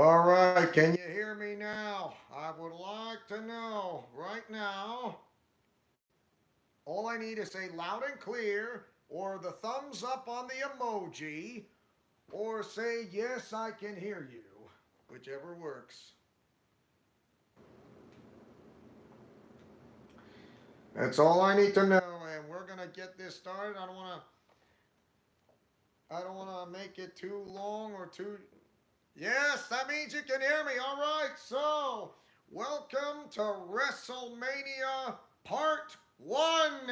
All right, can you hear me now? I would like to know right now. All I need is say loud and clear, or the thumbs up on the emoji, or say yes, I can hear you. Whichever works. That's all I need to know, and we're gonna get this started. I don't wanna make it too long or too. Yes, that means you can hear me. All right, so welcome to WrestleMania Part 1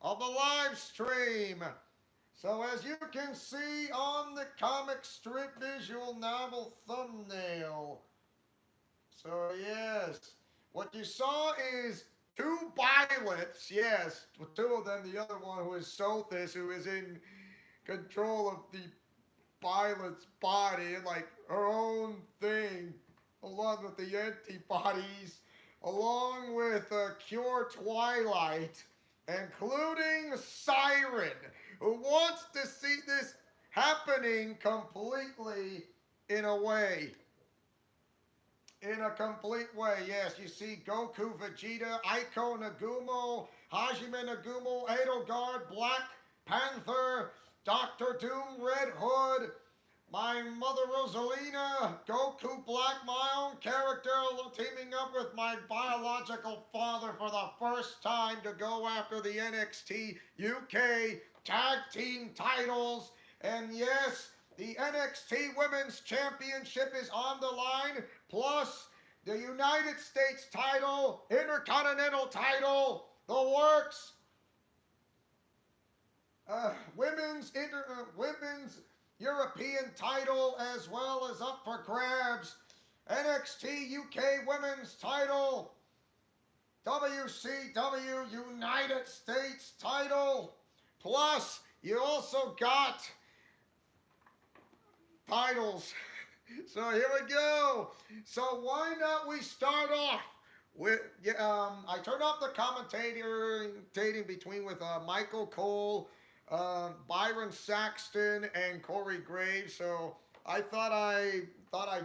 of the live stream. So, as you can see on the comic strip visual novel thumbnail, so yes, what you saw is two pilots, yes, two of them, the other one who is Sothis, who is in control of the pilot's body, like her own thing, along with the antibodies, along with Cure Twilight, including Siren, who wants to see this happening completely in a way. In a complete way, yes. You see Goku, Vegeta, Aiko Nagumo, Hajime Nagumo, Edelgard, Black Panther, Doctor Doom, Red Hood, my mother Rosalina, Goku Black, my own character, teaming up with my biological father for the first time to go after the NXT UK Tag Team titles. And yes, the NXT Women's Championship is on the line, plus the United States title, Intercontinental title, the works. Women's European title as well as up for grabs. NXT UK Women's title, WCW United States title, plus you also got titles. So here we go. So why not we start off with I turned off the commentating between with Michael Cole, Byron Saxton, and Corey Graves. So I thought I'd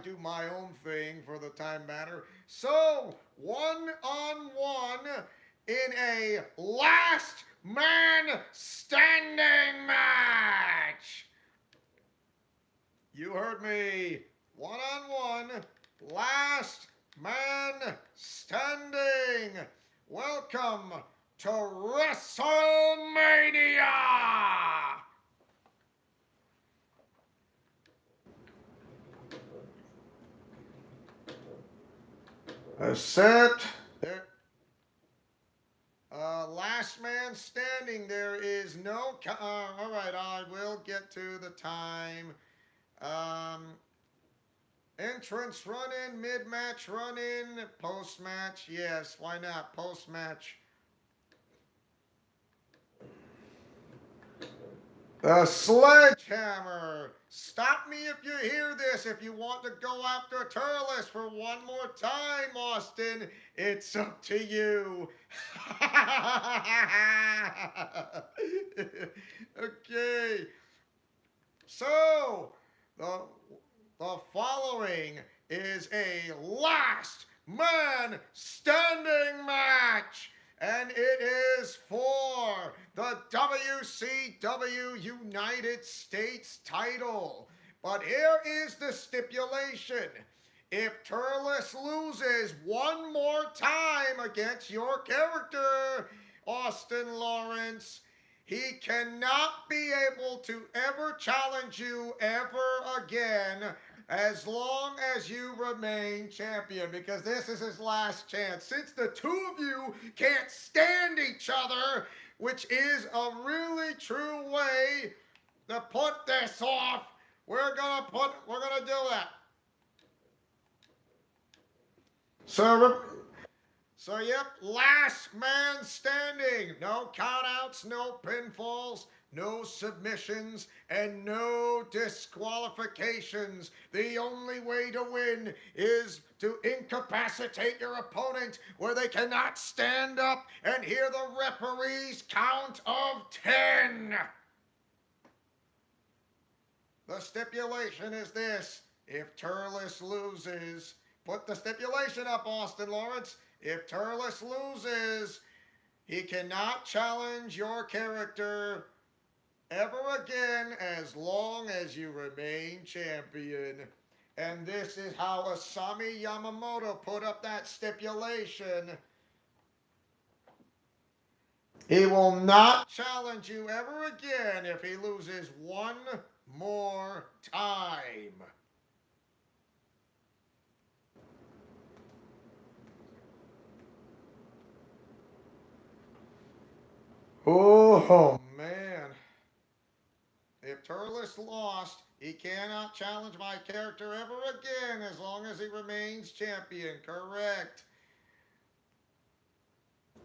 do my own thing for the time matter. So 1-on-1 in a last man standing match. You heard me. 1-on-1, last man standing. Welcome to WrestleMania. Except there, last man standing. There is no. All right, I will get to the time. Entrance run in, mid match run in, post match. Yes, why not? Post match. The sledgehammer. Stop me if you hear this. If you want to go after Turles for one more time, Austin, it's up to you. Okay. So, the following is a last man standing match, and it is for the WCW United States title. But here is the stipulation. If Turles loses one more time against your character, Austin Lawrence, he cannot be able to ever challenge you ever again as long as you remain champion, because this is his last chance. Since the two of you can't stand each other, which is a really true way to put this off, we're gonna do that. So, yep, last man standing. No countouts, no pinfalls, no submissions, and no disqualifications. The only way to win is to incapacitate your opponent where they cannot stand up and hear the referee's count of 10. The stipulation is this. If Turles loses, put the stipulation up, Austin Lawrence. If Turles loses, he cannot challenge your character ever again as long as you remain champion. And this is how Asami Yamamoto put up that stipulation. He will not challenge you ever again if he loses one more time. Oh, man. If Turles lost, he cannot challenge my character ever again as long as he remains champion. Correct.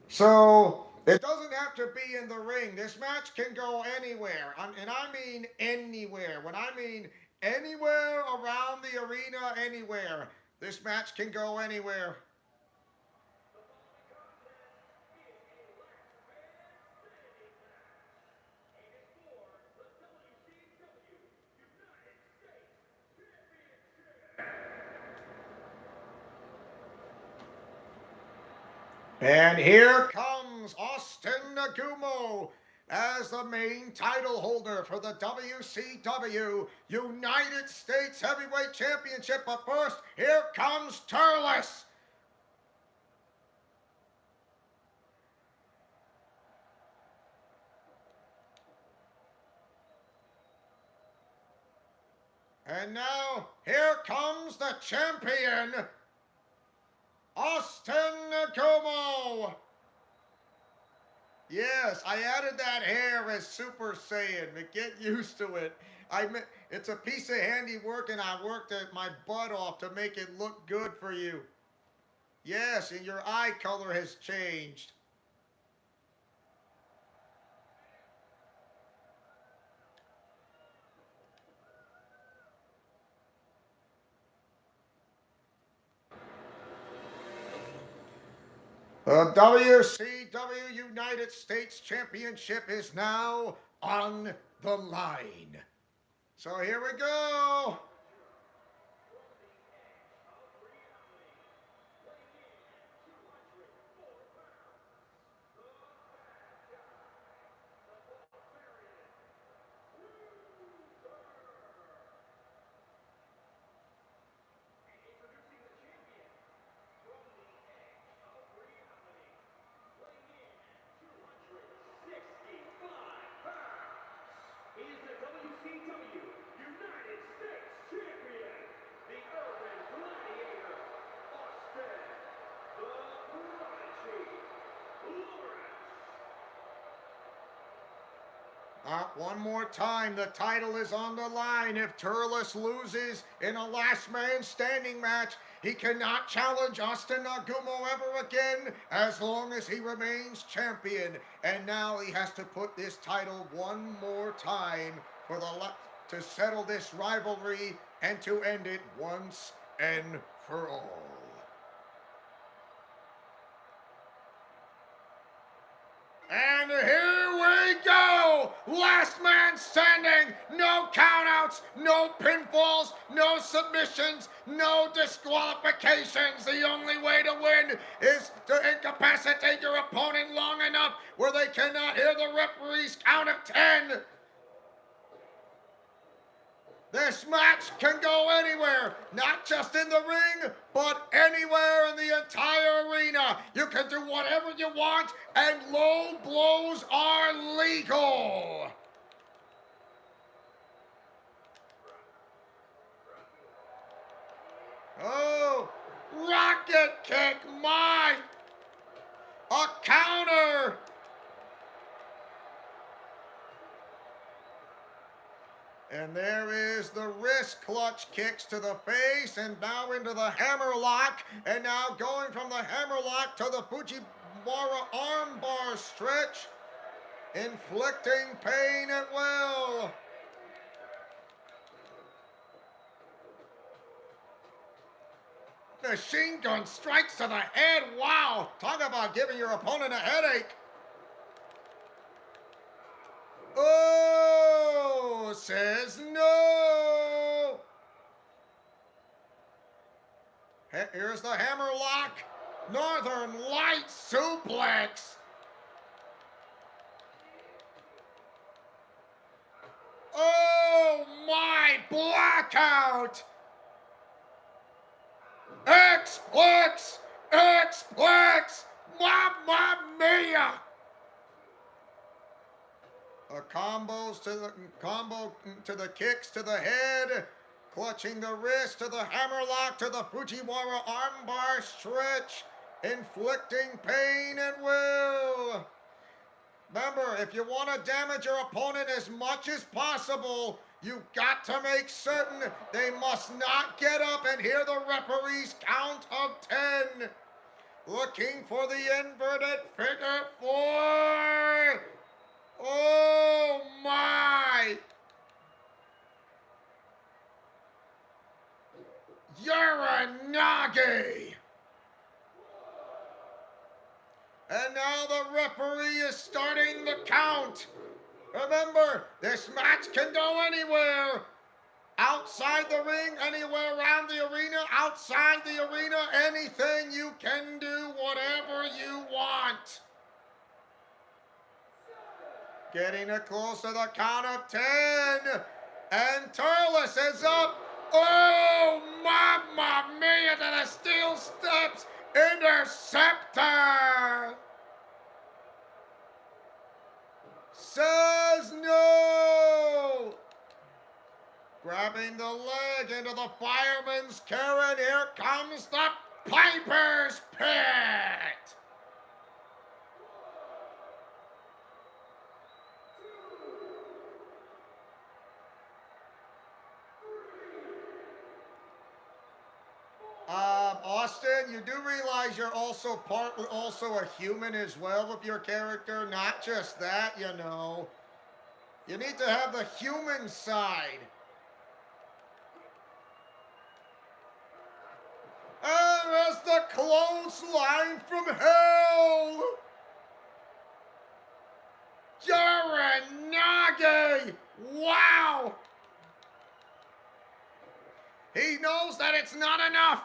So, it doesn't have to be in the ring. This match can go anywhere. And I mean anywhere. When I mean anywhere around the arena, anywhere. This match can go anywhere. And here comes Austin Nagumo as the main title holder for the WCW United States Heavyweight Championship. But first, here comes Turles. And now, here comes the champion, Austin Nagumo. Yes, I added that hair as Super Saiyan, but get used to it. It's a piece of handiwork, and I worked my butt off to make it look good for you. Yes, and your eye color has changed. The WCW United States Championship is now on the line. So here we go. One more time, the title is on the line. If Turles loses in a last man standing match, he cannot challenge Austin Nagumo ever again as long as he remains champion. And now he has to put this title one more time for to settle this rivalry and to end it once and for all. And here we go! Last man standing! No countouts, no pinfalls, no submissions, no disqualifications. The only way to win is to incapacitate your opponent long enough where they cannot hear the referee's count of 10. This match can go anywhere, not just in the ring, but anywhere in the entire arena. You can do whatever you want, and low blows are legal. Oh, rocket kick, my! A counter! And there is the wrist clutch kicks to the face, and now into the hammerlock, and now going from the hammerlock to the Fujiwara armbar stretch, inflicting pain at will. Machine gun strikes to the head. Wow, talk about giving your opponent a headache. Oh, says no. Here's the hammerlock. Northern Light suplex. Oh my, blackout. X-Plex. X-Plex. Mamma mia. Combo to the kicks to the head, clutching the wrist to the hammerlock to the Fujiwara armbar stretch, inflicting pain at will. Remember, if you want to damage your opponent as much as possible, you've got to make certain they must not get up and hear the referee's count of 10. Looking for the inverted figure 4. Oh my! Uranage! And now the referee is starting the count. Remember, this match can go anywhere. Outside the ring, anywhere around the arena, outside the arena, anything you can do, whatever you want. Getting it close to the count of 10. And Turles is up. Oh, mamma mia, to the steel steps. Interceptor. Says no. Grabbing the leg into the fireman's carrot. Here comes the Piper's Pit. Austin, you do realize you're also a human as well with your character, not just that, you know. You need to have the human side. And there's the clothesline from hell. Uranage! Wow! He knows that it's not enough.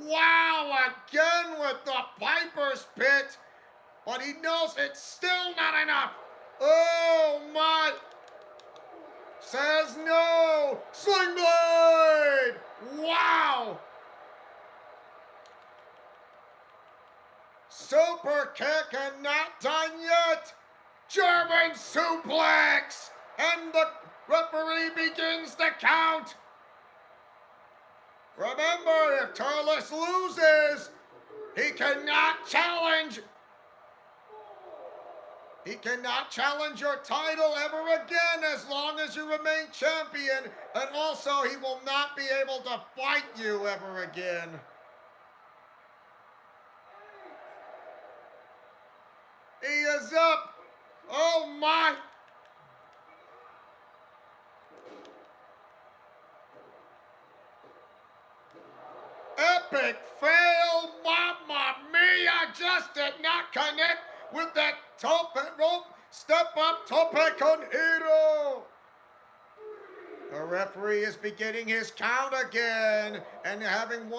Wow, again with the Piper's Pit. But he knows it's still not enough. Oh my. Says no. Sling blade. Wow. Super kick and not done yet. German suplex. And the referee begins the count. Remember, if Turles loses, he cannot challenge. He cannot challenge your title ever again as long as you remain champion. And also, he will not be able to fight you ever again. He is up. Oh my. Epic fail, mamma mia, just did not connect with that tope rope, step up tope con hero. The referee is beginning his count again and having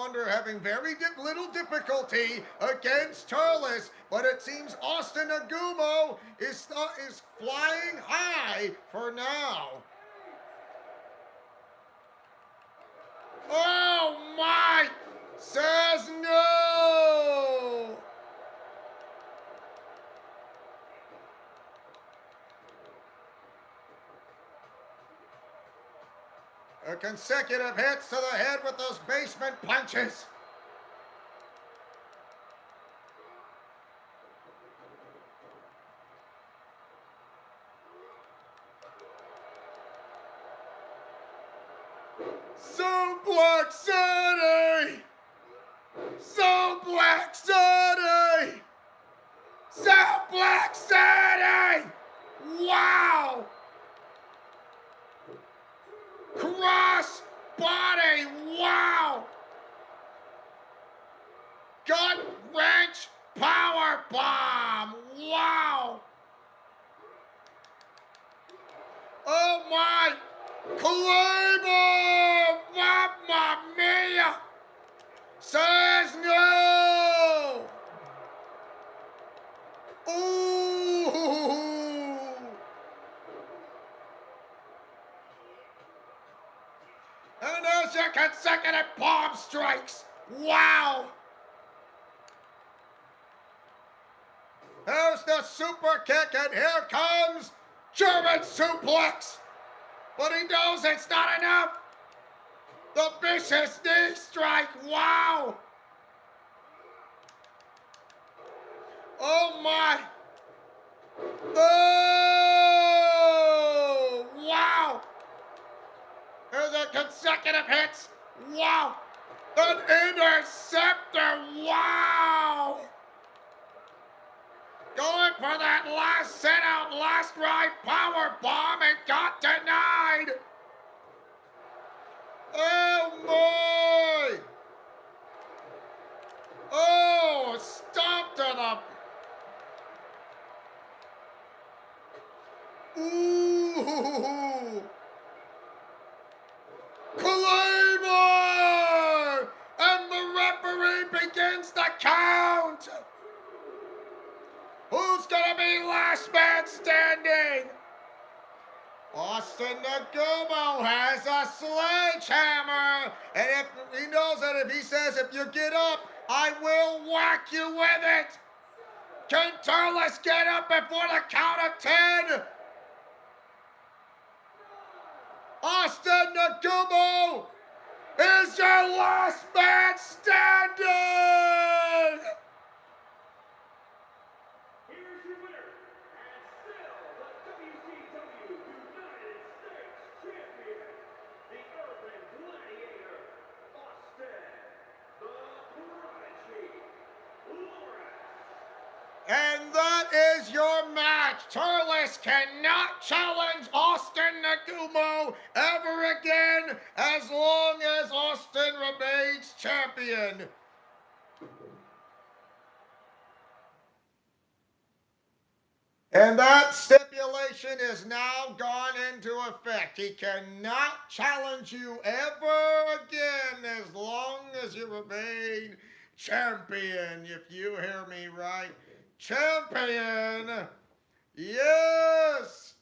very little difficulty against Turles, but it seems Austin Agumo is flying high for now. Oh my! Says no! A consecutive hits to the head with those basement punches. Suplex City! Suplex City! Suplex City! Wow! Cross body! Wow! Gut wrench power bomb! Wow! Oh my! Claymore! Mamma says no. Ooh. And there's your consecutive palm strikes. Wow. There's the super kick, and here comes German suplex. But he knows it's not enough. The vicious knee strike. Wow. Oh my. Oh. Wow. There's a consecutive hits. Wow. An interceptor. Wow. Going for that last set out, last ride power bomb and got denied. Oh my. Oh, stop to the... Ooh. Claymore! And the referee begins the count! Who's gonna be last man standing? Austin Nagumo has a sledgehammer! And if he knows that if he says, if you get up, I will whack you with it! Can Turles get up before the count of 10? Austin Nagumo is your last man standing! Here's your winner, and still the WCW United States Champion, the Urban Gladiator, Austin, the Prodigy, Lawrence. And that is your match. Turles cannot challenge Austin Nagumo ever again as long as Austin remains champion. And that stipulation is now gone into effect. He cannot challenge you ever again as long as you remain champion, if you hear me right. Champion! Yes!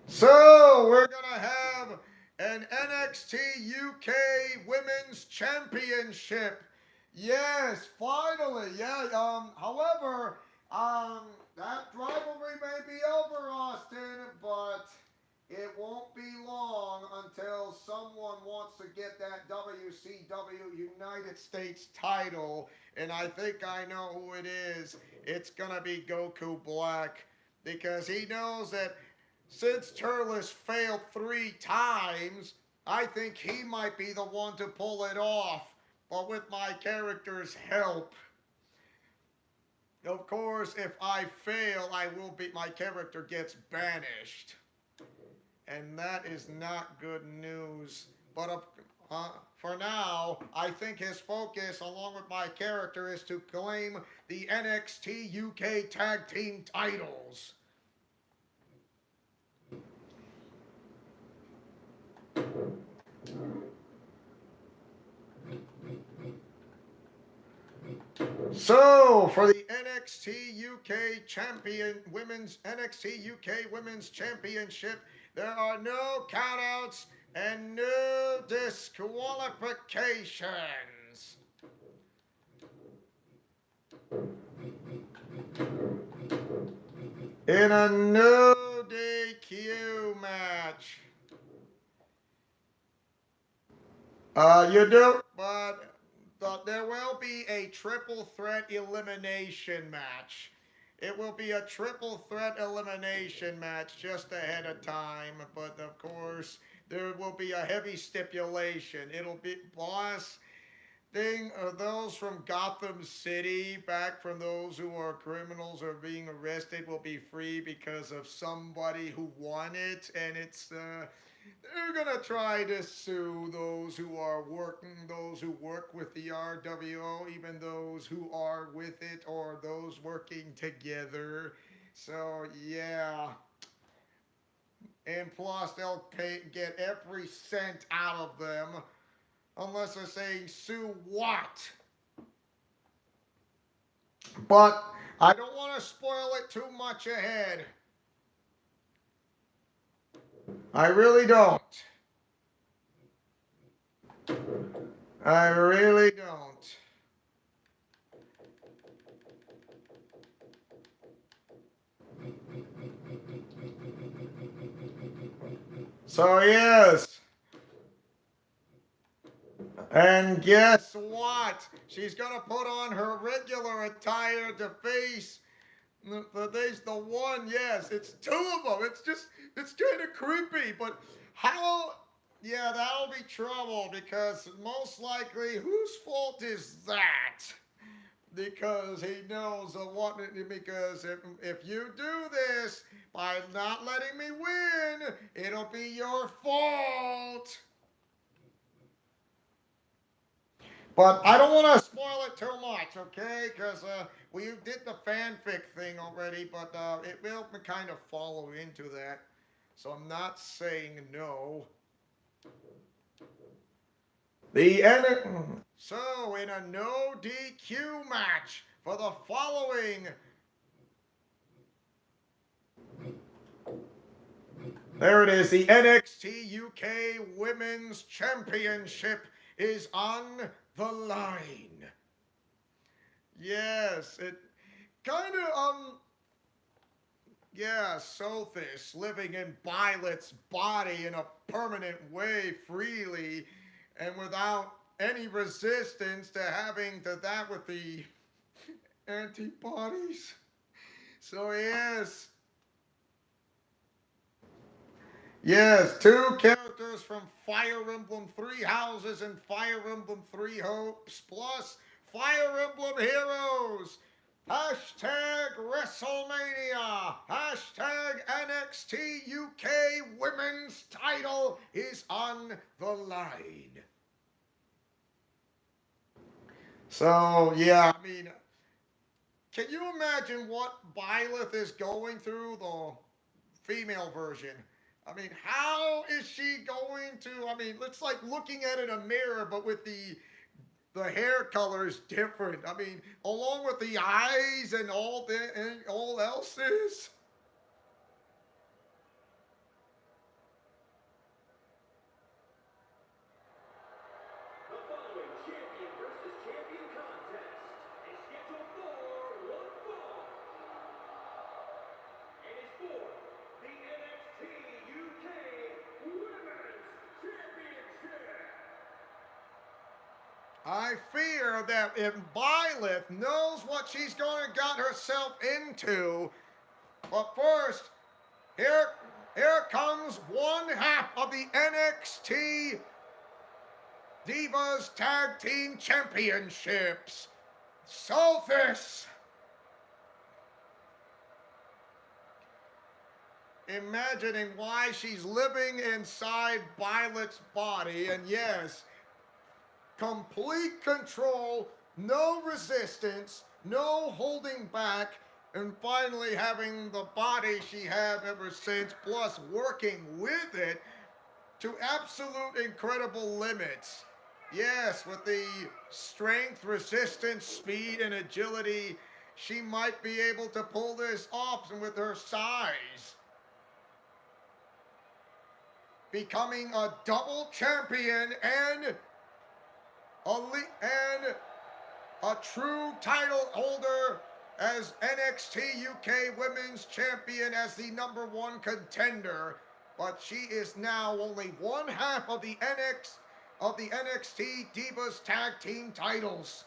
So, we're going to have an NXT UK Women's Championship. Yes, finally. Yeah, however, that rivalry may be over, Austin, but it won't be long until someone wants to get that WCW United States title, and I think I know who it is. It's gonna be Goku Black, because he knows that since Turles failed 3 times, I think he might be the one to pull it off, but with my character's help. Of course, if I fail, my character gets banished. And that is not good news. But for now, I think his focus, along with my character, is to claim the NXT UK Tag Team titles. So, for the NXT UK NXT UK Women's Championship, there are no countouts and no disqualifications. In a no DQ match. You do, but there will be a triple threat elimination match. It will be a triple threat elimination match just ahead of time, but of course, there will be a heavy stipulation. It'll be boss thing, those from Gotham City, back from those who are criminals or being arrested, will be free because of somebody who won it, and it's they're gonna try to sue those who are working, those who work with the RWO, even those who are with it or those working together. So yeah, and plus they'll get every cent out of them. unless they're saying Sue what. But I don't want to spoil it too much ahead. I really don't. I really don't. So yes. And guess what? She's gonna put on her regular attire to face the one. Yes, it's two of them. It's kind of creepy, but how? Yeah, that'll be trouble because most likely, whose fault is that? Because he knows what. Because if you do this by not letting me win, it'll be your fault. But I don't want to spoil it too much, okay? Because we did the fanfic thing already, but it will kind of follow into that. So I'm not saying no. So in a no DQ match for the following. There it is. The NXT UK Women's Championship is on the line. Yes, it kind of yeah, Sothis living in Violet's body in a permanent way freely and without any resistance to having to that with the antibodies. So yes. Yes, two characters from Fire Emblem Three Houses and Fire Emblem Three Hopes, plus Fire Emblem Heroes. Hashtag WrestleMania. Hashtag NXT UK Women's title is on the line. So, yeah, I mean, can you imagine what Byleth is going through, the female version? I mean, how is she going to? I mean, it's like looking at it in a mirror, but with the hair color is different. I mean, along with the eyes and all else is. The following champion versus champion contest is scheduled for one fall and is for the NXT UK Women's Championship. I fear that if Byleth knows what she's going to got herself into, but first, here comes one half of the NXT Divas Tag Team Championships. Sophis. Imagining why she's living inside Violet's body, and yes, complete control, no resistance, no holding back, and finally having the body she had ever since, plus working with it to absolute incredible limits. Yes, with the strength, resistance, speed, and agility, she might be able to pull this off, and with her size. Becoming a double champion and a true title holder as NXT UK Women's Champion as the #1 contender. But she is now only one half of the NXT Divas Tag Team titles.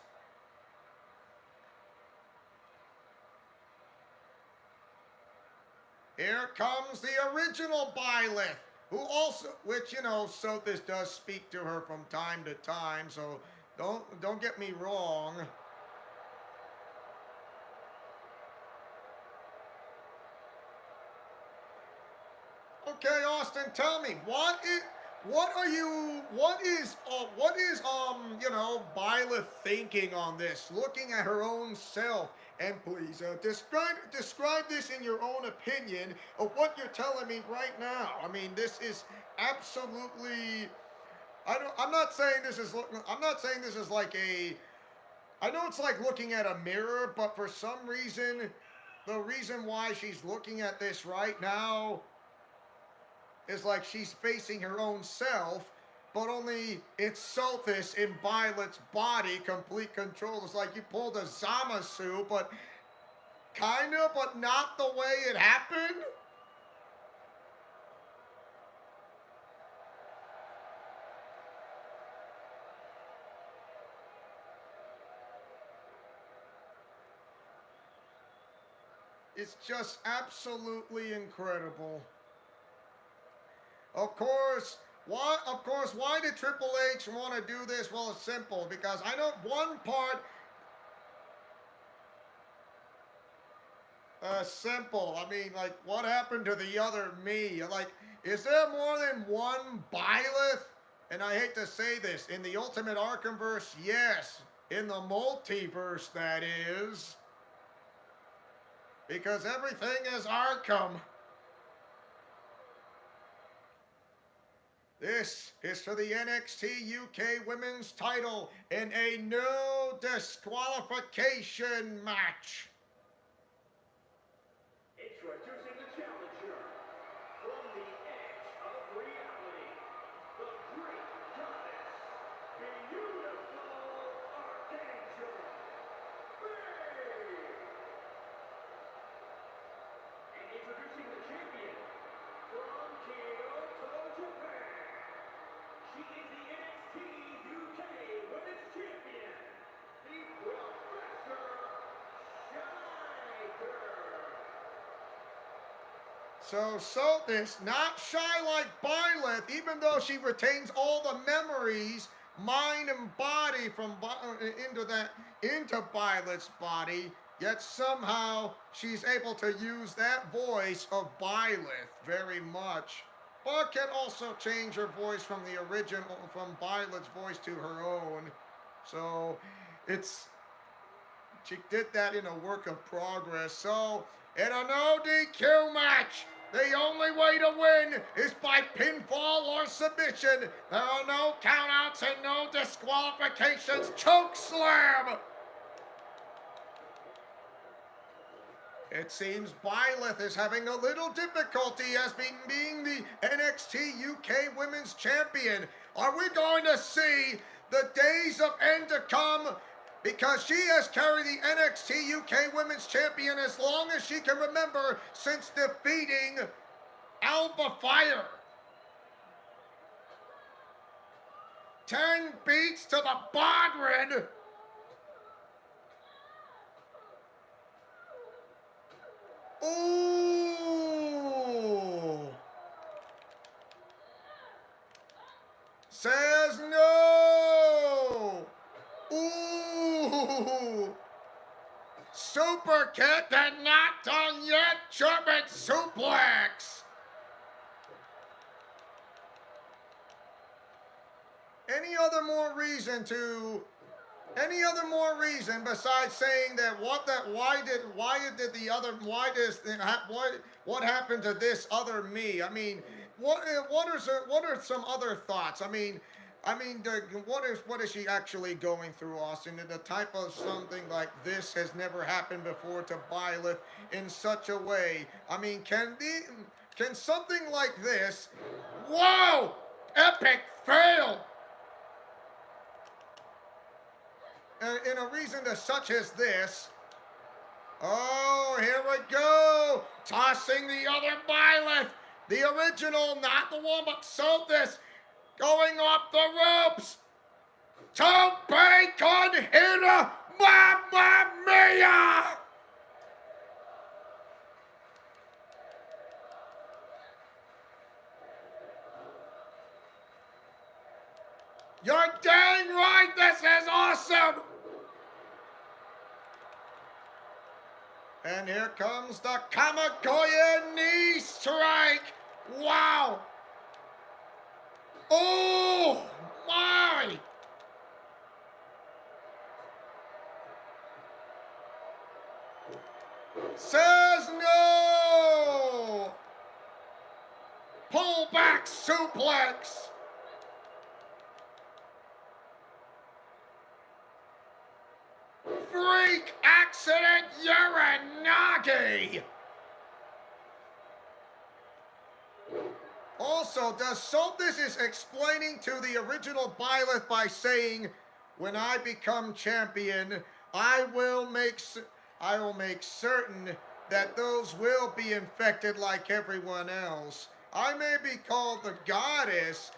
Here comes the original Byleth, who also, which, you know, Sothis does speak to her from time to time, so don't get me wrong. Okay, Austin, tell me, what is you know, Byleth thinking on this, looking at her own self? And please describe this in your own opinion of what you're telling me right now. I mean, this is absolutely I'm not saying this is. I'm not saying this is like a. I know it's like looking at a mirror, but for some reason, the reason why she's looking at this right now is like she's facing her own self, but only it's Sothis in Violet's body, complete control. It's like you pulled a Zamasu, but kinda, but not the way it happened. It's just absolutely incredible. Of course, why did Triple H want to do this? Well, it's simple, because I know one part simple. I mean, like, what happened to the other me? Like, is there more than one Byleth? And I hate to say this, in the Ultimate Arkhamverse, yes. In the multiverse, that is. Because everything is Arkham. This is for the NXT UK Women's title in a no disqualification match. Introducing the challenger from the edge of reality, the great goddess, beautiful Archangel, Babe. And introducing the champion from Kyoto, Japan. She is the NXT UK Women's Champion, the Professor Shiger. So Sothis, not shy like Byleth, even though she retains all the memories, mind and body from into Byleth's body, yet somehow she's able to use that voice of Byleth very much. But can also change her voice from the original, from Byleth's voice to her own. So she did that in a work of progress. So in a no DQ match, the only way to win is by pinfall or submission. There are no countouts and no disqualifications. Choke slam! It seems Byleth is having a little difficulty as being the NXT UK Women's Champion. Are we going to see the days of end to come? Because she has carried the NXT UK Women's Champion as long as she can remember since defeating Alba Fire. 10 beats to the Bodrin. Ooh. Says no. Ooh. Super kick and not done yet. German suplex. Any other more reason besides saying that what happened to this other me? I mean, what are some other thoughts? What is she actually going through, Austin? And the type of something like this has never happened before to Byleth in such a way. I mean, can something like this? Whoa! Epic fail! In a reason to such as this. Oh, here we go. Tossing the other Byleth. The original, not the one, but Sothis. Going off the ropes. To Bacon Hitter. Mamma Mia! You're dang right, this is awesome! And here comes the Kamagoya knee strike! Wow! Oh my! Says no! Pull back suplex! Uranage. Also, does Soltis is explaining to the original Byleth by saying, when I become champion, I will make certain that those will be infected like everyone else. I may be called the goddess,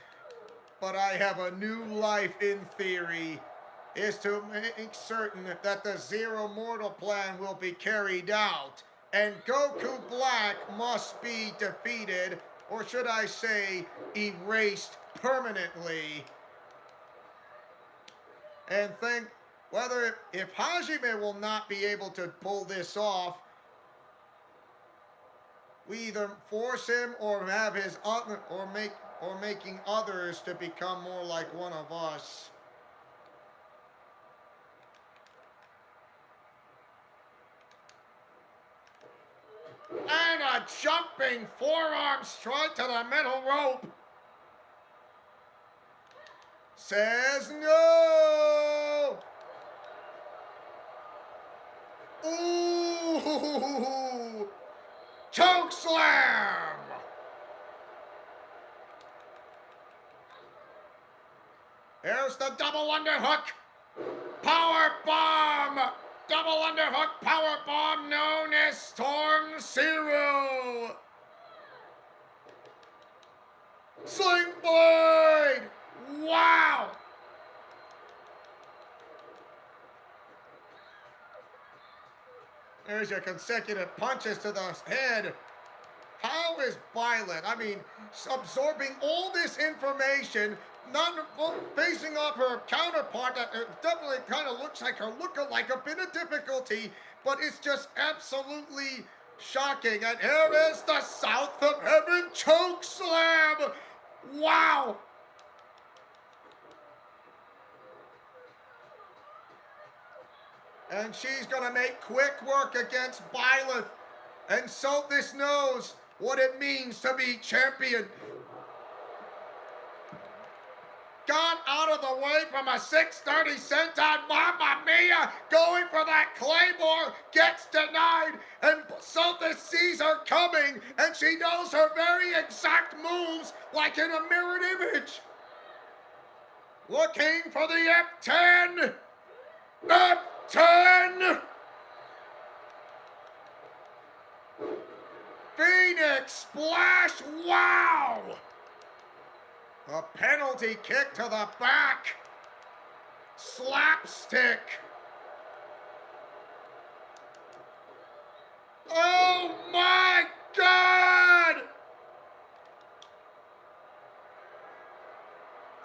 but I have a new life in theory, is to make certain that the Zero Mortal plan will be carried out, and Goku Black must be defeated, or should I say, erased permanently. And think whether if Hajime will not be able to pull this off, we either force him or have his other or making others to become more like one of us. And a jumping forearm strike to the middle rope. Says no. Ooh. Choke slam. Here's the double underhook. Power bomb. Double underhook power bomb known as Storm Zero. Sling blade. Wow. There's your consecutive punches to the head. How is Byleth, I mean, absorbing all this information, not facing off her counterpart that definitely kind of looks like her look-alike, a bit of difficulty, but it's just absolutely shocking. And here is the South of Heaven choke slam. Wow. And she's going to make quick work against Byleth. And Soltis knows what it means to be champion. Got out of the way from a 630 senton. Mamma Mia, going for that Claymore, gets denied. And Soltis sees her coming, and she knows her very exact moves like in a mirrored image. Looking for the F10. F10. Phoenix splash, wow! A penalty kick to the back. Slapstick. Oh my God!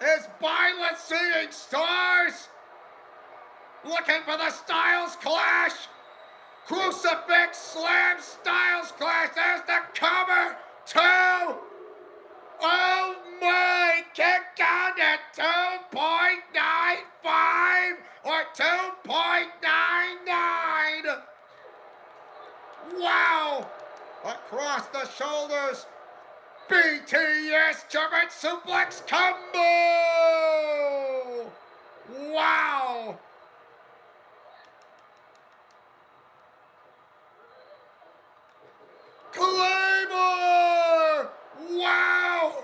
Is Byleth seeing stars? Looking for the Styles Clash. Crucifix slam Styles Clash. There's the cover. 2. Oh my. Kick out at 2.95 or 2.99. Wow. Across the shoulders. BTS German suplex combo. Wow. Claymore! Wow!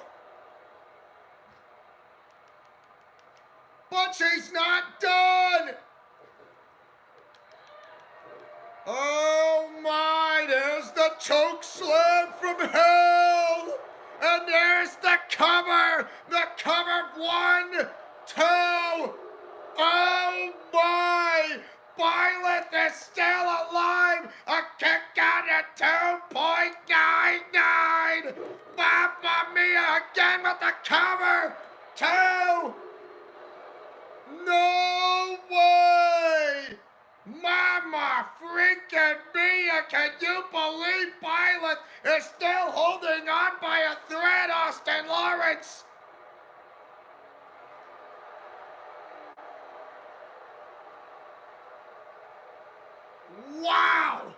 But she's not done! Oh my, there's the choke slam from hell! And there's the cover! The cover 1, 2, oh my! Byleth is still alive! A kick out at 2.99! Mamma Mia again with the cover! 2! No way! Mamma freaking Mia! Can you believe Byleth is still holding on by a thread, Austin Lawrence? Wow!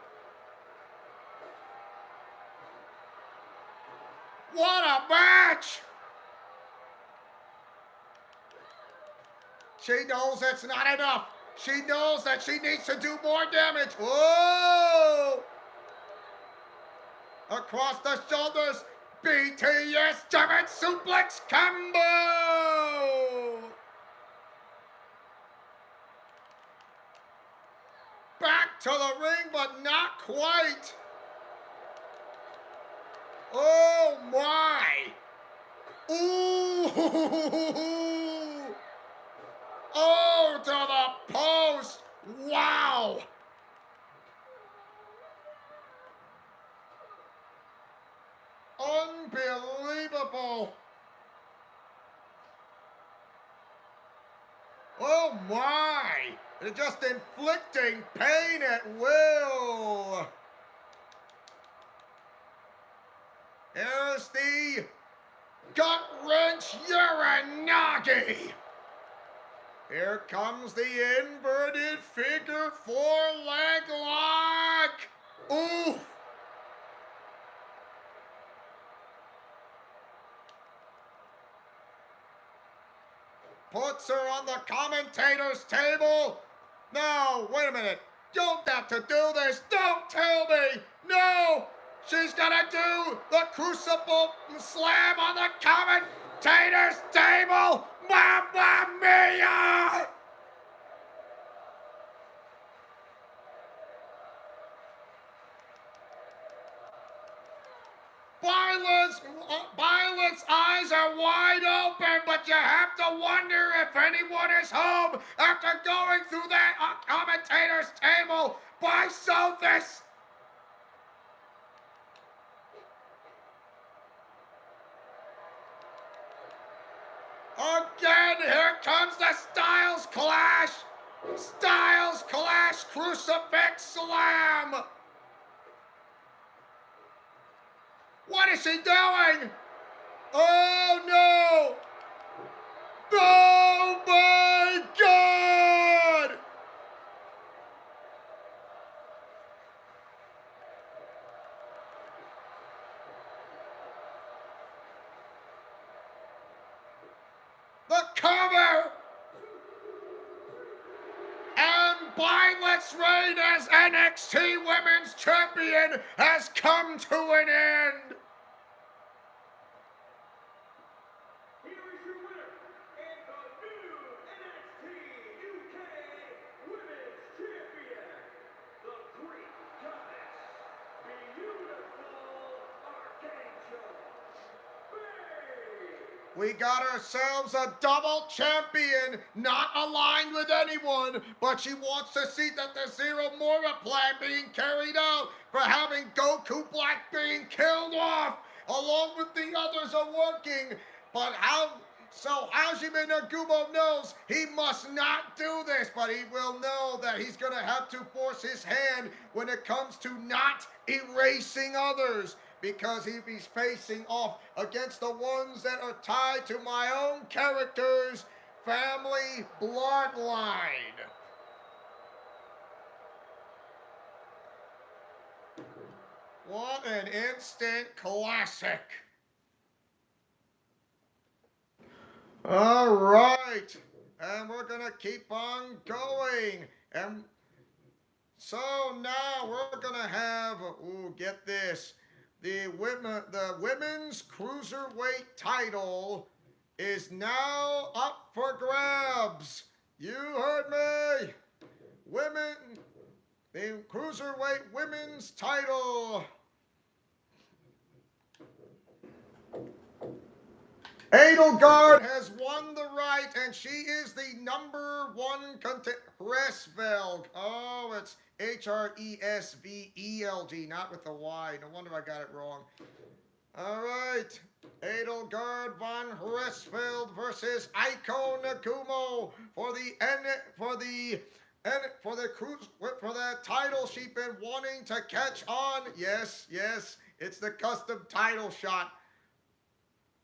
What a match! She knows it's not enough. She knows that she needs to do more damage. Whoa! Across the shoulders. BTS German suplex combo. Back to the ring, but not quite. Oh my. Ooh. Oh, to the post. Wow. Unbelievable. Oh my. They're just inflicting pain at will. Here's the gut wrench Uranagi. Here comes the inverted figure 4 leg lock. Ooh. Puts her on the commentator's table. No, wait a minute. Don't have to do this. Don't tell me. No. She's gonna do the crucible slam on the commentator's table. Mamma mia! Violet's eyes are wide open, but you have to wonder if anyone is home after going through that commentator's table. Why so this? Again, here comes the Styles Clash. Styles Clash Crucifix Slam. What is she doing? Oh no! Oh my God! The cover! And Violet's reign as NXT Women's Champion has come to an end! Here is your winner, and the new NXT UK Women's Champion, the Greek Goddess, beautiful Archangel Bayley. We got ourselves a double champion, not aligned with anyone, but she wants to see that the Zero Mora plan being carried out for having Goku Black being killed off, along with the others are working. But Hajime Nagumo knows he must not do this, but he will know that he's going to have to force his hand when it comes to not erasing others, because he's facing off against the ones that are tied to my own character's family bloodline. What an instant classic. All right, and we're gonna keep on going, and so now we're gonna have, get this, the women's cruiserweight title is now up for grabs. You heard me. The cruiserweight women's title. Edelgard has won the right, and she is the #1 contender. Hresvelg. Oh, it's Hresveld, not with the Y. No wonder I got it wrong. All right. Edelgard von Hresvelg versus Aiko Nagumo for the title she's been wanting to catch on. Yes, it's the custom title shot.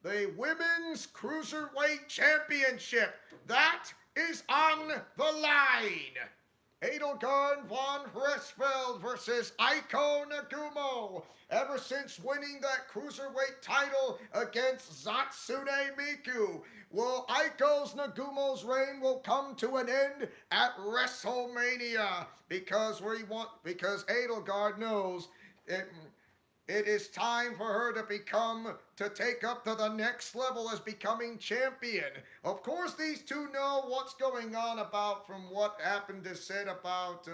The Women's Cruiserweight Championship. That is on the line. Edelgard von Hresvelg versus Aiko Nagumo. Ever since winning that Cruiserweight title against Zatsune Miku, Aiko's Nagumo's reign will come to an end at WrestleMania, because Edelgard knows it is time for her to take up to the next level as becoming champion. Of course, these two know what's going on about from what happened is said about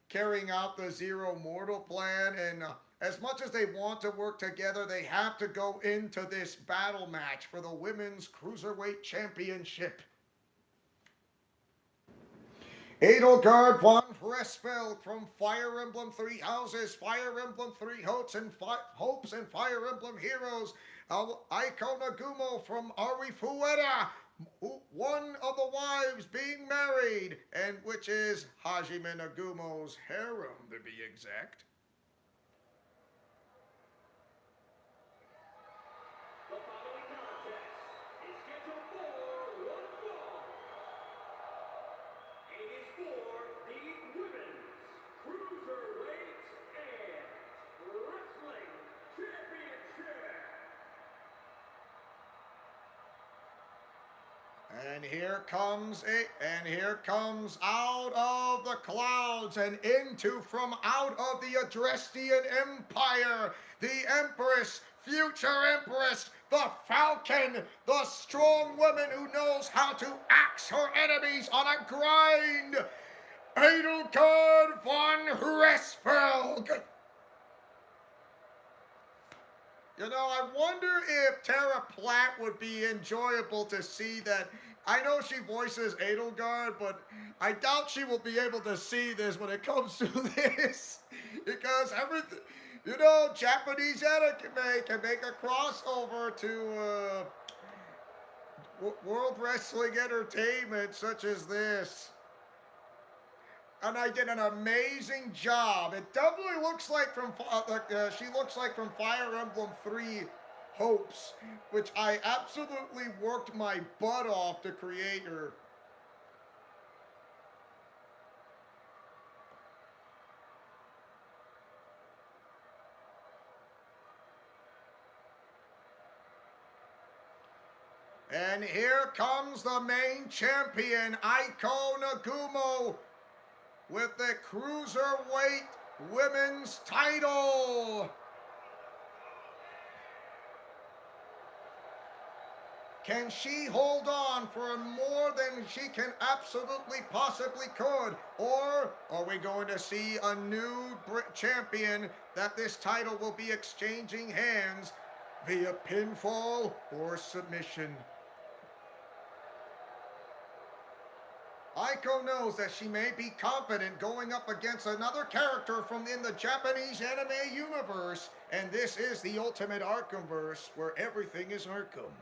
carrying out the Zero Mortal plan, and as much as they want to work together, they have to go into this battle match for the Women's Cruiserweight Championship. Edelgard von Hresfeld from Fire Emblem Three Houses, Fire Emblem Three Hopes, and Fire Emblem Heroes. Aiko Nagumo from Arifueta, one of the wives being married, and which is Hajime Nagumo's harem, to be exact. The following contest is scheduled for one fall. It is for the Women's Cruiserweight and Wrestling Championship. And here comes out of the clouds and into from out of the Adrestian Empire, the Empress, future Empress, the Falcon, the strong woman who knows how to axe her enemies on a grind, Edelgard von Hresfeld. You know, I wonder if Tara Platt would be enjoyable to see that. I know she voices Edelgard, but I doubt she will be able to see this when it comes to this. Because everything, you know, Japanese anime can make a crossover to World Wrestling Entertainment such as this. And I did an amazing job. It definitely looks like she looks like from Fire Emblem 3 Hopes, which I absolutely worked my butt off to create her. And here comes the main champion, Aiko Nagumo, with the Cruiserweight Women's title. Can she hold on for more than she can absolutely possibly could? Or are we going to see a new champion that this title will be exchanging hands via pinfall or submission? Aiko knows that she may be confident going up against another character from in the Japanese anime universe, and this is the Ultimate Arkhamverse, where everything is Arkham.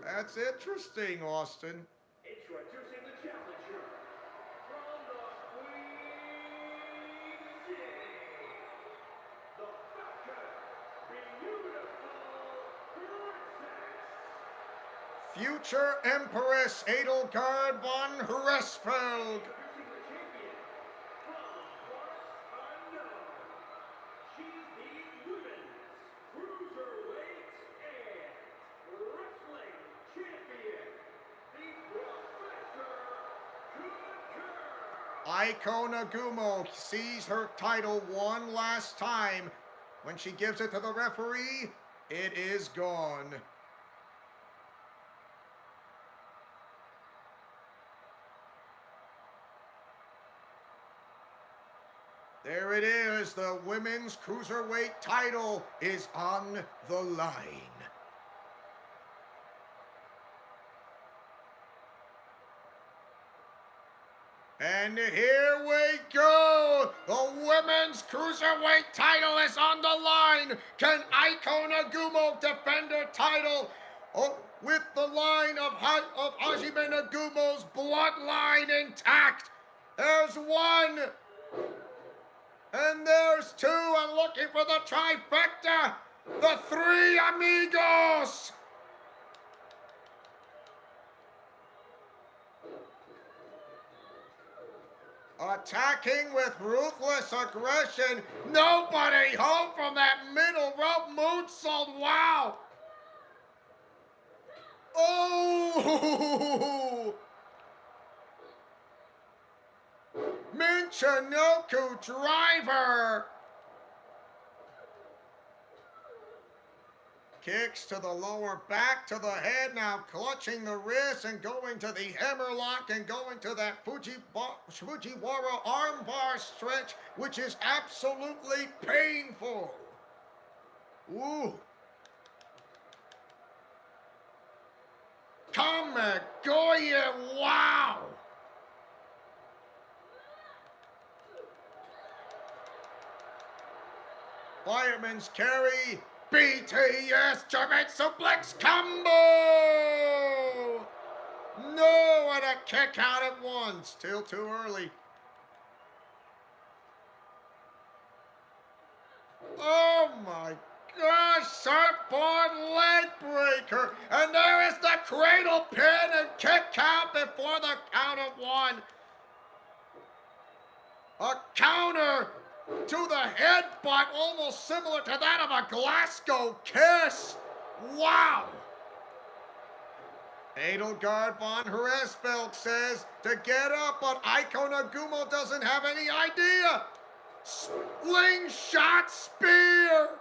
That's interesting, Austin. Introducing the challenger from the Queen City, the Falcon, beautiful princess. Future Empress Edelgard von Hresfeld. Introducing the champion from parts unknown. She's the Women's Cruiserweight and Wrestling Champion, the Professor Good Girl. Aiko Nagumo sees her title one last time. When she gives it to the referee, it is gone. There it is. The Women's Cruiserweight title is on the line. And here we go! The Women's Cruiserweight title is on the line! Can Aiko Nagumo defend her title with the line of Hajime Nagumo's bloodline intact? There's one! And there's two! I'm looking for the trifecta! The three amigos! Attacking with ruthless aggression. Nobody home from that middle rope moonsault. Wow. Oh! Chinoku driver. Kicks to the lower back, to the head, now clutching the wrist and going to the hammerlock and going to that Fujiwara armbar stretch, which is absolutely painful. Ooh. Kamigoye, wow. Fireman's carry. BTS German suplex combo! No, and a kick out at one. Still too early. Oh my gosh, surfboard leg breaker. And there is the cradle pin and kick out before the count of one. A counter to the headbutt, almost similar to that of a Glasgow kiss. Wow. Edelgard von Hresfeld says to get up, but Aiko Nagumo doesn't have any idea. Slingshot spear.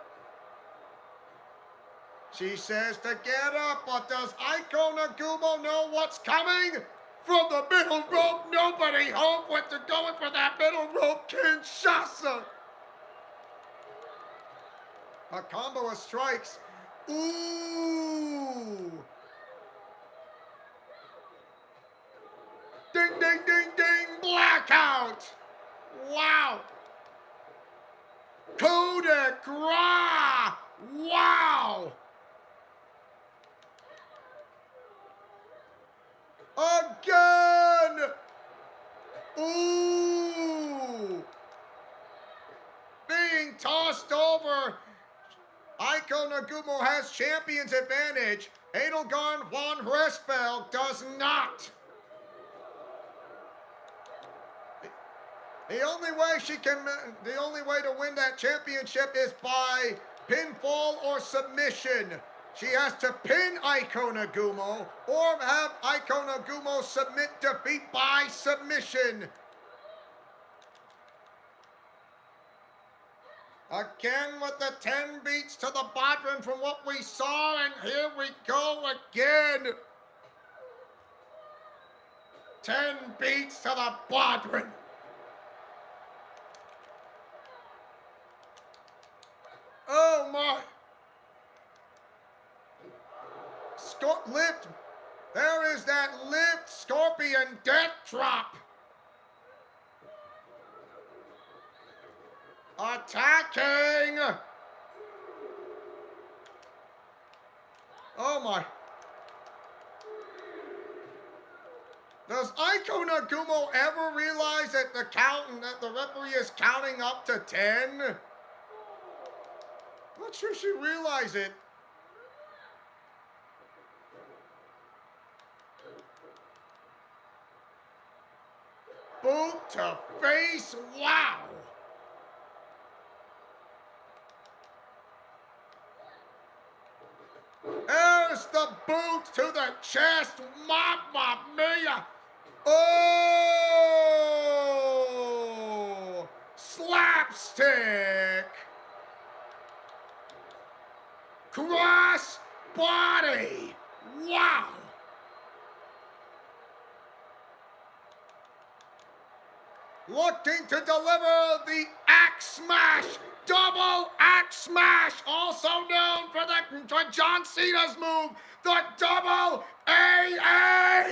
She says to get up, but does Aiko Nagumo know what's coming? From the middle rope, nobody home with the going for that middle rope, Kinshasa. A combo of strikes. Ooh. Ding, ding, ding, ding, blackout. Wow. Coup de grace. Wow. Again! Ooh! Being tossed over. Aiko Nagumo has champion's advantage. Edelgard von Hresfeld does not. The only way to win that championship is by pinfall or submission. She has to pin Aiko Nagumo or have Aiko Nagumo submit defeat by submission. Again with the 10 beats to the bottom from what we saw, and here we go again. 10 beats to the bottom. Oh my. Lift. There is that lift scorpion death drop. Attacking. Oh my. Does Aiko Nagumo ever realize that that the referee is counting up to 10? Not sure she realized it. Boot to face, wow! There's the boot to the chest, mamma mia! Oh! Slapstick! Cross body, wow! Looking to deliver the axe smash, double axe smash, also known for John Cena's move, the double AA.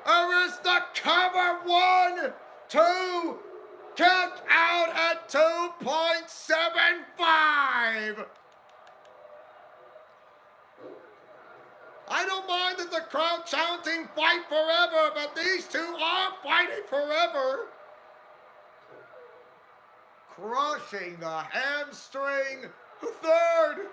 There is the cover, 1, 2, kick out at 2.75. I don't mind that the crowd chanting fight forever, but these two are fighting forever. Crushing the hamstring. Third.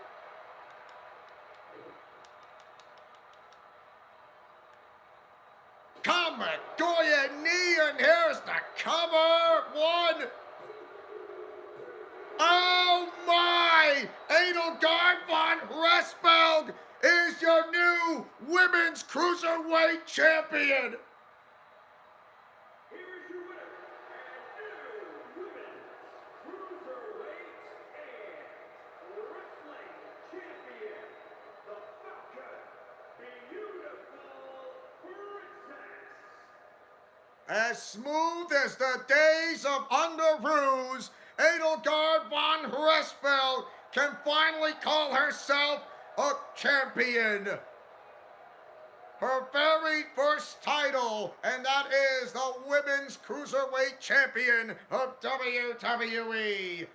Kamigoye knee, and here's the cover. 1. Oh my! Edelgard von Hresfeld is your new Women's Cruiserweight Champion. Here is your winner, As smooth as the days of Underoos, Edelgard von Hresfeld can finally call herself a champion. Her very first title, and that is the Women's Cruiserweight Champion of WWE.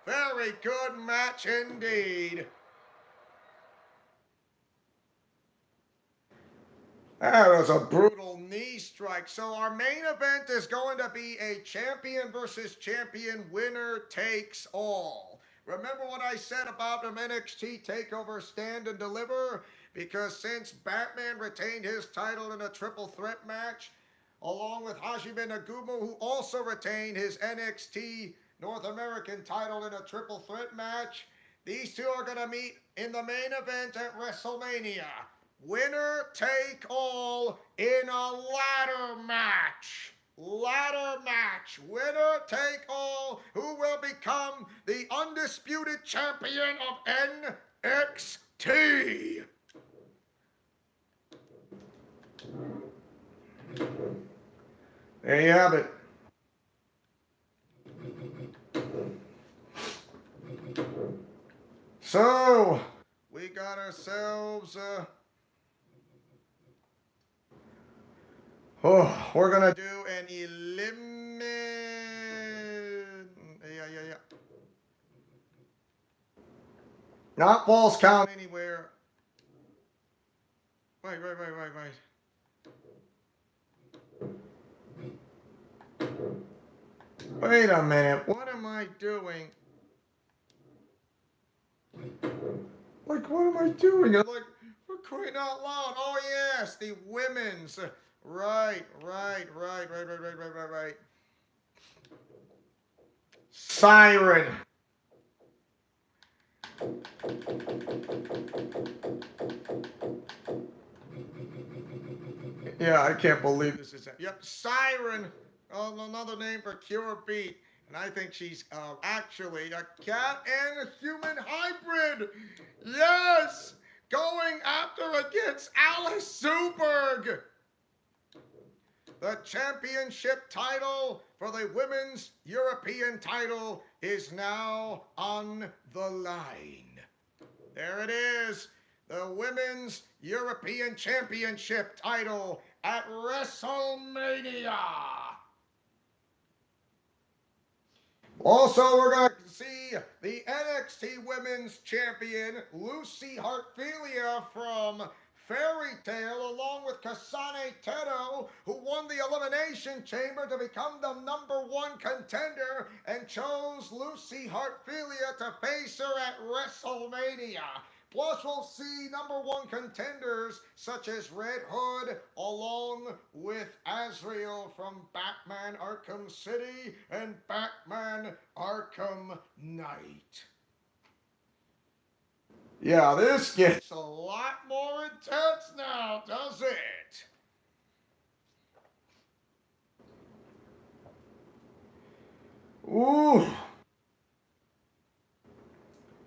Very good match indeed. That was a brutal knee strike. So our main event is going to be a champion versus champion, winner takes all. Remember what I said about an NXT TakeOver Stand and Deliver? Because since Batman retained his title in a triple threat match, along with Hajime Nagumo, who also retained his NXT North American title in a triple threat match, these two are going to meet in the main event at WrestleMania. Winner take all in a ladder match. Ladder match. Winner take all. Who will become the undisputed champion of NXT? There you have it. So, we got ourselves we're gonna do an eliminate. Yeah. Not false count anywhere. Wait. Wait a minute. What am I doing? Like, what am I doing? I'm like, for crying out loud. Oh, yes, the women's. Right. Siren. Yeah, I can't believe this is. Yep, Siren. Another name for Cure Beat. And I think she's actually a cat and a human hybrid. Yes! Going after against Alice Zuberg. The championship title for the women's European title is now on the line. There it is. The women's European championship title at WrestleMania. Also, we're going to see the NXT Women's Champion, Lucy Hartfilia from Fairy Tale, along with Kasane Teto, who won the Elimination Chamber to become the #1 contender and chose Lucy Hartfilia to face her at WrestleMania. Plus, we'll see #1 contenders such as Red Hood, along with Azrael from Batman Arkham City and Batman Arkham Knight. Yeah, this gets a lot more intense now, does it? Ooh.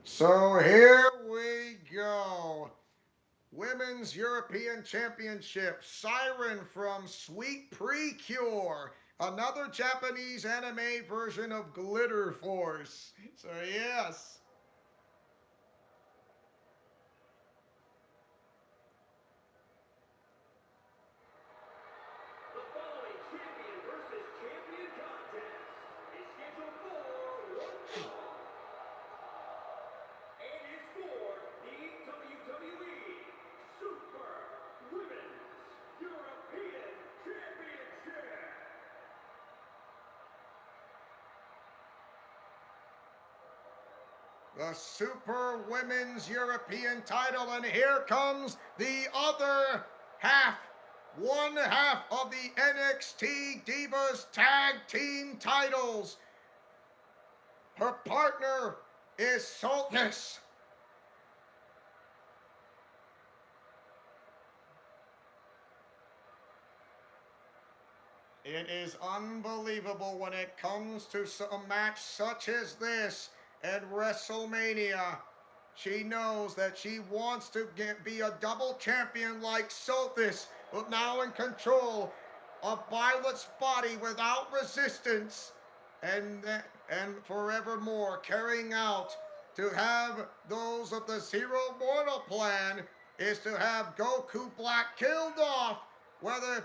So here we go. Women's European Championship. Siren from Sweet Precure. Another Japanese anime version of Glitter Force. So yes. The following champion versus champion contest is scheduled for one fall and is for the WWE Super Women's European Championship. The Super Women's European title, and here comes the other half. One half of the NXT Divas Tag Team titles. Her partner is Sultus. It is unbelievable when it comes to a match such as this at WrestleMania. She knows that she wants to be a double champion like Sultus, but now in control. a Violet's body without resistance, and forevermore carrying out to have those of the Zero Mortal plan is to have Goku Black killed off. Whether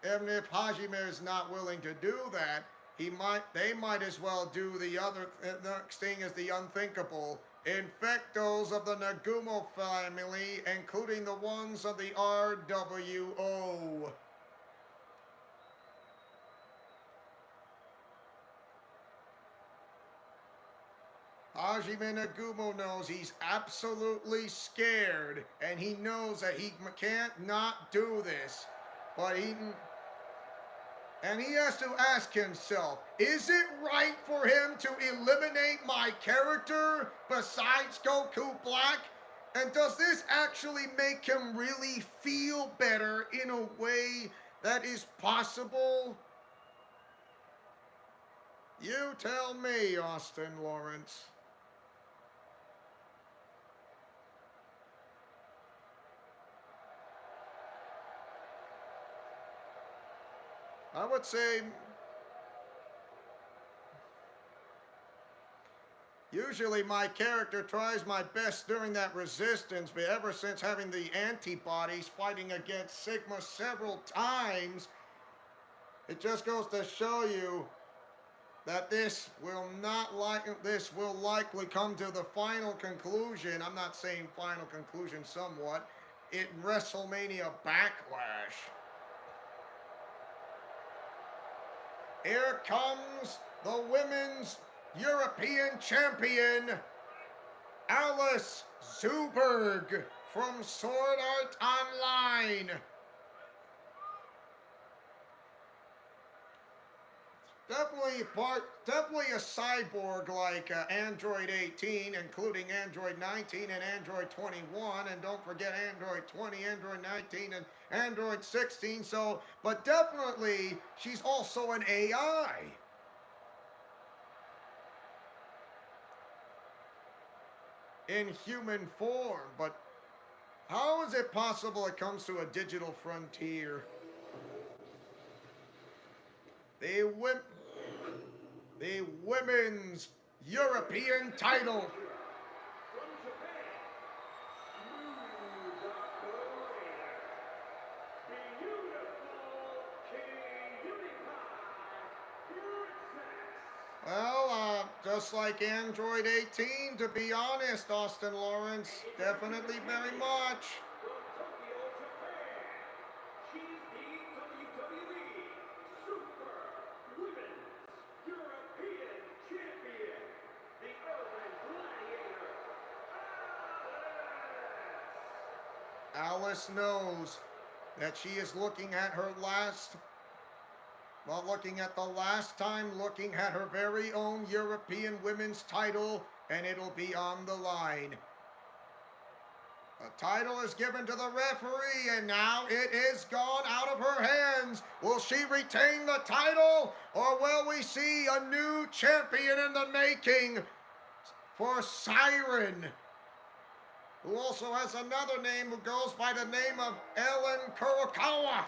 even if Hajime is not willing to do that, they might as well do the other next thing is the unthinkable. Infect those of the Nagumo family, including the ones of the RWO. Hajime Nagumo knows he's absolutely scared, and he knows that he can't not do this. But he has to ask himself, is it right for him to eliminate my character besides Goku Black? And does this actually make him really feel better in a way that is possible? You tell me, Austin Lawrence. I would say usually my character tries my best during that resistance, but ever since having the antibodies fighting against Sigma several times, it just goes to show you that this will likely come to the final conclusion. I'm not saying final conclusion somewhat in WrestleMania Backlash. Here comes the Women's European Champion, Alice Zuberg from Sword Art Online. Definitely a cyborg like Android 18, including Android 19 and Android 21, and don't forget Android 20, Android 19, and Android 16. So, but definitely she's also an AI. In human form, but how is it possible it comes to a digital frontier? The Women's European title. From Japan, smooth operator, beautiful Cutie Pie Princess. Well, just like Android 18, to be honest, Austin Lawrence, definitely very much. From Tokyo, Japan, she's the WWE Super Women's European Champion, the Urban Gladiator, Alice Alice. knows that she is looking at her last very own European Women's title, and it'll be on the line. The title is given to the referee, and now it is gone out of her hands. Will she retain the title, or will we see a new champion in the making for Siren, who also has another name who goes by the name of Ellen Kurokawa?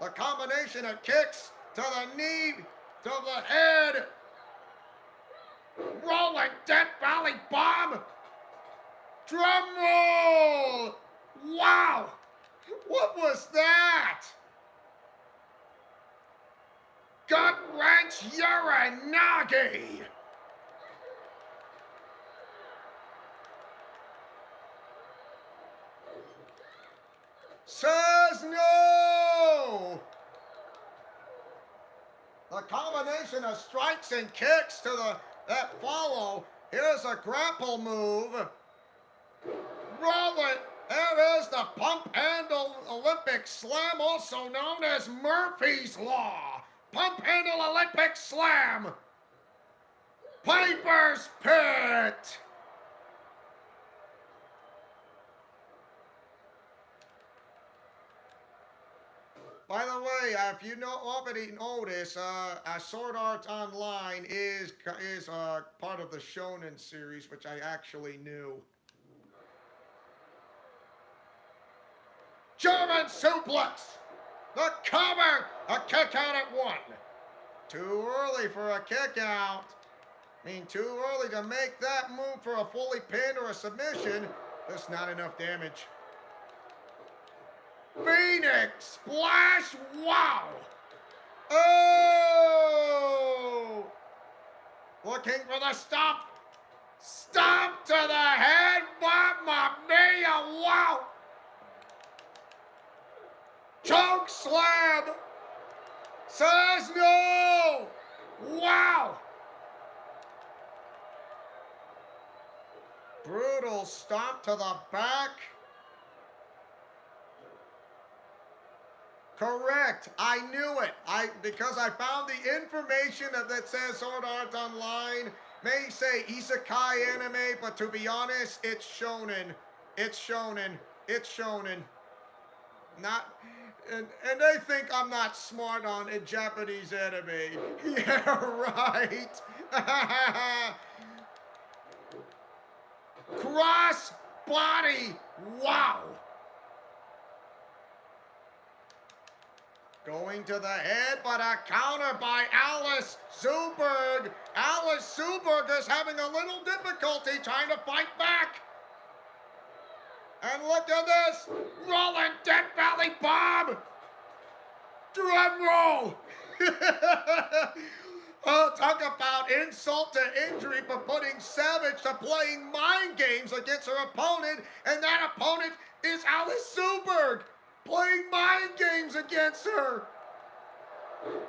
The combination of kicks to the knee, to the head, rolling Death Valley Bomb. Drum roll! Wow! What was that? Gut wrench Uranagi! Says no! The combination of strikes and kicks to that follow. Here's a grapple move. Roll it. There is the pump handle Olympic slam, also known as Murphy's Law. Pump handle Olympic slam. Piper's Pit. By the way, if you already noticed, Sword Art Online is part of the Shonen series, which I actually knew. German suplex! The cover. A kick out at 1. Too early for a kick out. I mean, too early to make that move for a fully pinned or a submission. There's not enough damage. Phoenix splash. Wow. Oh. Looking for the stomp. Stomp to the head. Mamma mia. Wow. Choke slam. Says no. Wow. Brutal stomp to the back. Correct. I knew it. Because I found the information that says Sword Art Online. May say isekai anime, but to be honest, it's shonen. It's shonen. It's shonen. Not, and they think I'm not smart on Japanese anime. Yeah, right. Cross body. Wow. Going to the head, but a counter by Alice Zuberg. Alice Zuberg is having a little difficulty trying to fight back. And look at this. Rolling Dead Valley Bomb. Drum roll. Oh, talk about insult to injury for putting Savage to playing mind games against her opponent. And that opponent is Alice Zuberg. Playing mind games against her.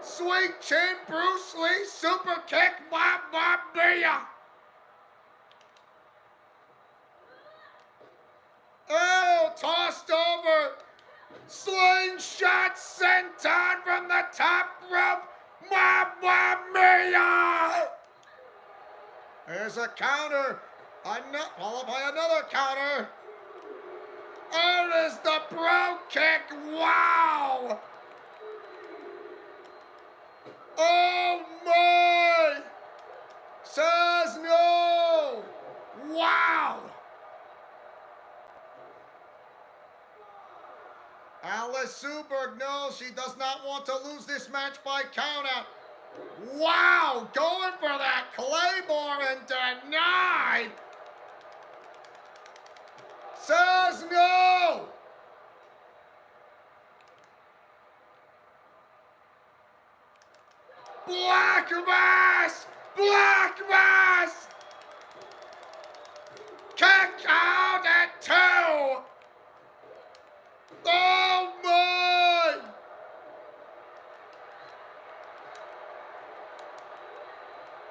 Sweet chin, Bruce Lee, super kick, Mamma Mia. Oh, tossed over. Slingshot senton from the top rope, Mamma Mia. There's a counter. Followed by another counter. There is the bro kick. Wow. Oh my. Says no. Wow. Alice Zuberg knows she does not want to lose this match by countout. Wow. Going for that Claymore and denied. Says no! Black Mass! Black Mass! Kick out at 2! Oh my!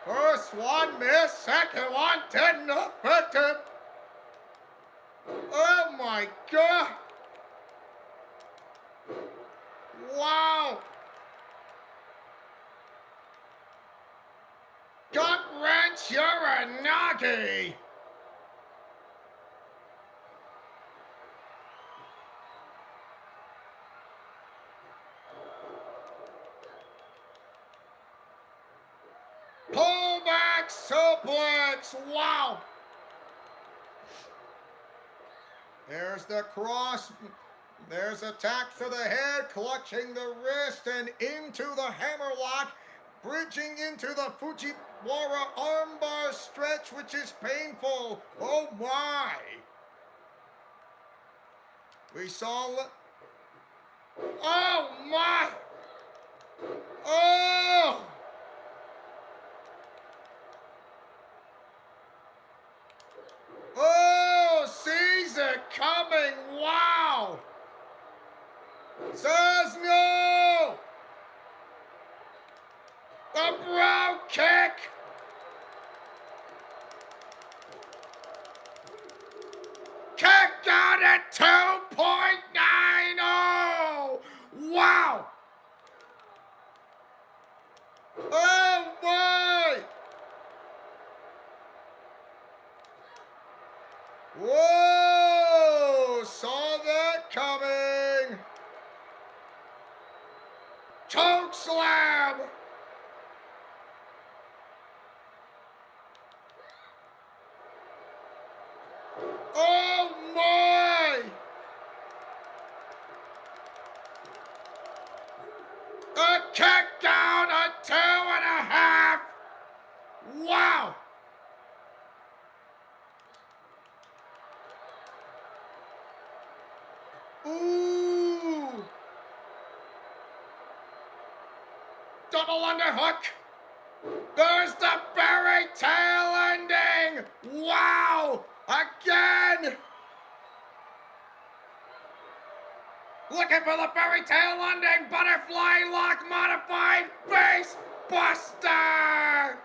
First one missed, second one didn't affect it. Oh my God! Wow! Gut wrench Uranagi! Pullback suplex! Wow! There's the cross. There's attack to the head, clutching the wrist and into the hammerlock, bridging into the Fujiwara armbar stretch, which is painful. Oh my! We saw. Oh my! Oh! Oh, sees it coming. Wow. Says no. The bro kick. Kick out at 2.90. Wow. Oh my. Whoa! Saw that coming! Choke slam! Oh my! Ooh. Double underhook. There's the fairy tale ending. Wow. Again. Looking for the fairy tale ending. Butterfly lock modified face buster.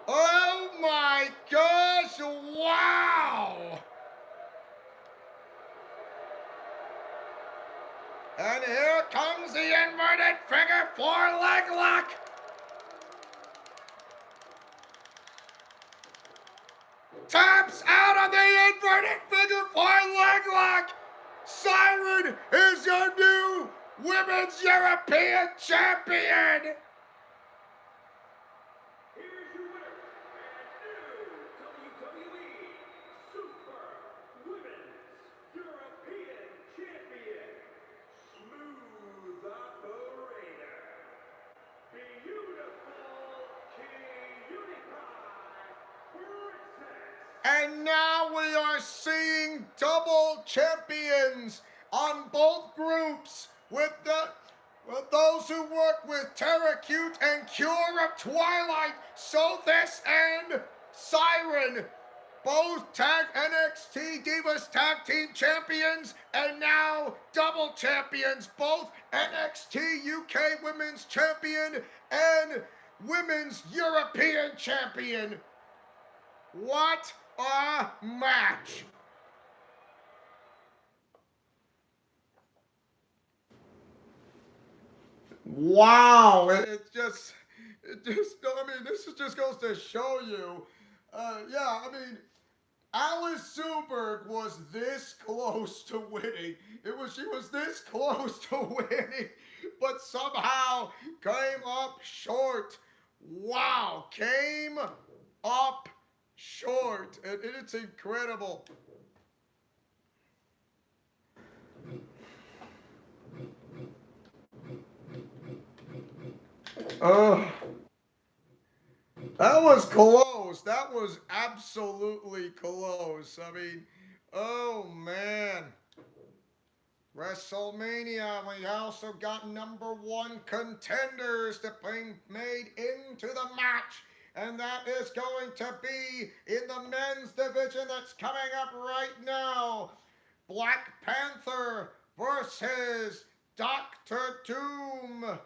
Oh my gosh, wow! And here comes the inverted figure 4 leg lock. Taps out on the inverted figure 4 leg lock. Siren is your new Women's European Champion. Here's your winner and new WWE Super Women's European Champion, Smooth Operator, Beautiful Cutie Pie Princess. And now we are seeing double champions on both groups with those who work with Terra Cute and Cure of Twilight, Sothis and Siren, both tag NXT Divas Tag Team Champions and now double champions, both NXT UK Women's Champion and Women's European Champion. What a match! Wow, it just, I mean, this just goes to show you, yeah, I mean, Alice Zuberg was this close to winning. She was this close to winning, but somehow came up short. Wow, came up short, and it's incredible. Oh, that was close. That was absolutely close. I mean, oh man. WrestleMania, we also got #1 contenders to be made into the match. And that is going to be in the men's division that's coming up right now. Black Panther versus Dr. Doom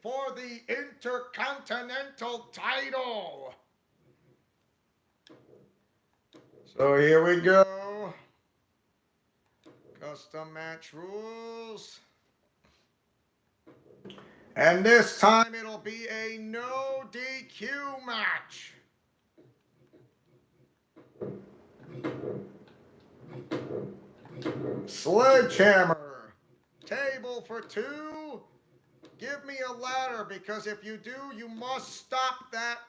for the Intercontinental title. So here we go. Custom match rules. And this time it'll be a no DQ match. Sledgehammer. Table for 2. Give me a ladder, because if you do, you must stop that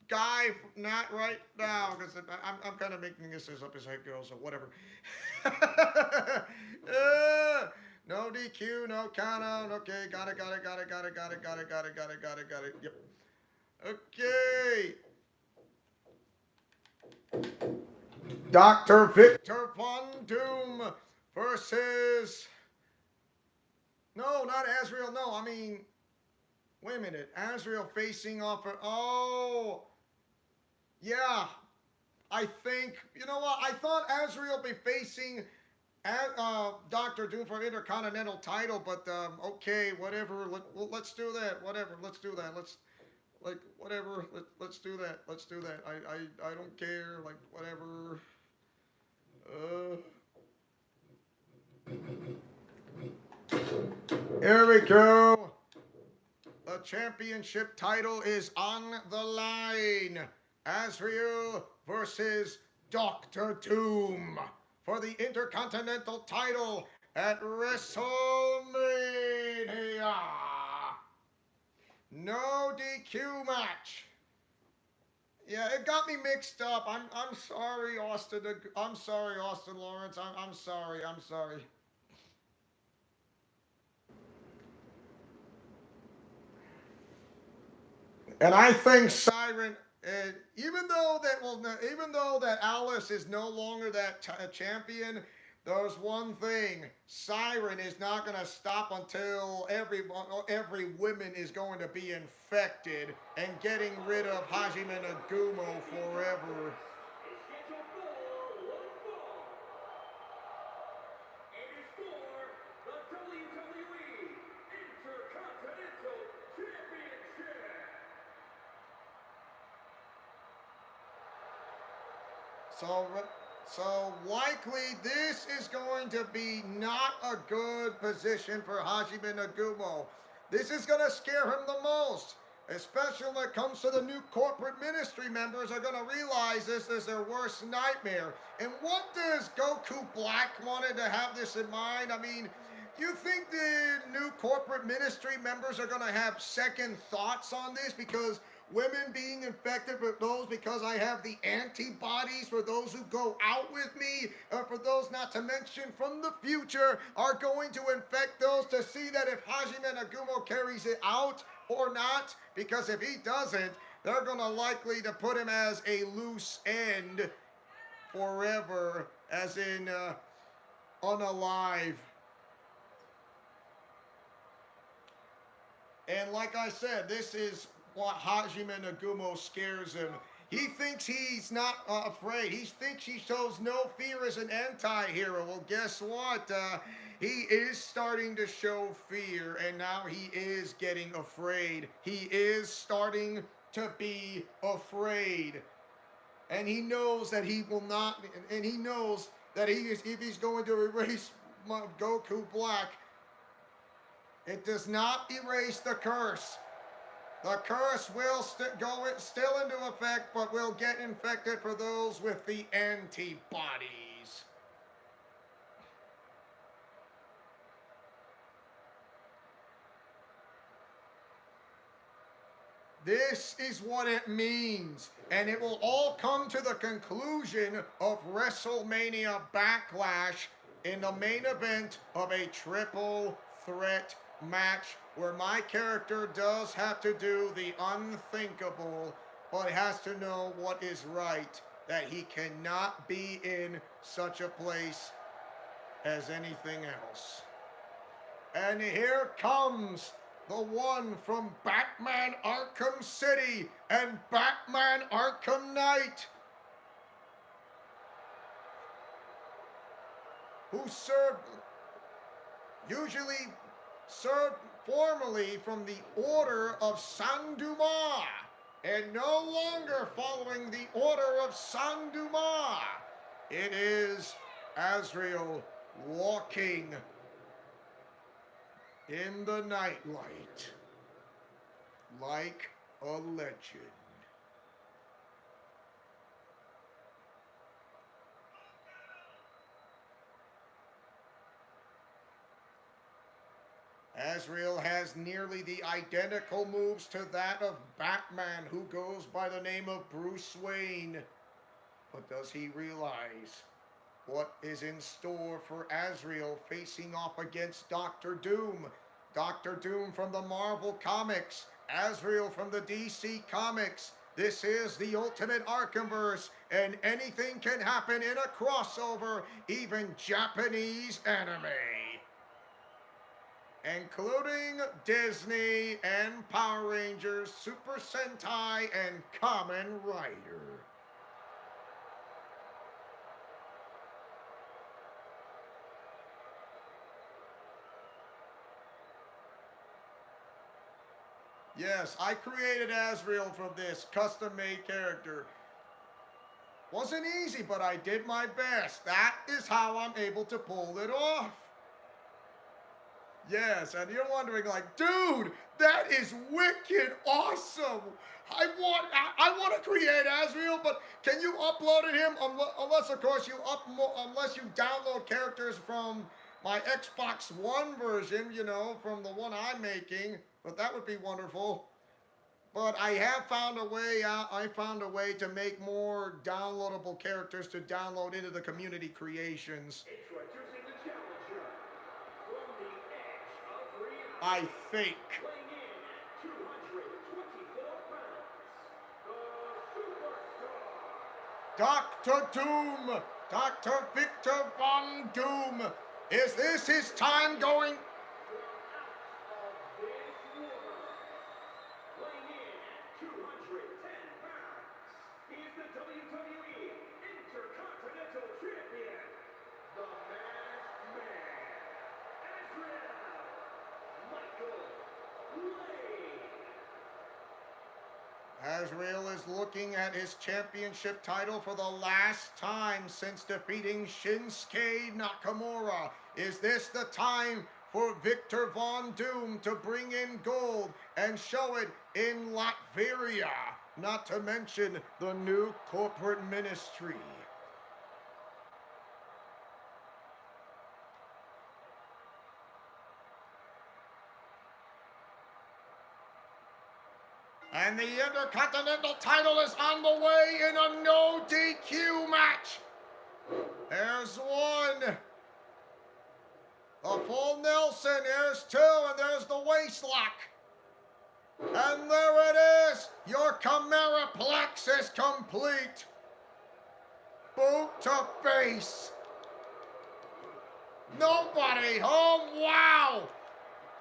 guy. Not right now, because I'm kind of making this up as I go, so whatever. No DQ, no count out. Okay, got it. Yep. Okay. Dr. Victor Von Doom versus... No, not Azrael. No, I mean... Wait a minute. Azrael facing off... Oh... Yeah. I think... You know what? I thought Azrael be facing... Dr. Doom for Intercontinental title, but okay, whatever. Let's do that. Whatever. Let's do that. Let's do that. I don't care. Like, whatever. Here we go. The championship title is on the line. Azrael versus Dr. Doom for the Intercontinental title at WrestleMania. No DQ match. Yeah, it got me mixed up. I'm sorry, Austin. I'm sorry, Austin Lawrence. I'm sorry. And I think Siren... And even though that Alice is no longer that champion, there's one thing: Siren is not going to stop until every woman is going to be infected and getting rid of Hajime Nagumo forever. Is scheduled for one fall. It is for the WWE Intercontinental Championship. So, so likely this is going to be not a good position for Hajime Nagumo. This is going to scare him the most, especially when it comes to the new corporate ministry members are going to realize this is their worst nightmare. And what does Goku Black wanted to have this in mind? I mean, you think the new corporate ministry members are going to have second thoughts on this because women being infected with those because I have the antibodies for those who go out with me, for those not to mention from the future, are going to infect those to see that if Hajime Nagumo carries it out or not? Because if he doesn't, they're going to likely to put him as a loose end forever, as in unalive. And like I said, this is what Hajime Nagumo scares him. He thinks he's not afraid. He thinks he shows no fear as an anti-hero. Well, guess what? He is starting to show fear, and now he is getting afraid. He is starting to be afraid. And he knows that he will not, and he knows that if he's going to erase Goku Black, it does not erase the curse. The curse will go still into effect, but will get infected for those with the antibodies. This is what it means, and it will all come to the conclusion of WrestleMania Backlash in the main event of a triple threat match where my character does have to do the unthinkable, but has to know what is right, that he cannot be in such a place as anything else. And here comes the one from Batman Arkham City and Batman Arkham Knight, who usually served formerly from the Order of Saint-Dumas, and no longer following the Order of Saint-Dumas. It is Azrael walking in the nightlight like a legend. Azrael has nearly the identical moves to that of Batman, who goes by the name of Bruce Wayne. But does he realize what is in store for Azrael facing off against Doctor Doom? Doctor Doom from the Marvel Comics, Azrael from the DC Comics. This is the Ultimate Arkhamverse, and anything can happen in a crossover, even Japanese anime, including Disney and Power Rangers, Super Sentai, and Kamen Rider. Yes, I created Azrael from this custom-made character. Wasn't easy, but I did my best. That is how I'm able to pull it off. Yes, and you're wondering like, dude, that is wicked awesome. I want to create Azrael, but can you upload him? Unless of course unless you download characters from my Xbox One version, you know, from the one I'm making. But that would be wonderful. But I have found a way out. I found a way to make more downloadable characters to download into the community creations. Introducing the challenger from the edge of reality. I think. Weighing in at 224 pounds, the Dr. Doom, Dr. Victor Von Doom. Is this his time going? Weighing in at 210 pounds, he is the WWE Intercontinental Champion, the Masked Man, Azrael Michael Wade. Azrael is looking at his championship title for the last time since defeating Shinsuke Nakamura. Is this the time for Victor Von Doom to bring in gold and show it in Latveria? Not to mention the new corporate ministry. And the Intercontinental title is on the way in a no DQ match. There's one. The full Nelson. There's two. And there's the waist lock. And there it is. Your Chimera Plex is complete. Boot to face. Nobody. Oh, wow.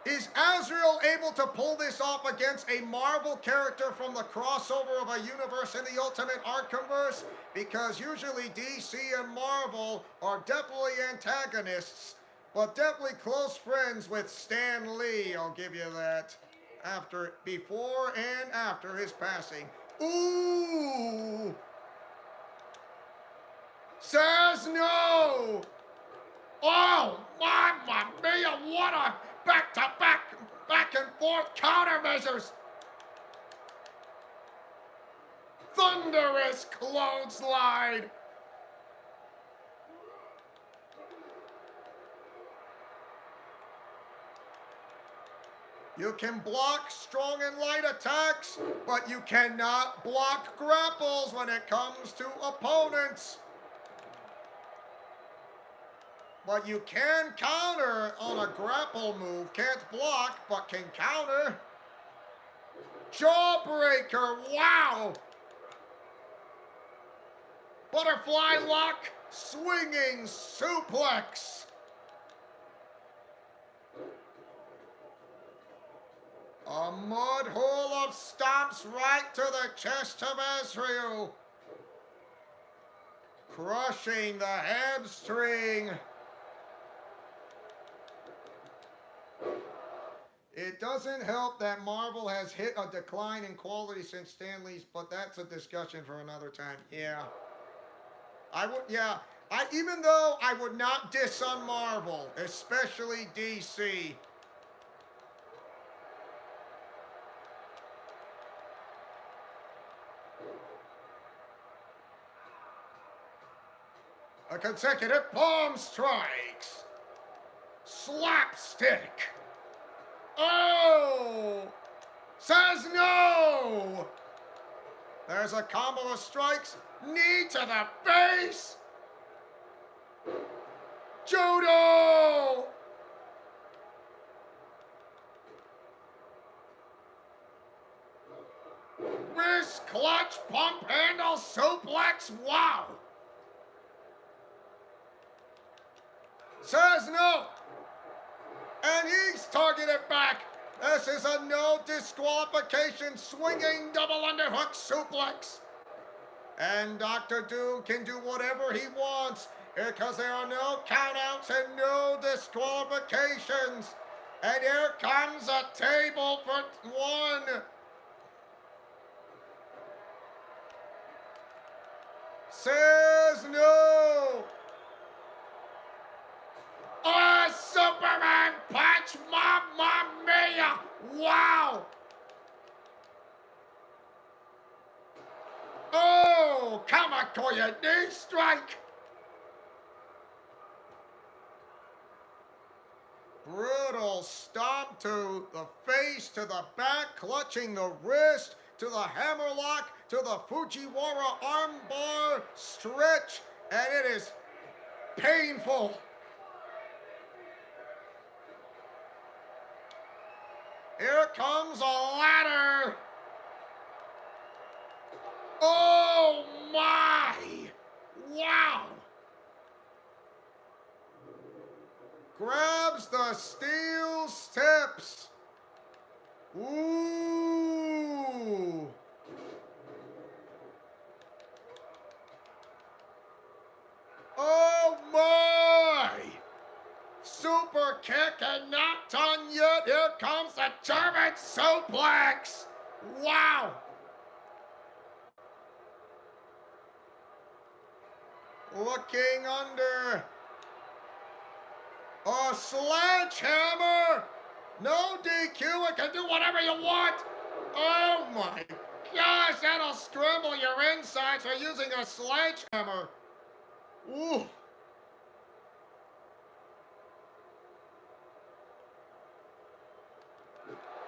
Is Azrael able to pull this off against a Marvel character from the crossover of a universe in the Ultimate Arkhamverse? Because usually DC and Marvel are definitely antagonists, but definitely close friends with Stan Lee, I'll give you that. Before and after his passing. Ooh! Says no! Oh, mamma mia, what a back-to-back, back-and-forth countermeasures! Thunderous clothesline! You can block strong and light attacks, but you cannot block grapples when it comes to opponents. But you can counter on a grapple move. Can't block, but can counter. Jawbreaker, wow! Butterfly lock, swinging suplex. A mud hole of stomps right to the chest of Azrael. Crushing the hamstring. It doesn't help that Marvel has hit a decline in quality since Stan Lee's, but that's a discussion for another time. Yeah. Even though I would not diss on Marvel, especially DC. A consecutive palm strikes. Slapstick. Oh! Says no! There's a combo of strikes. Knee to the face. Judo! Wrist clutch pump handle suplex. Wow! Says no! And he's targeted back. This is a no disqualification swinging double underhook suplex. And Dr. Doom can do whatever he wants because there are no countouts and no disqualifications. And here comes a table for one. Says no. A Superman punch, mamma mia! Wow! Oh, Kamakoya knee strike! Brutal stomp to the face, to the back, clutching the wrist, to the hammerlock, to the Fujiwara armbar stretch, and it is painful. Here comes a ladder. Oh my! grabs the steel steps. Ooh. Oh my! Super kick and not done yet. Here comes the German suplex. Wow. Looking under. A sledgehammer. No DQ. It can do whatever you want. Oh my gosh, that'll scramble your insides for using a sledgehammer. Ooh.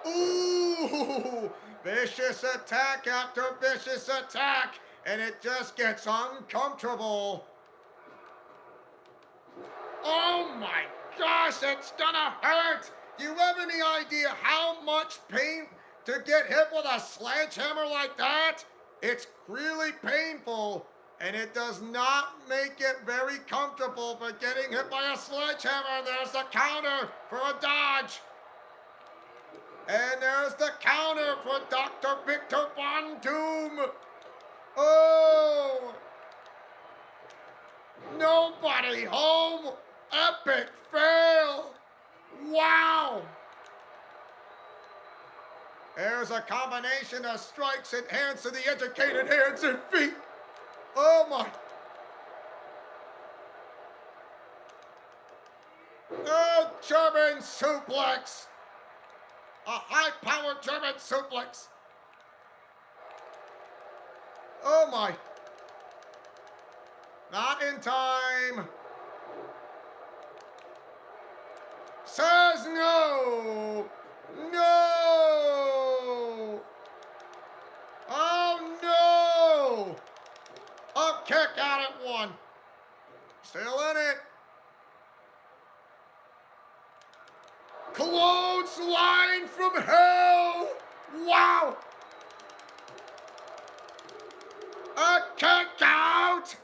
Ooh, vicious attack after vicious attack, and it just gets uncomfortable. Oh my gosh, it's gonna hurt. Do you have any idea how much pain to get hit with a sledgehammer like that? It's really painful, and it does not make it very comfortable for getting hit by a sledgehammer. There's the counter for a dodge. And there's the counter for Dr. Victor Von Doom. Oh! Nobody home. Epic fail. Wow. There's a combination of strikes and hands to the educated hands and feet. Oh my. Oh, German suplex. A high-powered German suplex. Oh my. Not in time. Says no. No. Oh no. A kick out at one. Still in it. Clothesline from hell! Wow! A kick out!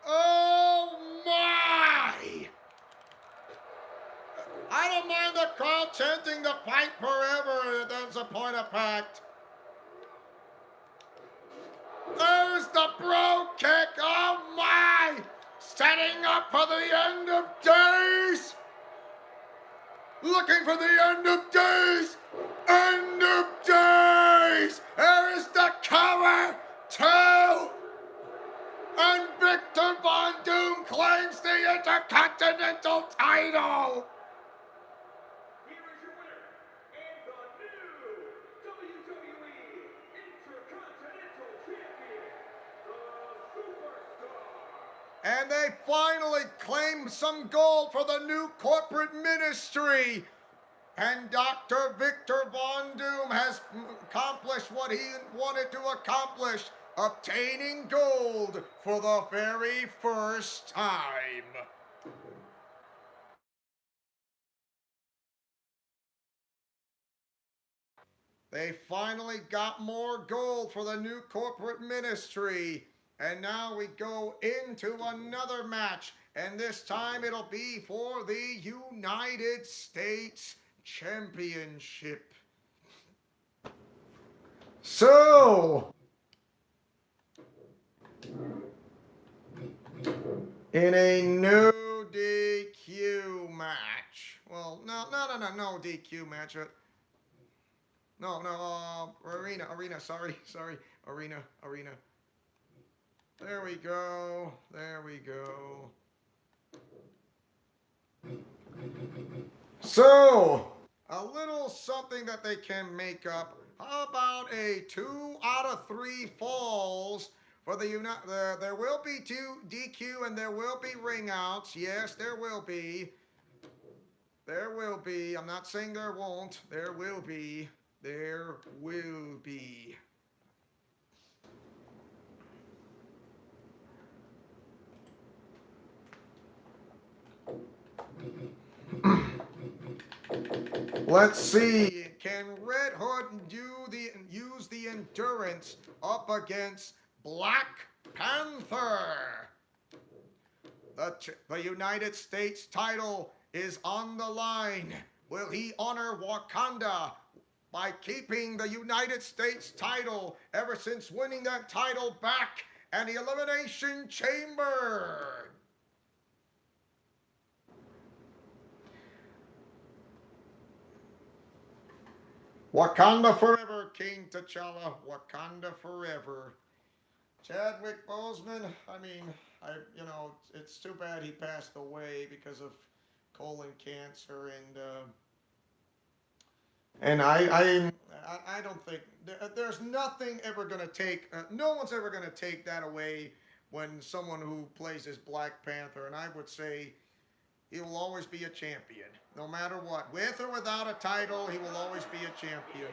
Oh my! I don't mind the crowd chanting the fight forever. That's a point of fact. There's the bro kick. Oh my! Setting up for the end of days! Looking for the end of days! End of days! There is the cover! Two! And Victor Von Doom claims the Intercontinental title! Here is your winner, and the new WWE Intercontinental Champion, the Superstar. And they finally claim some gold for the new corporate ministry. And Dr. Victor Von Doom has accomplished what he wanted to accomplish, obtaining gold for the very first time. They finally got more gold for the new corporate ministry. And now we go into another match. And this time it'll be for the United States Championship. So, in a no DQ match. Well, no DQ match. Arena, sorry, arena. There we go. So, a little something that they can make up. How about a 2 out of 3 falls for the there will be 2 DQ and there will be ring outs. Yes, there will be. There will be. I'm not saying there won't. There will be. There will be. Let's see. Can Red Hood use the endurance up against Black Panther? The United States title is on the line. Will he honor Wakanda by keeping the United States title ever since winning that title back at the Elimination Chamber? Wakanda forever, King T'Challa. Wakanda forever. Chadwick Boseman, I mean, it's too bad he passed away because of colon cancer, and I don't think there's nothing ever gonna take. No one's ever gonna take that away when someone who plays as Black Panther, and I would say he will always be a champion, no matter what, with or without a title. He will always be a champion.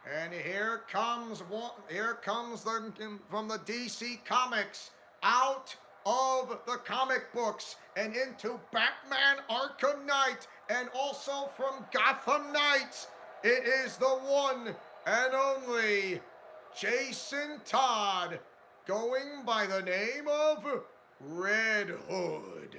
And here comes from the DC Comics, out of the comic books and into Batman Arkham Knight, and also from Gotham Knights. It is the one and only Jason Todd, going by the name of Red Hood.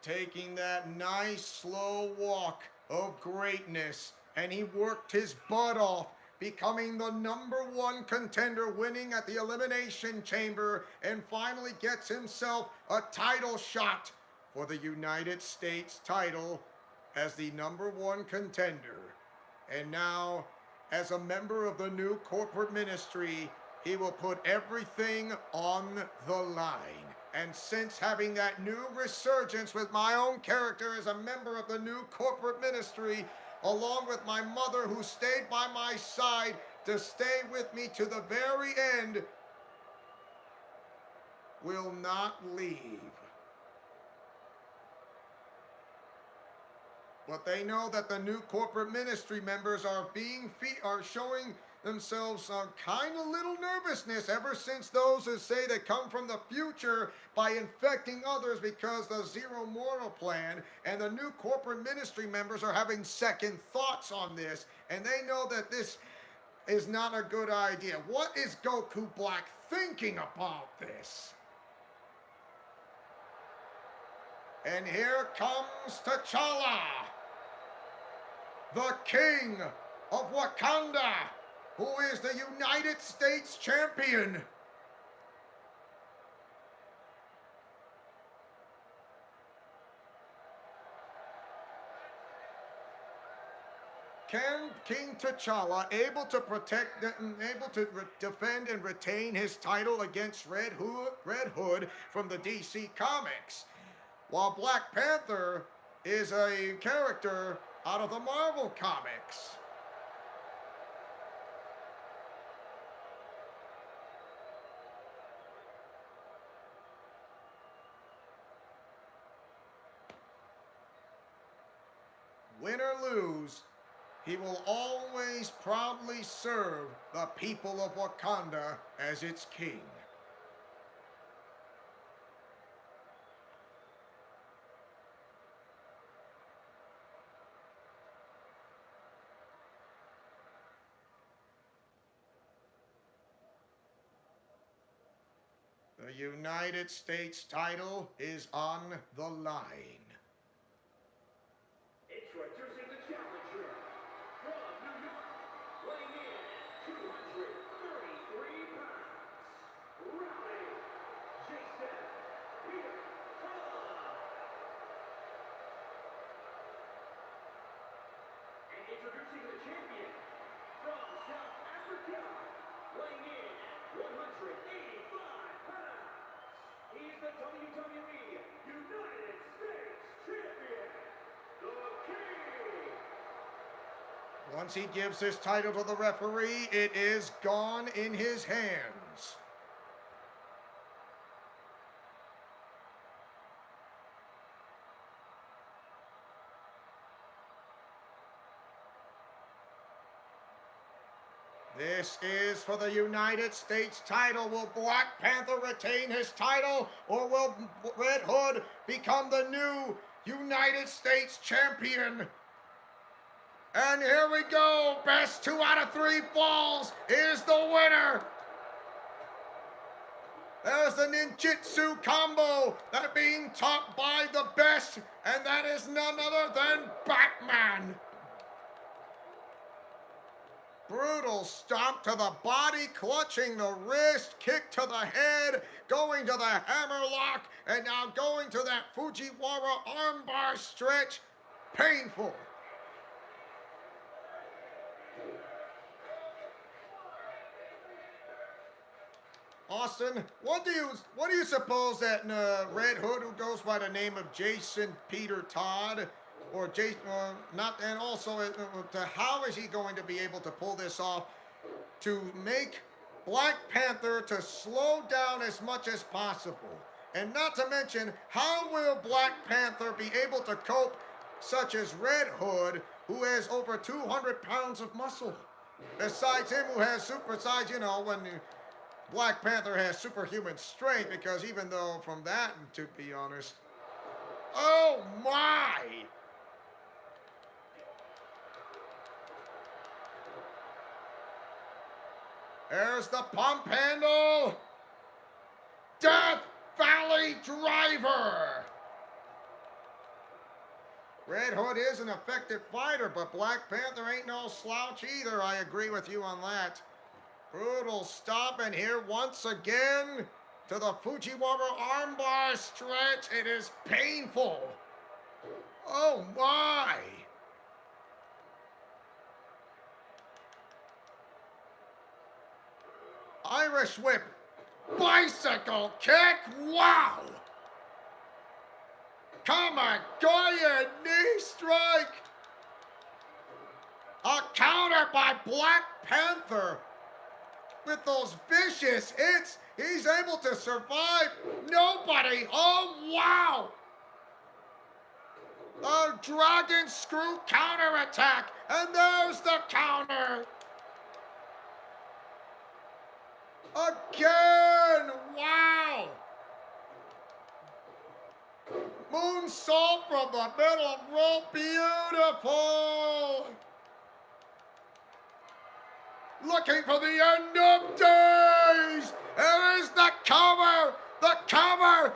Taking that nice slow walk of greatness, and he worked his butt off, becoming the #1 contender, winning at the Elimination Chamber, and finally gets himself a title shot for the United States title as the #1 contender. And now, as a member of the new corporate ministry, he will put everything on the line. And since having that new resurgence with my own character as a member of the new corporate ministry, along with my mother who stayed by my side to stay with me to the very end, will not leave. But they know that the new corporate ministry members are showing themselves kind of little nervousness ever since those who say they come from the future by infecting others because the Zero Mortal plan, and the new corporate ministry members are having second thoughts on this, and they know that this is not a good idea. What is Goku Black thinking about this? And here comes T'Challa, the King of Wakanda, who is the United States champion. Can King T'Challa able to defend and retain his title against Red Hood from the DC Comics, while Black Panther is a character out of the Marvel Comics? Win or lose, he will always proudly serve the people of Wakanda as its king. The United States title is on the line. Introducing the challenger from New York, weighing in at 233 pounds, Raleigh, Jason Peter Todd. And introducing the champion from South Africa, weighing in at 185 pounds. He's the WWE United States champion, the King. Once he gives his title to the referee, it is gone in his hands. This is for the United States title. Will Black Panther retain his title, or will Red Hood become the new United States champion? And here we go. Best 2 out of 3 falls is the winner. There's the ninjutsu combo that being taught by the best, and that is none other than Batman. Brutal stomp to the body, clutching the wrist, kick to the head, going to the hammerlock, and now going to that Fujiwara armbar stretch. Painful. Austin, what do you suppose that Red Hood, who goes by the name of Jason Peter Todd, or Jason, not, and also how is he going to be able to pull this off to make Black Panther to slow down as much as possible? And not to mention, how will Black Panther be able to cope, such as Red Hood, who has over 200 pounds of muscle? Besides him, who has supersized, when Black Panther has superhuman strength, because even though from that, to be honest, oh my! There's the pump handle. Death Valley Driver. Red Hood is an effective fighter, but Black Panther ain't no slouch either. I agree with you on that. Brutal stop, and here once again to the Fujiwara armbar stretch. It is painful. Oh my! Irish whip, bicycle kick, wow! Kamagoya knee strike. A counter by Black Panther. With those vicious hits, he's able to survive. Nobody, oh wow! A dragon screw counterattack, and there's the counter. Again, wow! Moonsault from the middle rope, beautiful! Looking for the end of days! There is the cover! The cover!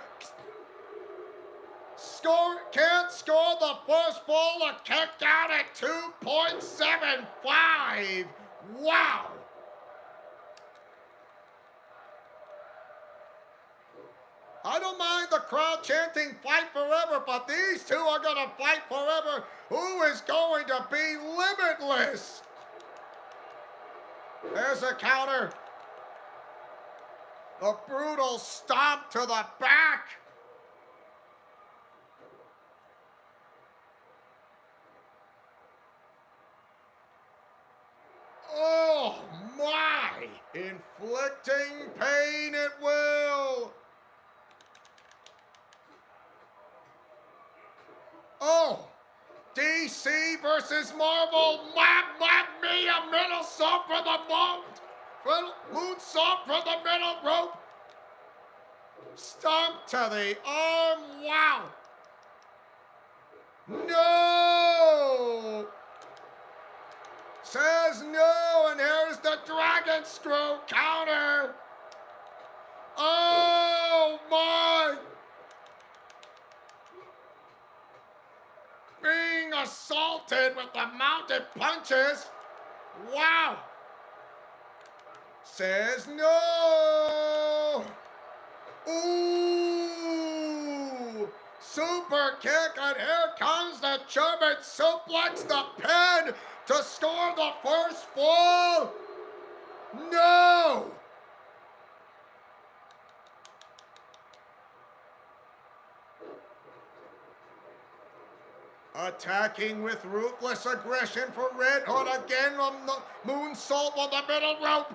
Can't score the first ball, a kick out at 2.75! Wow! I don't mind the crowd chanting fight forever, but these two are going to fight forever. Who is going to be limitless? There's a counter. A brutal stomp to the back. Oh my! Inflicting pain at will. Oh, DC versus Marvel. Mamma mia, middle salt for the moonsault for the middle rope. Stomp to the arm. Wow. No. Says no, and here's the dragon screw counter. Oh my. Being assaulted with the mounted punches. Wow. Says no. Ooh. Super kick, and here comes the German suplex, the pin to score the first ball. No. Attacking with ruthless aggression for Red Hood again on the moonsault on the middle rope.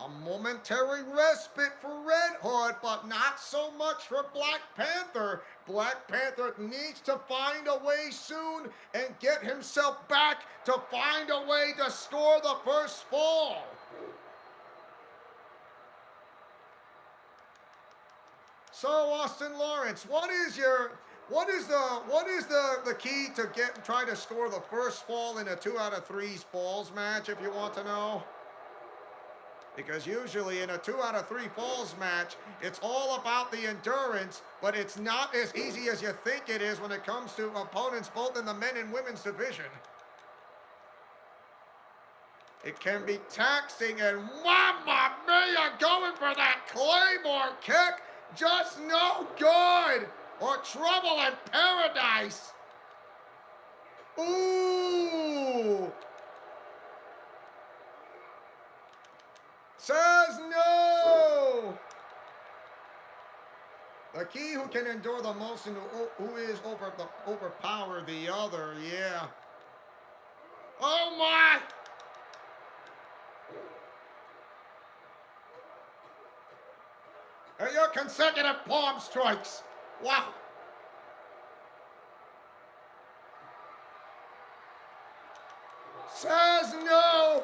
A momentary respite for Red Hood, but not so much for Black Panther. Black Panther needs to find a way soon and get himself back to find a way to score the first fall. So Austin Lawrence, what is the key to try to score the first fall in a 2 out of 3 falls match, if you want to know? Because usually in a 2 out of 3 falls match, it's all about the endurance, but it's not as easy as you think it is when it comes to opponents both in the men and women's division. It can be taxing, and Mamma Mia, going for that Claymore kick, just no good, or trouble in paradise. Ooh. Says no. The key who can endure the most and who is overpower the other, yeah. Oh my! And your consecutive palm strikes. Wow. Says no.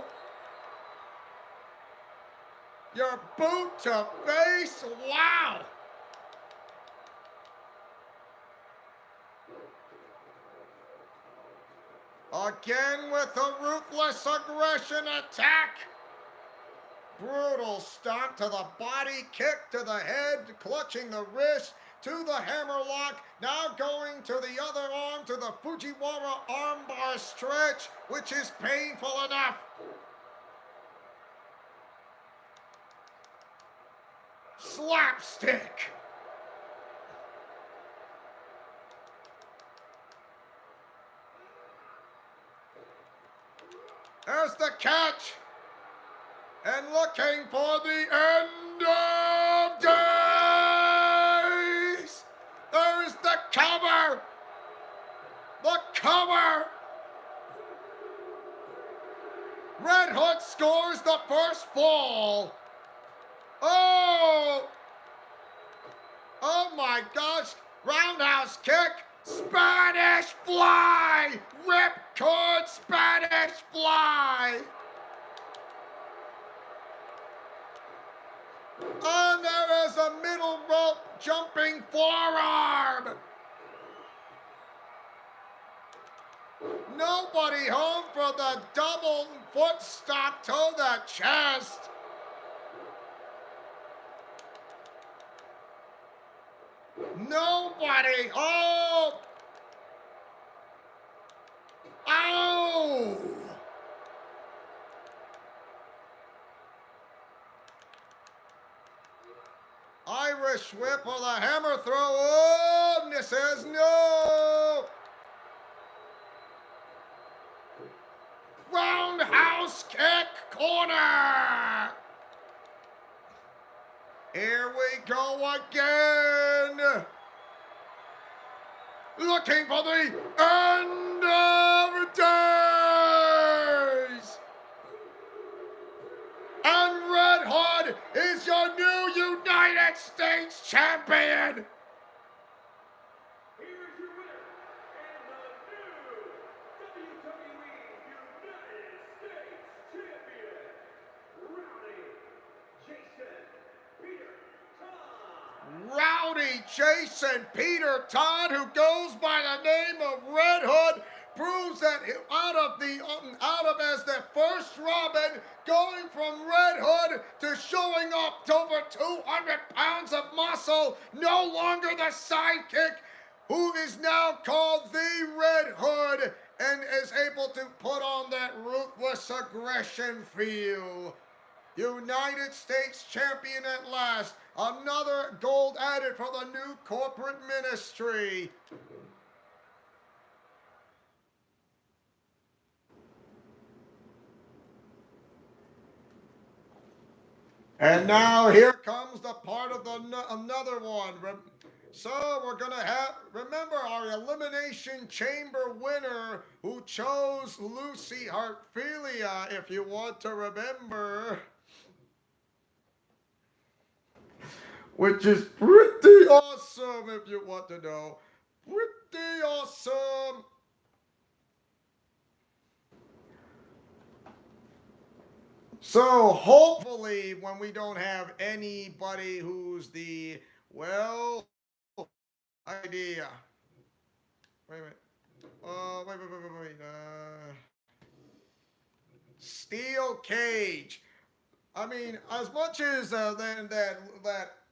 Your boot to face. Wow. Again with a ruthless aggression attack. Brutal stomp to the body, kick to the head, clutching the wrist, to the hammerlock, now going to the other arm, to the Fujiwara armbar stretch, which is painful enough. Slapstick. There's the catch. And looking for the end of days. There's the cover. The cover. Red Hood scores the first fall. Oh. Oh my gosh. Roundhouse kick. Spanish fly. Ripcord Spanish fly. And there is a middle rope jumping forearm. Nobody home for the double foot stop to the chest. Nobody home. Ow! Irish whip or the hammer throw. Oh, and this says no. Roundhouse kick corner. Here we go again. Looking for the end of days. And Red Hood is your new United States champion. Here's your winner and the new WWE United States champion, Rowdy Jason Peter Todd, who goes by the name of Red Hood, proves that out of as the first Robin, going from Red Hood to showing up to over 200 pounds of muscle, no longer the sidekick, who is now called the Red Hood and is able to put on that ruthless aggression feel. United States champion at last. Another gold added for the new corporate ministry. And now here comes the part of another one. So we're going to remember our Elimination Chamber winner who chose Lucy Hartfilia, if you want to remember. which is pretty awesome if you want to know. Pretty awesome. So hopefully when we don't have anybody who's the, well, idea. Wait a minute. Wait. Steel cage. I mean, as much as that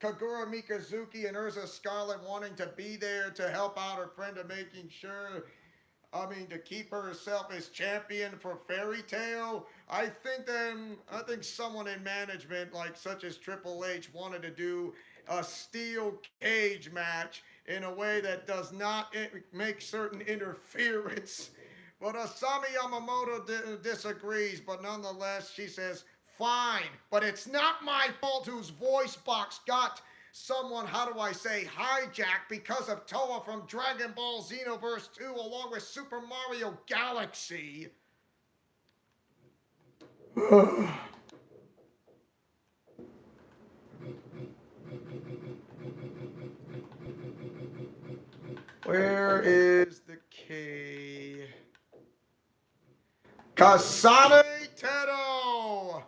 Kagura Mikazuki and Urza Scarlet wanting to be there to help out her friend and making sure, I mean, to keep herself as champion for Fairy Tale, I think someone in management, like such as Triple H, wanted to do a steel cage match in a way that does not make certain interference. But Asami Yamamoto disagrees, but nonetheless, she says, fine, but it's not my fault whose voice box got someone, how do I say, hijacked because of Toa from Dragon Ball Xenoverse 2 along with Super Mario Galaxy. Where is the K? Kasane Teto!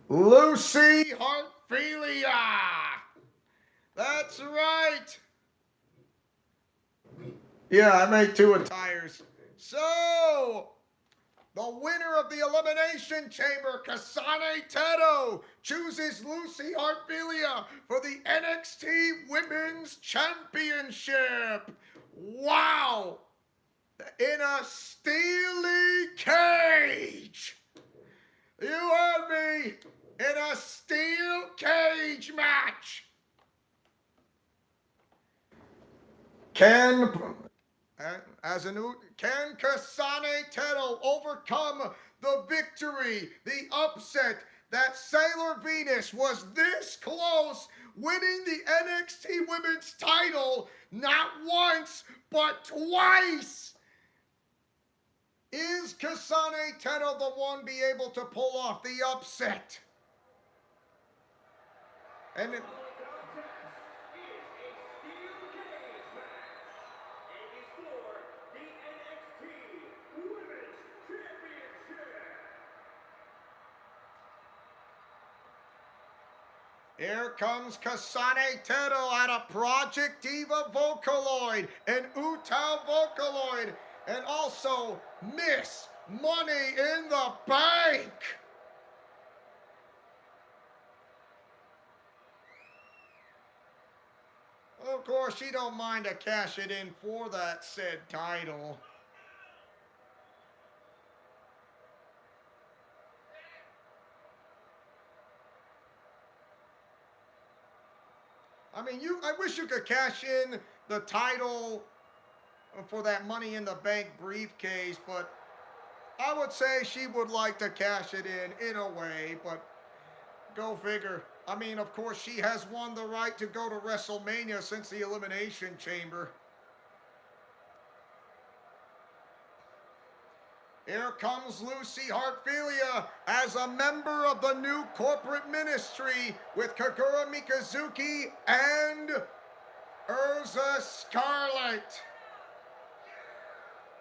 Lucy Hartfilia! That's right! Yeah, I made two attires. So, the winner of the Elimination Chamber, Kasane Teto, chooses Lucy Hartfilia for the NXT Women's Championship. Wow! In a steely cage. You heard me. In a steel cage match. Can Kasane Teto overcome the victory, the upset that Sailor Venus was this close winning the NXT Women's title not once but twice? Is Kasane Teto the one be able to pull off the upset? And it, here comes Kasane Teto at a Project Diva Vocaloid, an Utah Vocaloid, and also Miss Money in the Bank. Of course, she don't mind to cash it in for that said title. I mean, I wish you could cash in the title for that Money in the Bank briefcase, but I would say she would like to cash it in a way, but go figure. I mean, of course, she has won the right to go to WrestleMania since the Elimination Chamber. Here comes Lucy Hartfilia as a member of the new corporate ministry with Kagura Mikazuki and Urza Scarlet.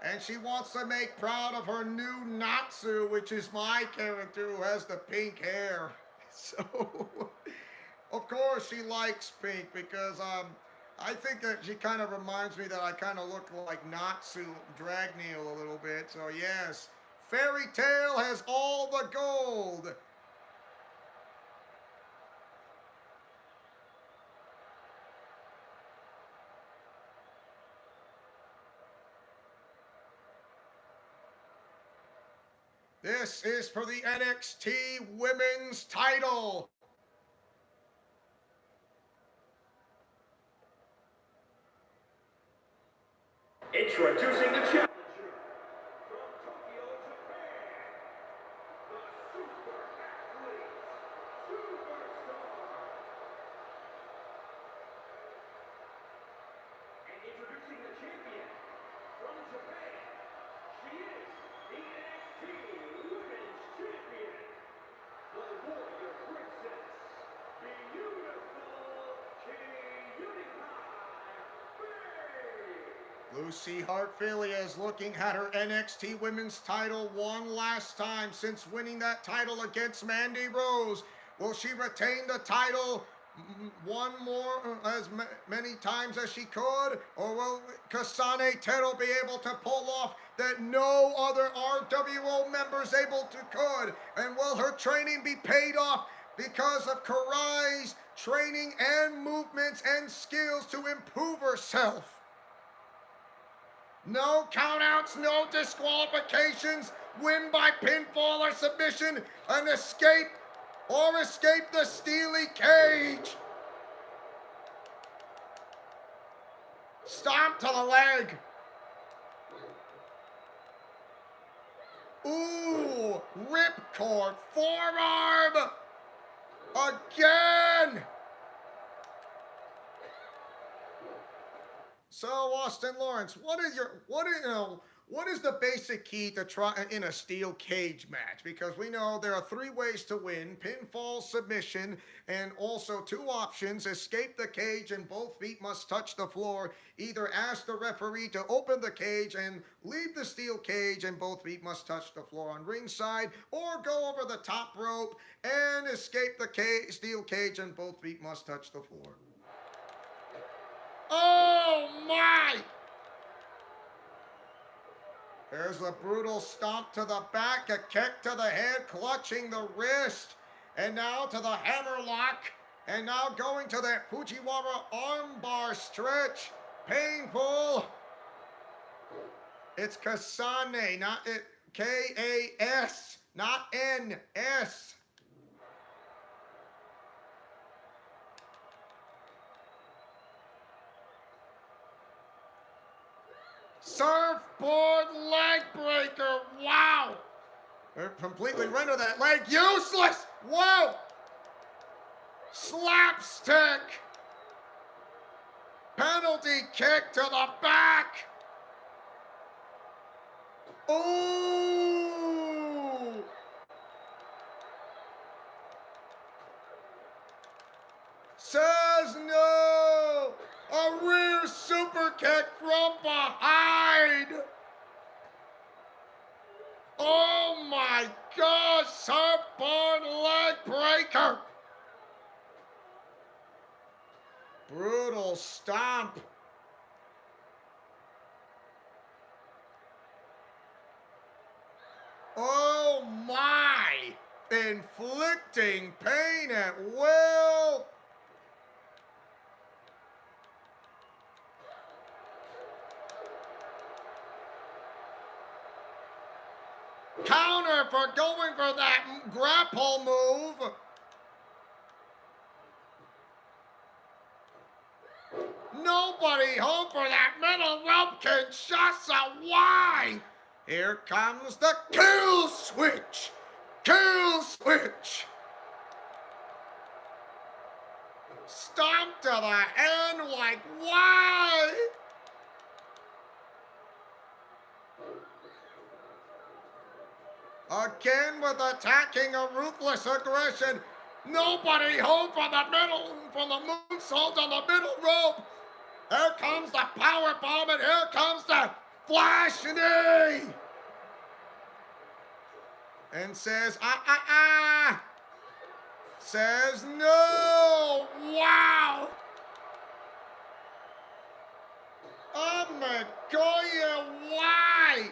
And she wants to make proud of her new Natsu, which is my character who has the pink hair. So, of course, she likes pink because I think that she kind of reminds me that I kind of look like Natsu Dragneel a little bit. So, yes, Fairy Tale has all the gold. This is for the NXT Women's title. Introducing the challenger from Tokyo, Japan, the super athlete, superstar. And introducing the champion from Japan, she is the NXT Women's Champion, the Warrior. Lucy Hartfilia is looking at her NXT Women's title one last time since winning that title against Mandy Rose. Will she retain the title one more many times as she could? Or will Kasane Tero be able to pull off that no other RWO members able to could? And will her training be paid off because of Karai's training and movements and skills to improve herself? No countouts, no disqualifications, win by pinfall or submission, and escape the Steely Cage. Stomp to the leg. Ooh, ripcord forearm. Again. So, Austin Lawrence, what is the basic key to try in a steel cage match? Because we know there are 3 ways to win: pinfall, submission, and also 2 options: escape the cage and both feet must touch the floor. Either ask the referee to open the cage and leave the steel cage and both feet must touch the floor on ringside, or go over the top rope and escape the steel cage and both feet must touch the floor. Oh my! There's a brutal stomp to the back, a kick to the head, clutching the wrist, and now to the hammerlock, and now going to the Fujiwara armbar stretch. Painful. It's Kasane, not it. K-A-S, not N-S. Surfboard leg breaker. Wow. Completely render that leg useless. Whoa. Slapstick. Penalty kick to the back. Ooh. Says no. A rear super kick from behind. Oh my gosh, surfboard leg breaker. Brutal stomp. Oh my. Inflicting pain at will. Counter for going for that grapple move. Nobody home for that middle rope Kinshasa. Why? Here comes the kill switch. Kill switch. Stomp to the end like why? Again with attacking a ruthless aggression. Nobody home from the moonsault on the middle rope. Here comes the power bomb and here comes the flash knee. And says, Says no. Wow. Oh my God, why?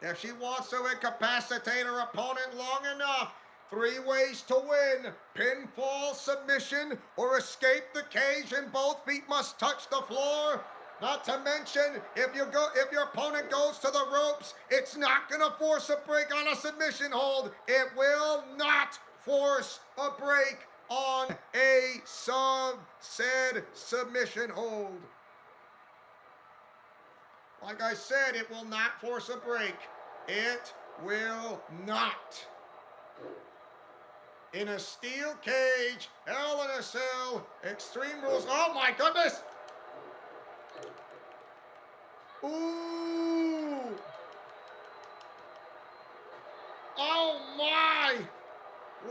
If she wants to incapacitate her opponent long enough, 3 ways to win: pinfall, submission, or escape the cage and both feet must touch the floor. Not to mention, if your opponent goes to the ropes, it's not gonna force a break on a submission hold. It will not force a break on a said submission hold. Like I said, it will not force a break. It will not. In a steel cage, Hell in a Cell, Extreme Rules. Oh my goodness! Ooh! Oh my!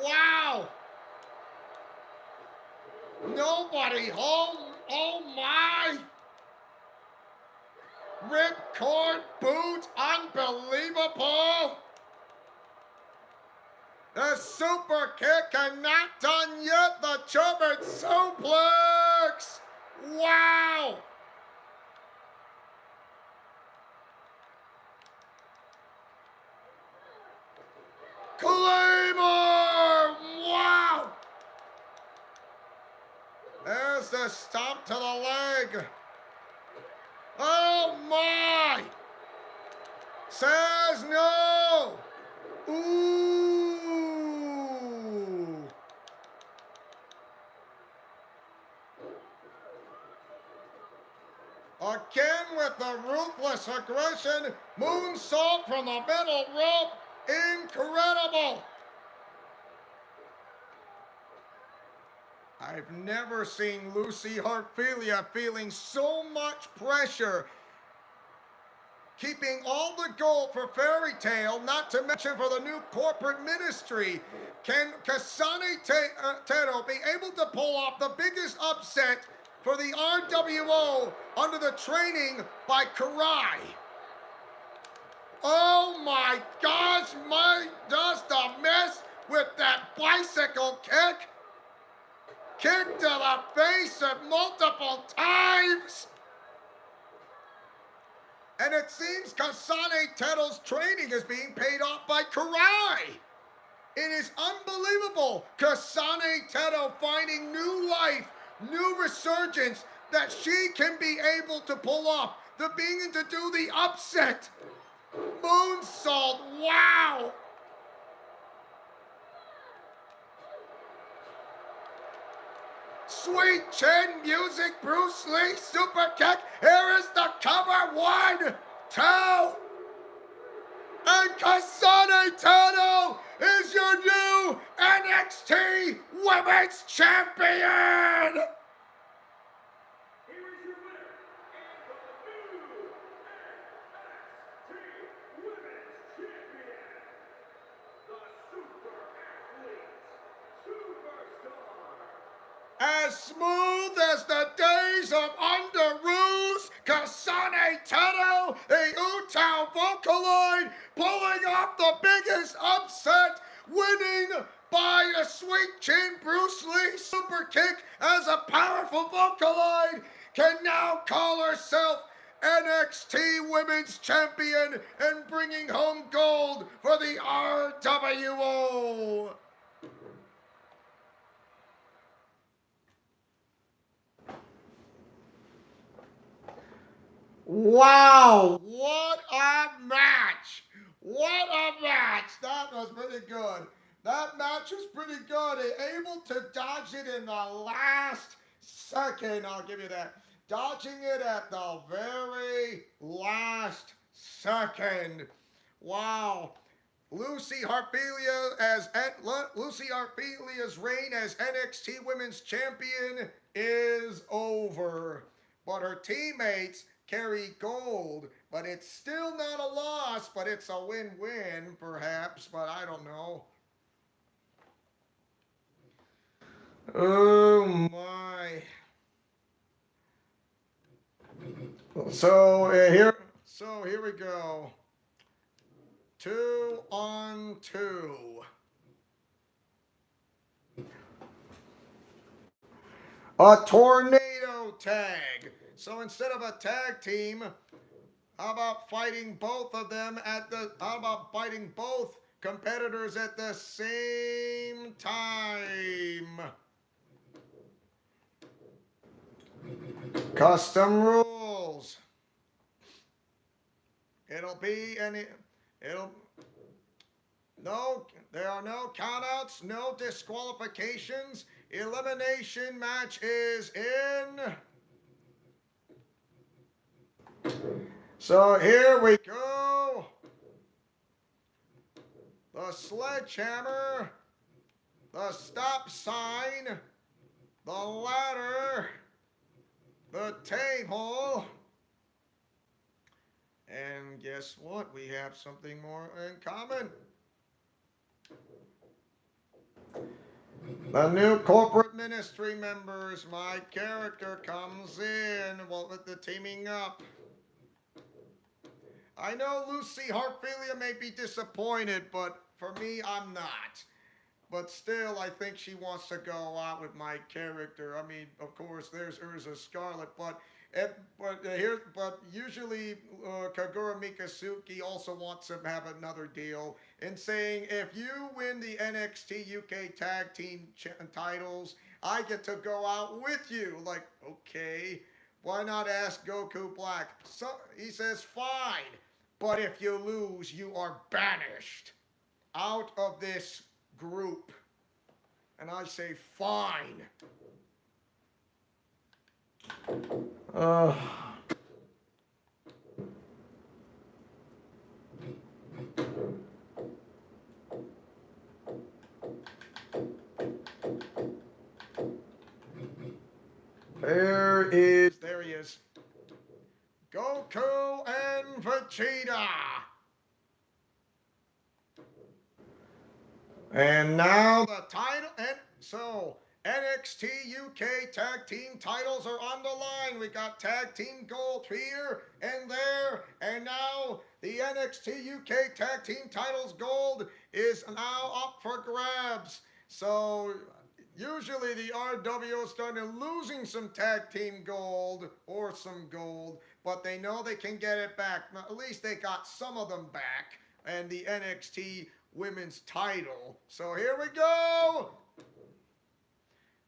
Wow! Nobody home. Oh my! Ripcord boot, unbelievable. The super kick and not done yet. The German suplex. Wow. Claymore. Wow. There's the stomp to the leg. Oh my. Says no. Ooh. Again with the ruthless aggression. Moonsault from the middle rope. Incredible. I've never seen Lucy Hartfilia feeling so much pressure, keeping all the gold for Fairy Tale, not to mention for the new corporate ministry. Can Kasane Teto be able to pull off the biggest upset for the RWO under the training by Karai? Oh my gosh, just a miss with that bicycle kick. Kick to the face multiple times. And it seems Kasane Teto's training is being paid off by Karai. It is unbelievable. Kasane Teto finding new life, new resurgence that she can be able to pull off. The being to do the upset. Moonsault, wow. Sweet chin music, Bruce Lee, super kick. Here is the cover. 1, 2. And Kasane Teto is your new NXT Women's Champion. Here is your winner and the new NXT Women's Champion, the Super Athlete Superstar. As smooth as the days of Underoos, Kasane Teto, the Utah Vocaloid, pulling off the biggest upset, winning by a sweet chin Bruce Lee super kick as a powerful Vocaloid, can now call herself NXT Women's Champion and bringing home gold for the RWO. Wow, what a match! What a match! That was pretty good. That match was pretty good. Able to dodge it in the last second, I'll give you that. Dodging it at the very last second. Wow. Lucy Hartfilia's reign as NXT Women's Champion is over. But her teammates carry gold, but it's still not a loss, but it's a win-win, perhaps, but I don't know. Oh my. So here we go. 2-on-2. A tornado tag. So instead of a tag team, how about fighting both of them how about fighting both competitors at the same time? Custom rules. There are no countouts, no disqualifications. Elimination match is in. So here we go. The sledgehammer, the stop sign, the ladder, the table. And guess what? We have something more in common. The new corporate ministry members. My character comes in with the teaming up. I know Lucy Hartfilia may be disappointed, but for me, I'm not. But still, I think she wants to go out with my character. I mean, of course, there's Urza Scarlet, but usually Kagura Mikasuki also wants to have another deal in saying if you win the NXT UK Tag Team titles, I get to go out with you. Like, okay, why not ask Goku Black? So he says, fine, but if you lose, you are banished out of this group. And I say, fine. Uh, there he is. Goku and Vegeta. And now the title, and so NXT UK Tag Team titles are on the line. We got Tag Team Gold here and there, and now the NXT UK Tag Team titles Gold is now up for grabs. So usually the RWO started losing some Tag Team Gold or some gold, but they know they can get it back. At least they got some of them back, and the NXT Women's title. So here we go.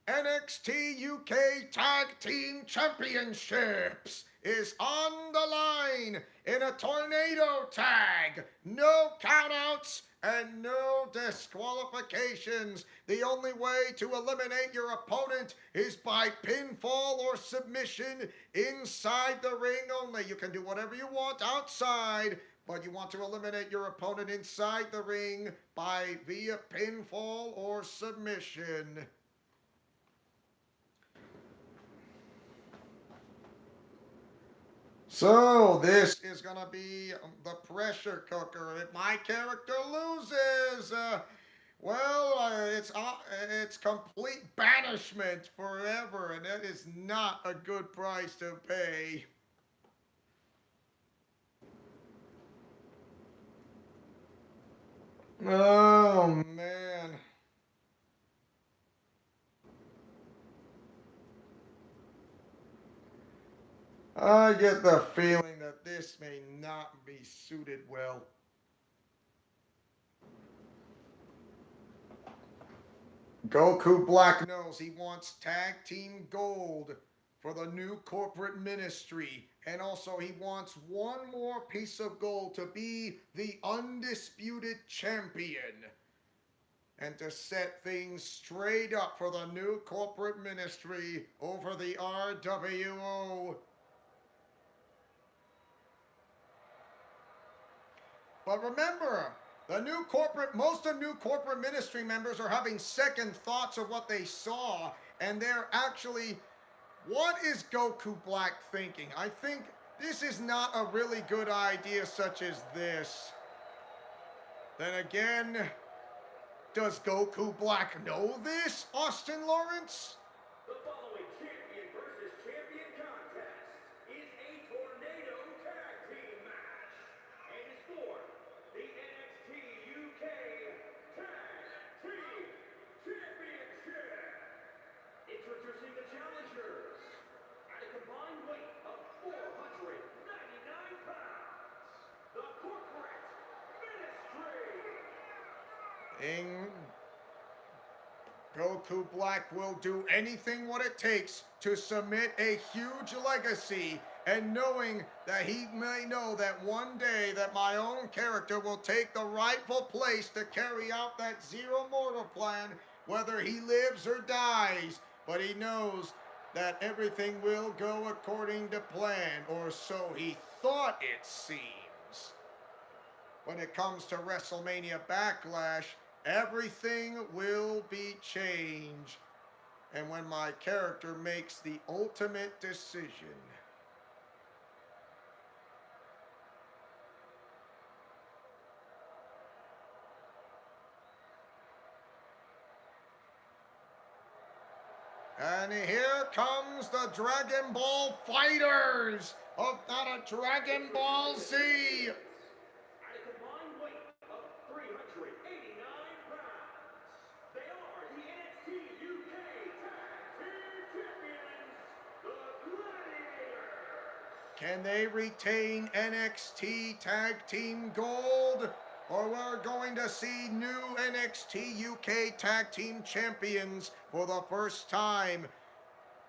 NXT UK Tag Team Championships is on the line in a tornado tag. No countouts and no disqualifications. The only way to eliminate your opponent is by pinfall or submission inside the ring only. You can do whatever you want outside, but you want to eliminate your opponent inside the ring via pinfall or submission. So this is gonna be the pressure cooker. If my character loses, it's complete banishment forever, and that is not a good price to pay. Oh, man. I get the feeling that this may not be suited well. Goku Black knows he wants Tag Team Gold for the new corporate ministry. And also he wants one more piece of gold to be the undisputed champion. And to set things straight up for the new corporate ministry over the RWO. But remember, most of the new corporate ministry members are having second thoughts of what they saw, and they're actually, what is Goku Black thinking? I think this is not a really good idea such as this. Then again, does Goku Black know this, Austin Lawrence? The following champion versus champion contest is a tornado tag team match and is for the NXT UK Tag Team Championship. Introducing the challengers at a combined weight of 499 pounds, the Corporate Ministry. Goku Black will do anything what it takes to submit a huge legacy, and knowing that he may know that one day that my own character will take the rightful place to carry out that Zero Mortal plan, whether he lives or dies. But he knows that everything will go according to plan, or so he thought it seems. When it comes to WrestleMania Backlash, everything will be changed. And when my character makes the ultimate decision. And here comes the Dragon Ball Fighters of not a Dragon Ball Z. At a combined weight of 389 pounds, they are the NXT UK Tag Team Champions, the Gladiators. Can they retain NXT Tag Team Gold? Or we're going to see new NXT UK Tag Team Champions for the first time.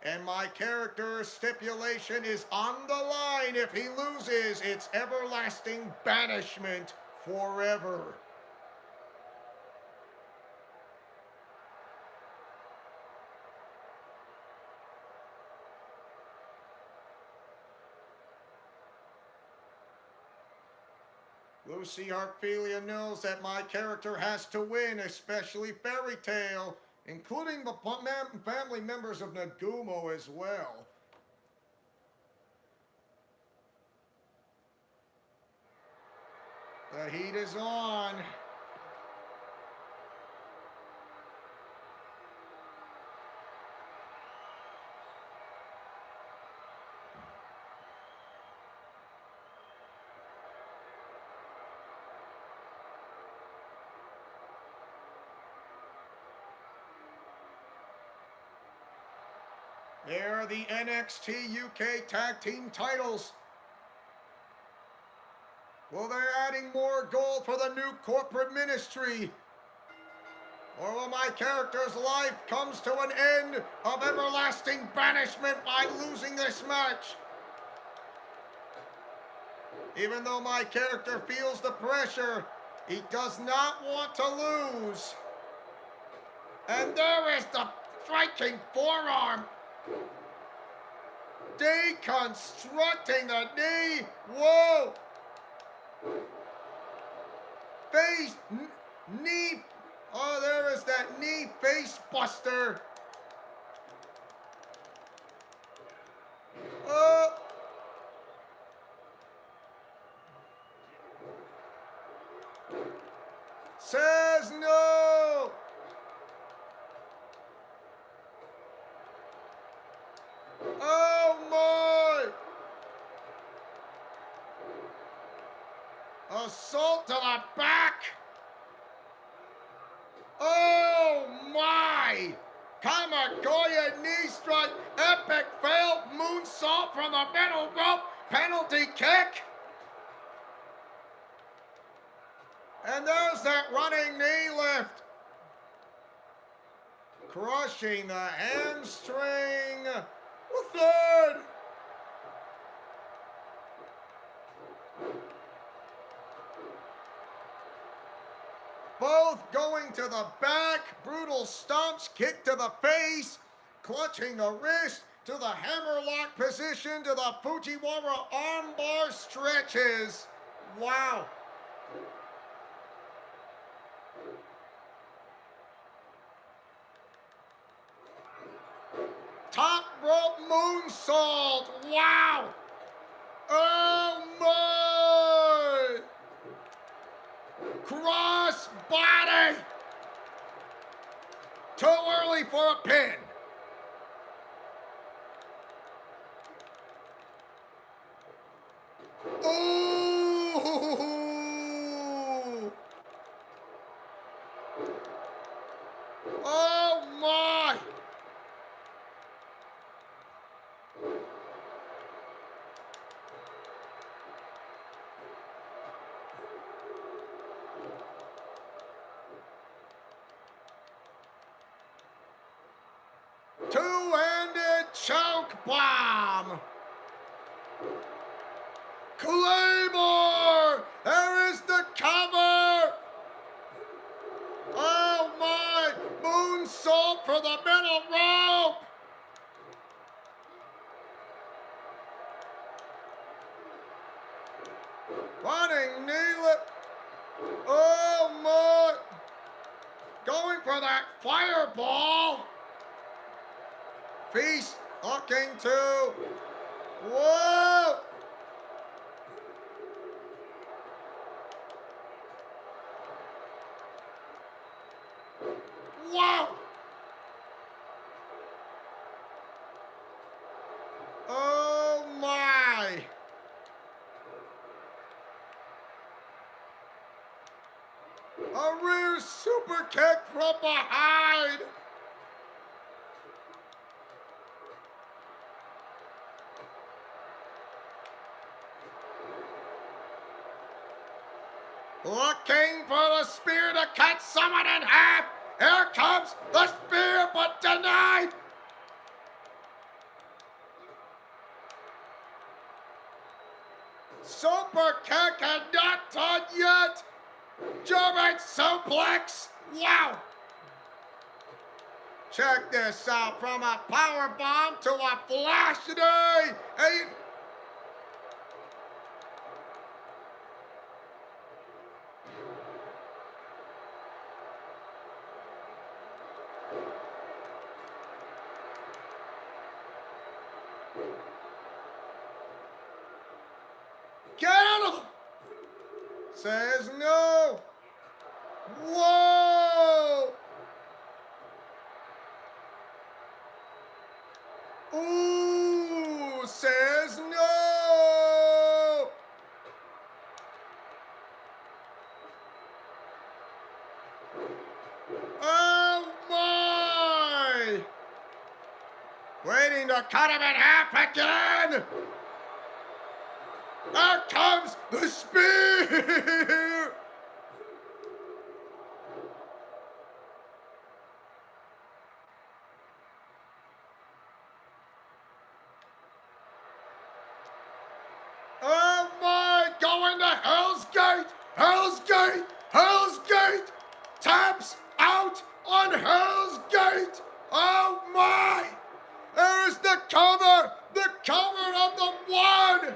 And my character's stipulation is on the line. If he loses, it's everlasting banishment forever. Lucy Hartfilia knows that my character has to win, especially Fairy Tale, including the family members of Nagumo as well. The heat is on. There are the NXT UK Tag Team titles. Well, they're adding more gold for the new corporate ministry. Or will my character's life comes to an end of everlasting banishment by losing this match? Even though my character feels the pressure, he does not want to lose. And there is the striking forearm. Deconstructing the knee. Whoa. Face, knee. Oh, there is that knee face buster. Oh. Says no. Oh my! Assault to the back! Oh my! Kamagoya knee strike, epic failed moonsault from the middle rope, penalty kick! And there's that running knee lift. Crushing the hamstring. A third. Both going to the back. Brutal stomps, kick to the face. Clutching the wrist to the hammerlock position to the Fujiwara armbar stretches. Wow. Top rope moonsault. Wow. Oh my. Cross body. Too early for a pin. Ooh. Oh my. Two-handed choke bomb. Claymore. There is the cover. Oh my. Moonsault for the middle rope. Running knee lift. Oh my. Going for that fireball. Feast looking to. Whoa. Wow. A rear super kick from behind. Looking for the spear to cut someone in half. Here comes the spear, but denied. Super kick and not done yet. German suplex. Wow. Check this out. From a power bomb to a flash knee. Hey. Get him! Says no. Whoa! Ooh, says no. Oh my! Waiting to cut him in half again. There comes the spear! Oh my! Going to Hell's Gate! Hell's Gate! Hell's Gate! Taps out on Hell's Gate! Oh my! There is the cover! The cover of the one!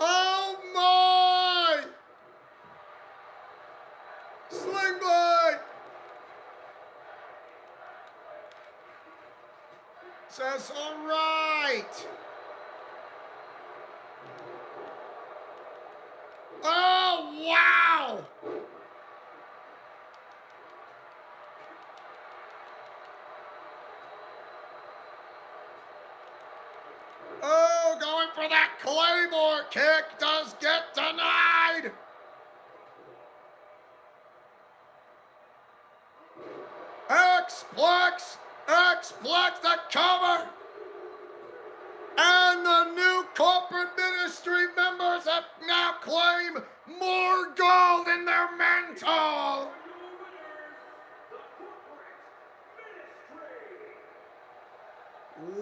Oh my! Sling blade! Says all right. Oh wow! Oh, going for that Claymore kick does get denied. X-Plex, X-Plex the cover. And the new corporate ministry members have now claimed more gold in their mantle.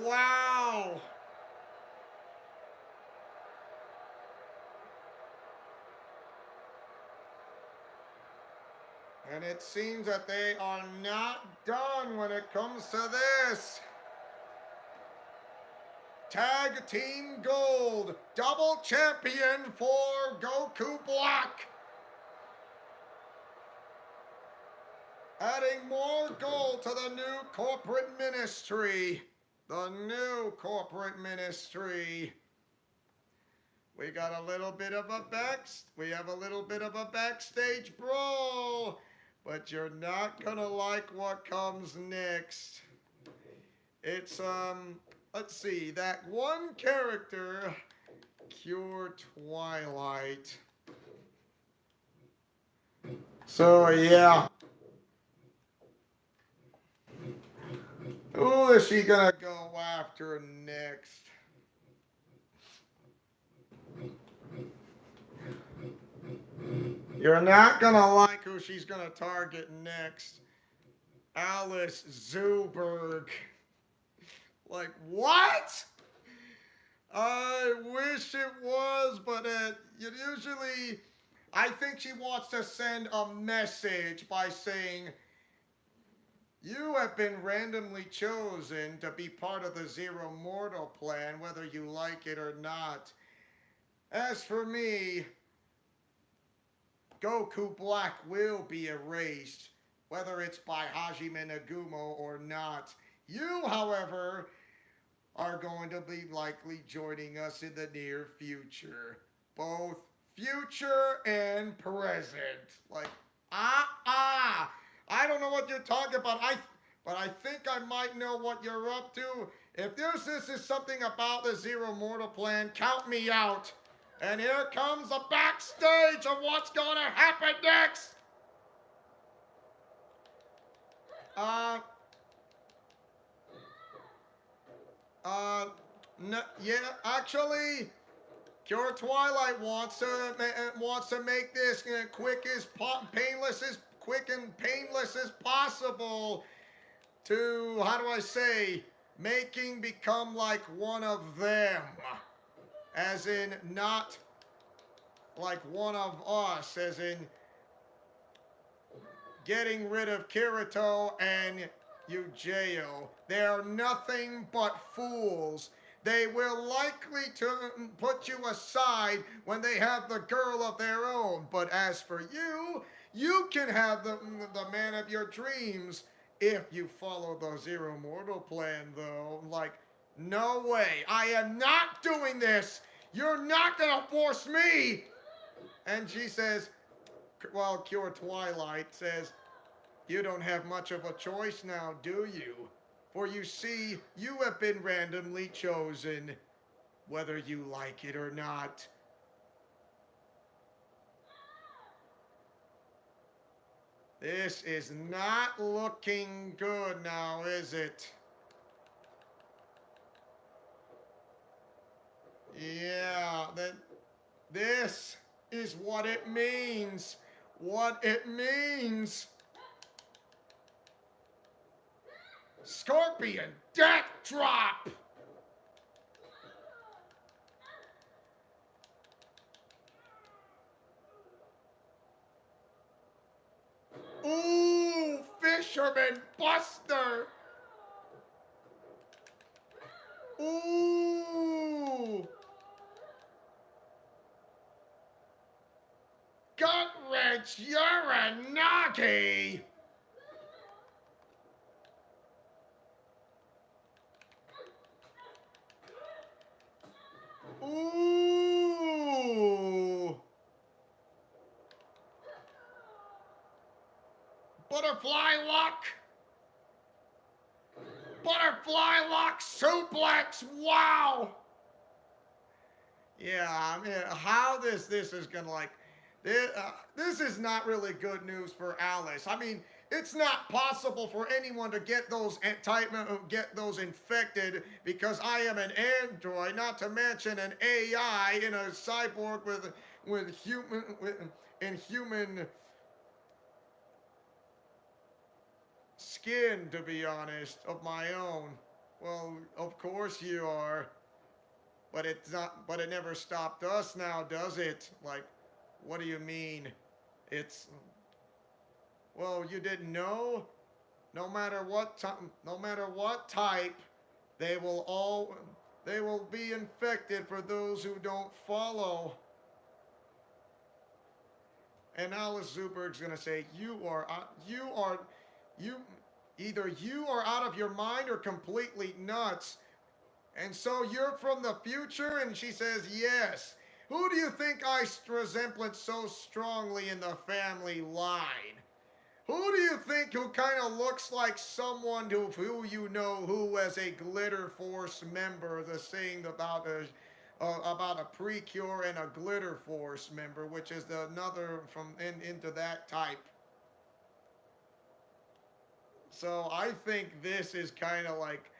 Wow. And it seems that they are not done when it comes to this. Tag Team Gold, double champion for Goku Black. Adding more gold to the new corporate ministry. The new corporate ministry. We got a little bit of a backstage brawl, but you're not gonna like what comes next. It's let's see, that one character, Cure Twilight. So yeah. Who is she gonna go after next? You're not gonna like who she's gonna target next. Alice Zuberg. Like, what? I wish it was, but usually, I think she wants to send a message by saying, you have been randomly chosen to be part of the Zero Mortal plan, whether you like it or not. As for me, Goku Black will be erased, whether it's by Hajime Nagumo or not. You, however, are going to be likely joining us in the near future. Both future and present. Like, I don't know what you're talking about. But I think I might know what you're up to. If this is something about the Zero Mortal plan, count me out. And here comes the backstage of what's going to happen next. No, yeah, actually, Cure Twilight wants to make this quick and painless as possible. To, how do I say, making become like one of them, as in not like one of us, as in getting rid of Kirito and Eugeo. They are nothing but fools. They will likely to put you aside when they have the girl of their own. But as for you, you can have the man of your dreams if you follow the Zero Mortal plan, though. Like, no way. I am not doing this. You're not going to force me. And she says, well, Cure Twilight says, you don't have much of a choice now, do you? For you see, you have been randomly chosen, whether you like it or not. This is not looking good now, is it? Yeah, this is what it means. What it means. Scorpion Death Drop! Ooh, Fisherman Buster! Ooh! Gut Wrench Uranagi! Ooh! Butterfly Lock! Butterfly Lock Suplex! Wow! Yeah, I mean, how this is gonna like... This is not really good news for Alice. I mean, it's not possible for anyone to get those infected because I am an android, not to mention an AI in a cyborg with human skin, to be honest, of my own. Well, of course you are. But it's not, but it never stopped us now, does it? Like, what do you mean? It's, well, you didn't know? No matter what type, they will be infected for those who don't follow. And Alice Zuberg's gonna say, either you are out of your mind or completely nuts. And so you're from the future? And she says, yes. Who do you think I resemble so strongly in the family line? Who do you think who kind of looks like someone who you know who as a Glitter Force member, the saying about a Precure and a Glitter Force member, which is another into that type. So I think this is kind of like,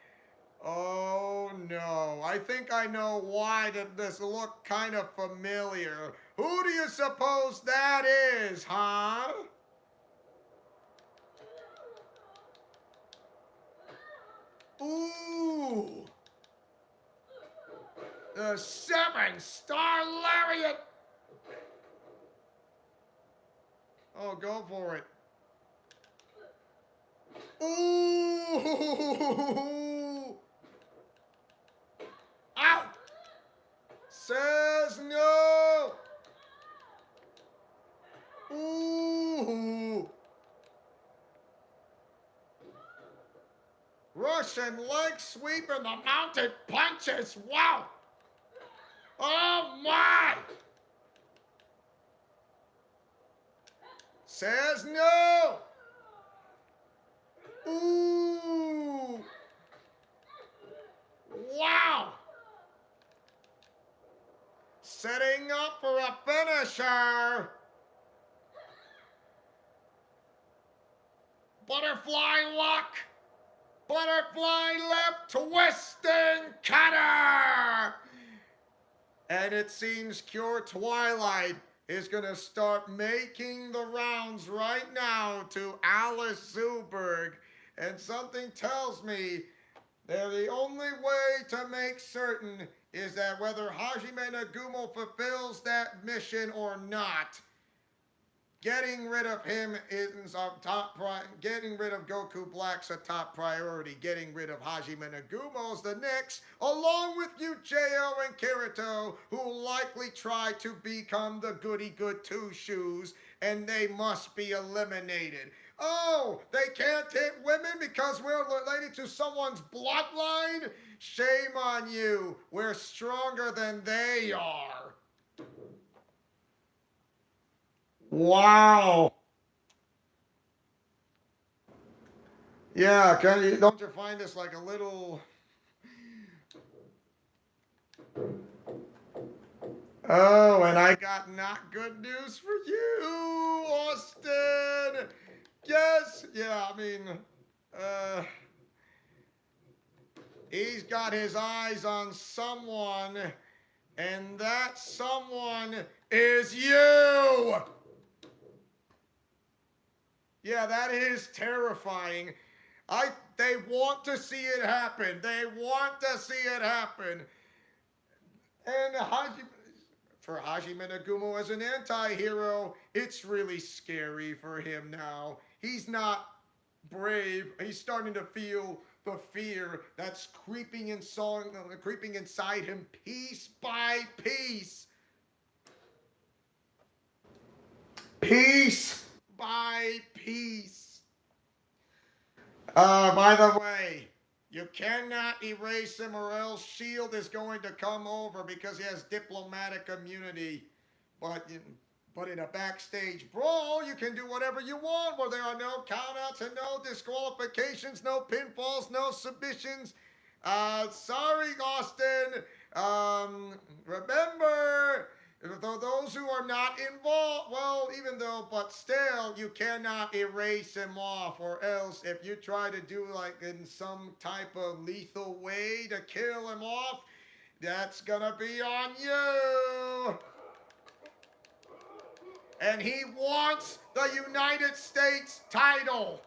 oh no, I think I know why this look kind of familiar. Who do you suppose that is, huh? Ooh! The 7-star lariat! Oh, go for it. Ooh! Ow! Says no! Ooh! Russian leg sweep and the mounted punches! Wow! Oh my! Says no! Ooh! Wow! Setting up for a finisher. Butterfly lock. Butterfly left twisting cutter. And it seems Cure Twilight is going to start making the rounds right now to Alice Zuberg. And something tells me they're the only way to make certain is that whether Hajime Nagumo fulfills that mission or not, getting rid of him is our top getting rid of Goku Black's a top priority. Getting rid of Hajime Nagumo's the next, along with Ucheo and Kirito, who will likely try to become the goody good two shoes, and they must be eliminated. Oh, they can't hit women because we're related to someone's bloodline? Shame on you. We're stronger than they are. Wow. Yeah, don't you find this like a little... Oh, and I got not good news for you, Austin. Yes, yeah, I mean, he's got his eyes on someone, and that someone is you. Yeah, that is terrifying. They want to see it happen. They want to see it happen. And for Hajime Nagumo as an anti-hero, it's really scary for him now. He's not brave. He's starting to feel the fear that's creeping inside him piece by piece. Piece by piece. By the way, you cannot erase him or else S.H.I.E.L.D. is going to come over because he has diplomatic immunity. But in a backstage brawl, you can do whatever you want where there are no countouts and no disqualifications, no pinfalls, no submissions. Sorry, Austin. Remember... those who are not involved, well, but still, you cannot erase him off, or else if you try to do like in some type of lethal way to kill him off, that's gonna be on you. And he wants the United States title.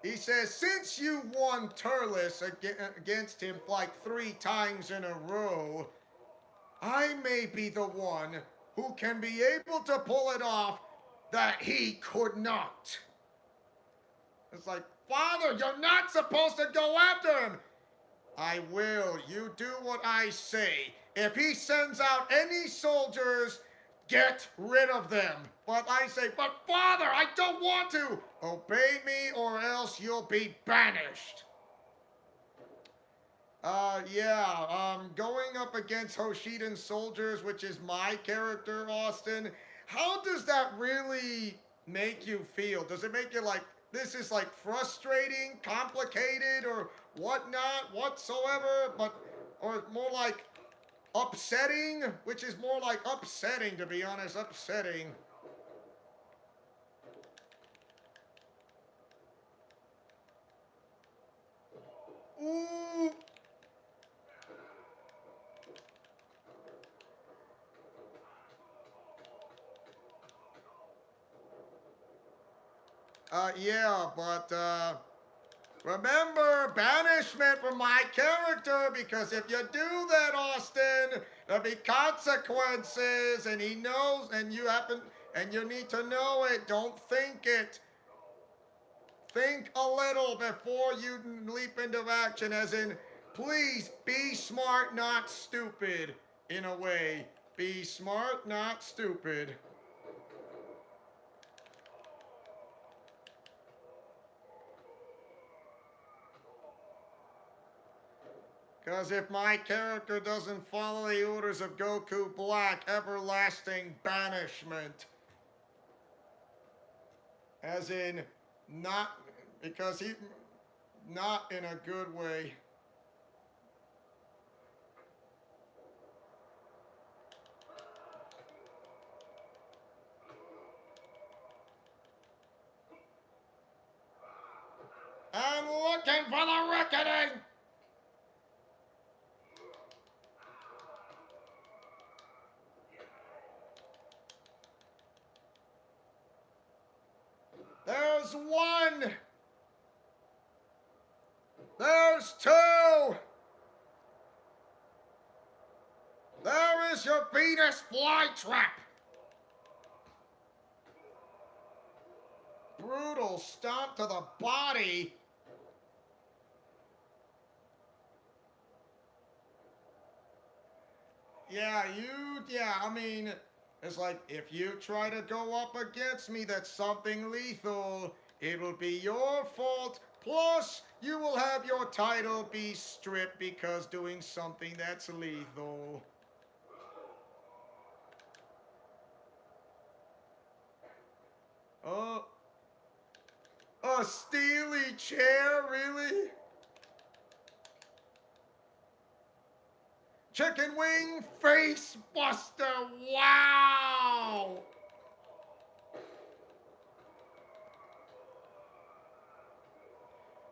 He says, since you won Turles against him like 3 times in a row, I may be the one who can be able to pull it off that he could not. It's like, Father, you're not supposed to go after him. I will. You do what I say. If he sends out any soldiers, get rid of them. But I say, but Father, I don't want to. Obey me or else you'll be banished. Going up against Hoshidan soldiers, which is my character, Austin, how does that really make you feel? Does it make you like, this is like frustrating, complicated, or whatnot, whatsoever, or more like upsetting, which is more like upsetting, to be honest, upsetting. Ooh. Remember, banishment for my character, because if you do that, Austin, there'll be consequences, and he knows, and you need to know it. Don't think it. Think a little before you leap into action, as in, please be smart, not stupid, in a way. Be smart, not stupid. Because if my character doesn't follow the orders of Goku Black, everlasting banishment. As in, not, because not in a good way. I'm looking for the reckoning. There's one. There's two. There is your Venus flytrap. Brutal stomp to the body. I mean, it's like, if you try to go up against me, that's something lethal. It'll be your fault. Plus, you will have your title be stripped because doing something that's lethal. Oh. A steely chair, really? Chicken wing face buster, wow!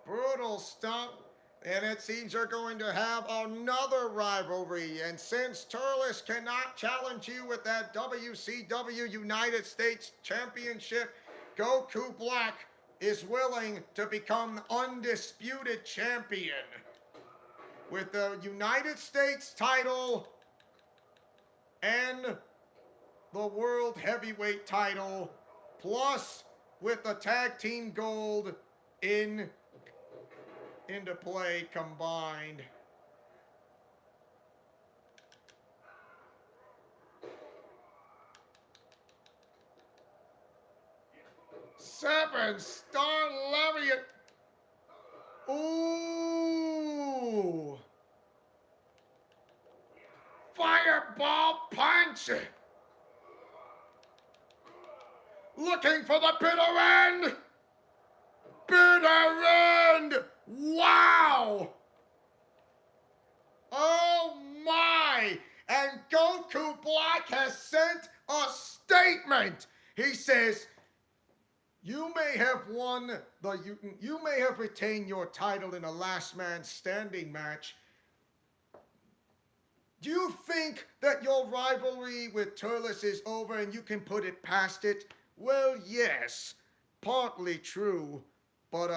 Brutal stomp. And it seems you're going to have another rivalry. And since Turles cannot challenge you with that WCW United States Championship, Goku Black is willing to become undisputed champion with the United States title and the World Heavyweight title, plus with the Tag Team Gold into play combined. Seven-star lariat. Ooh. Fireball punch. Looking for the bitter end. Bitter end. Wow. Oh my. And Goku Black has sent a statement. He says, you may have you may have retained your title in a last man standing match. Do you think that your rivalry with Turles is over and you can put it past it? Well, yes, partly true, but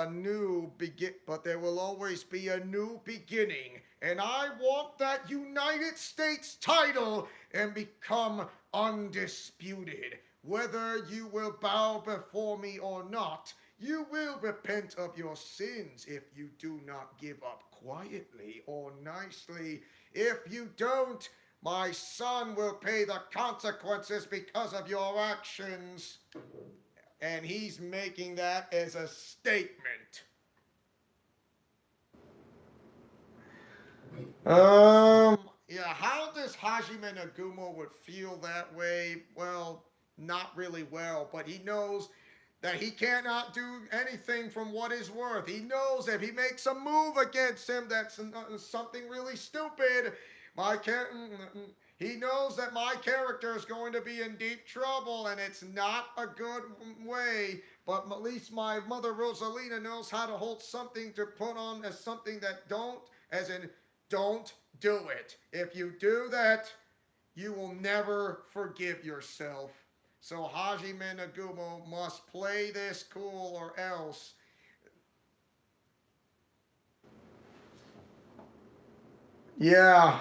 but there will always be a new beginning, and I want that United States title and become undisputed. Whether you will bow before me or not, you will repent of your sins if you do not give up quietly or nicely. If you don't, my son will pay the consequences because of your actions. And he's making that as a statement. Yeah, how does Hajime Nagumo would feel that way? Well, not really well, but he knows that he cannot do anything from what is worth. He knows if he makes a move against him that's something really stupid, he knows that my character is going to be in deep trouble, and it's not a good way. But at least my mother Rosalina knows how to hold something to put on as something that don't do it. If you do that, you will never forgive yourself. So Hajime Nagumo must play this cool or else. Yeah.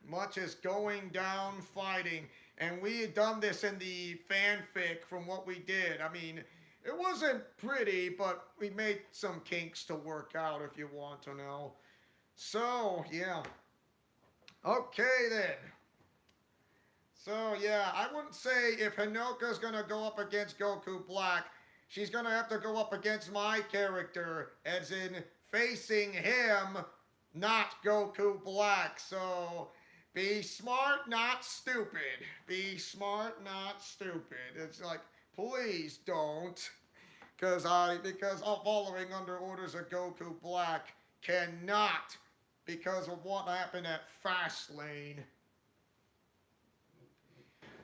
Much as going down fighting. And we had done this in the fanfic from what we did. I mean, it wasn't pretty, but we made some kinks to work out if you want to know. So, yeah. Okay, then. So, yeah, I wouldn't say if Hinoka's going to go up against Goku Black, she's going to have to go up against my character, as in facing him, not Goku Black. So, be smart, not stupid. Be smart, not stupid. It's like, please don't. because following under orders of Goku Black cannot, because of what happened at Fastlane.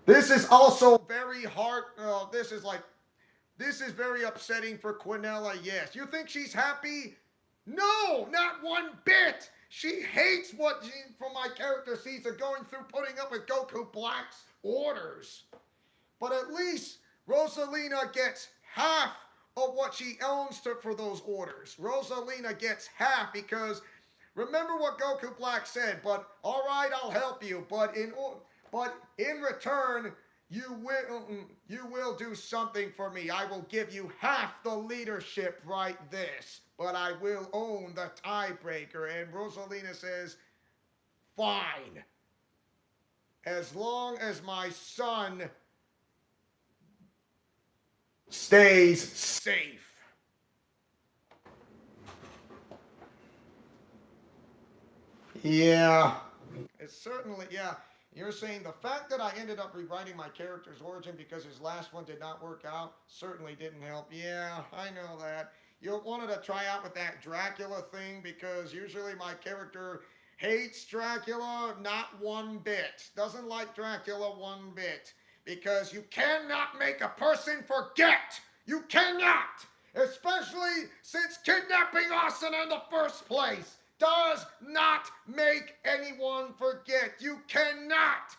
This is also very hard. This is very upsetting for Quinella. Yes, you think she's happy? No, not one bit. She hates what from my character sees her going through putting up with Goku Black's orders. But at least Rosalina gets half of what she owns for those orders. Rosalina gets half because remember what Goku Black said, but all right, I'll help you, but in return, you will do something for me. I will give you half the leadership right this, but I will own the tiebreaker. And Rosalina says, fine. As long as my son stays safe. Yeah. It's certainly, yeah. You're saying the fact that I ended up rewriting my character's origin because his last one did not work out certainly didn't help. Yeah, I know that. You wanted to try out with that Dracula thing because usually my character hates Dracula not one bit. Doesn't like Dracula one bit. Because you cannot make a person forget. You cannot. Especially since kidnapping Austin in the first place does not make anyone forget. You cannot.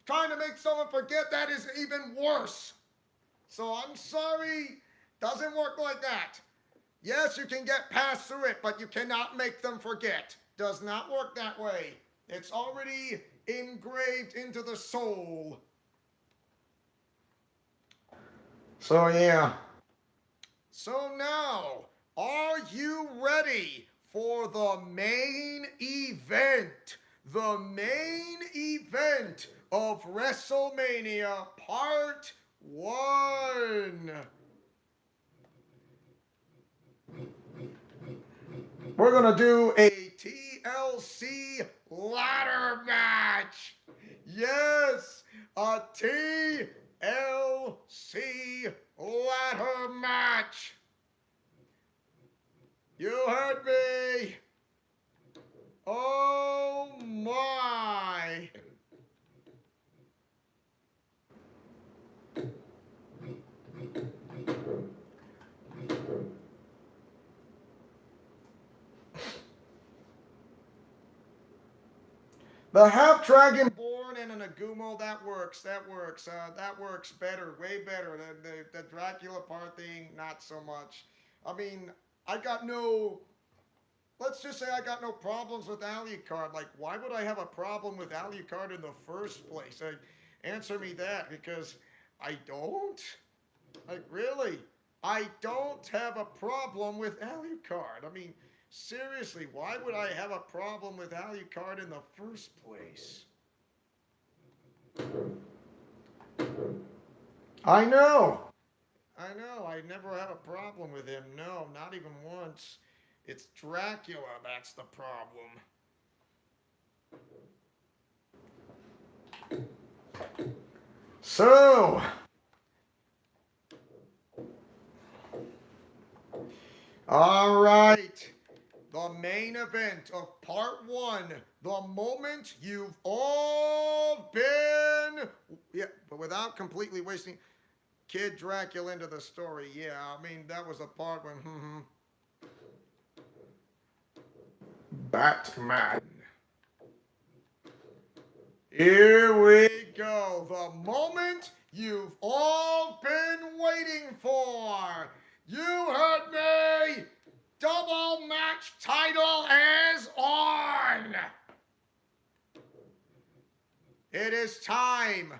Trying to make someone forget, that is even worse. So I'm sorry, doesn't work like that. Yes, you can get past through it, but you cannot make them forget. Does not work that way. It's already engraved into the soul. So yeah. So now, are you ready for the main event? The main event of WrestleMania Part 1. We're going to do a TLC ladder match. Yes, a TLC ladder match. You heard me. Oh my. The half dragon born and an Agumo, that works. That works better, way better. The Dracula part thing, not so much. I mean, let's just say I got no problems with Alucard. Like, why would I have a problem with Alucard in the first place? Answer me that, because I don't. Like, really? I don't have a problem with Alucard. I mean, seriously, why would I have a problem with Alucard in the first place? I know. I never had a problem with him. No, not even once. It's Dracula that's the problem. So, all right. The main event of Part 1. The moment you've all been... Yeah, but without completely wasting... Kid Dracula into the story. Yeah, I mean, that was a part when... Batman. Here we go. The moment you've all been waiting for. You heard me. Double match title is on. It is time.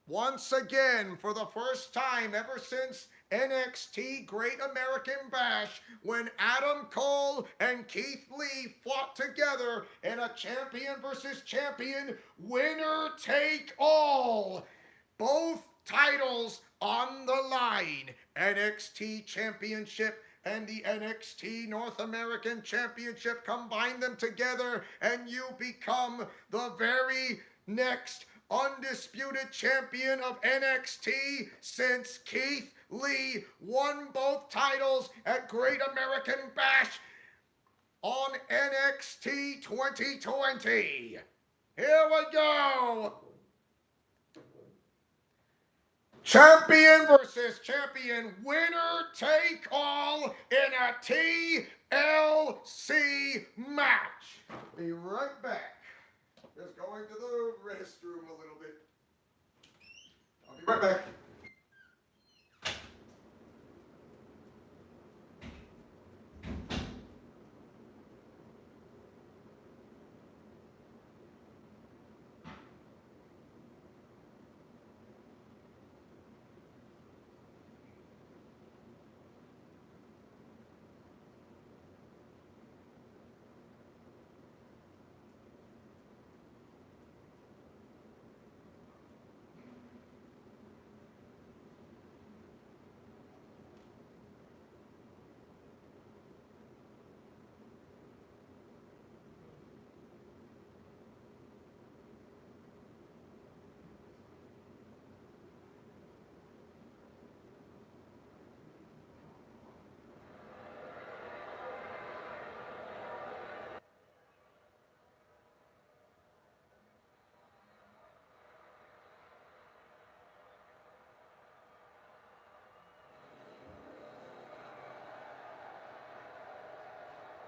Once again, for the first time ever since NXT Great American Bash, when Adam Cole and Keith Lee fought together in a champion versus champion winner take all. Both titles on the line. NXT Championship and the NXT North American Championship. Combine them together and you become the very next undisputed champion of NXT since Keith Lee won both titles at Great American Bash on NXT 2020. Here we go. Champion versus champion, winner take all in a TLC match. Be right back. Just going to the restroom a little bit. I'll be right back.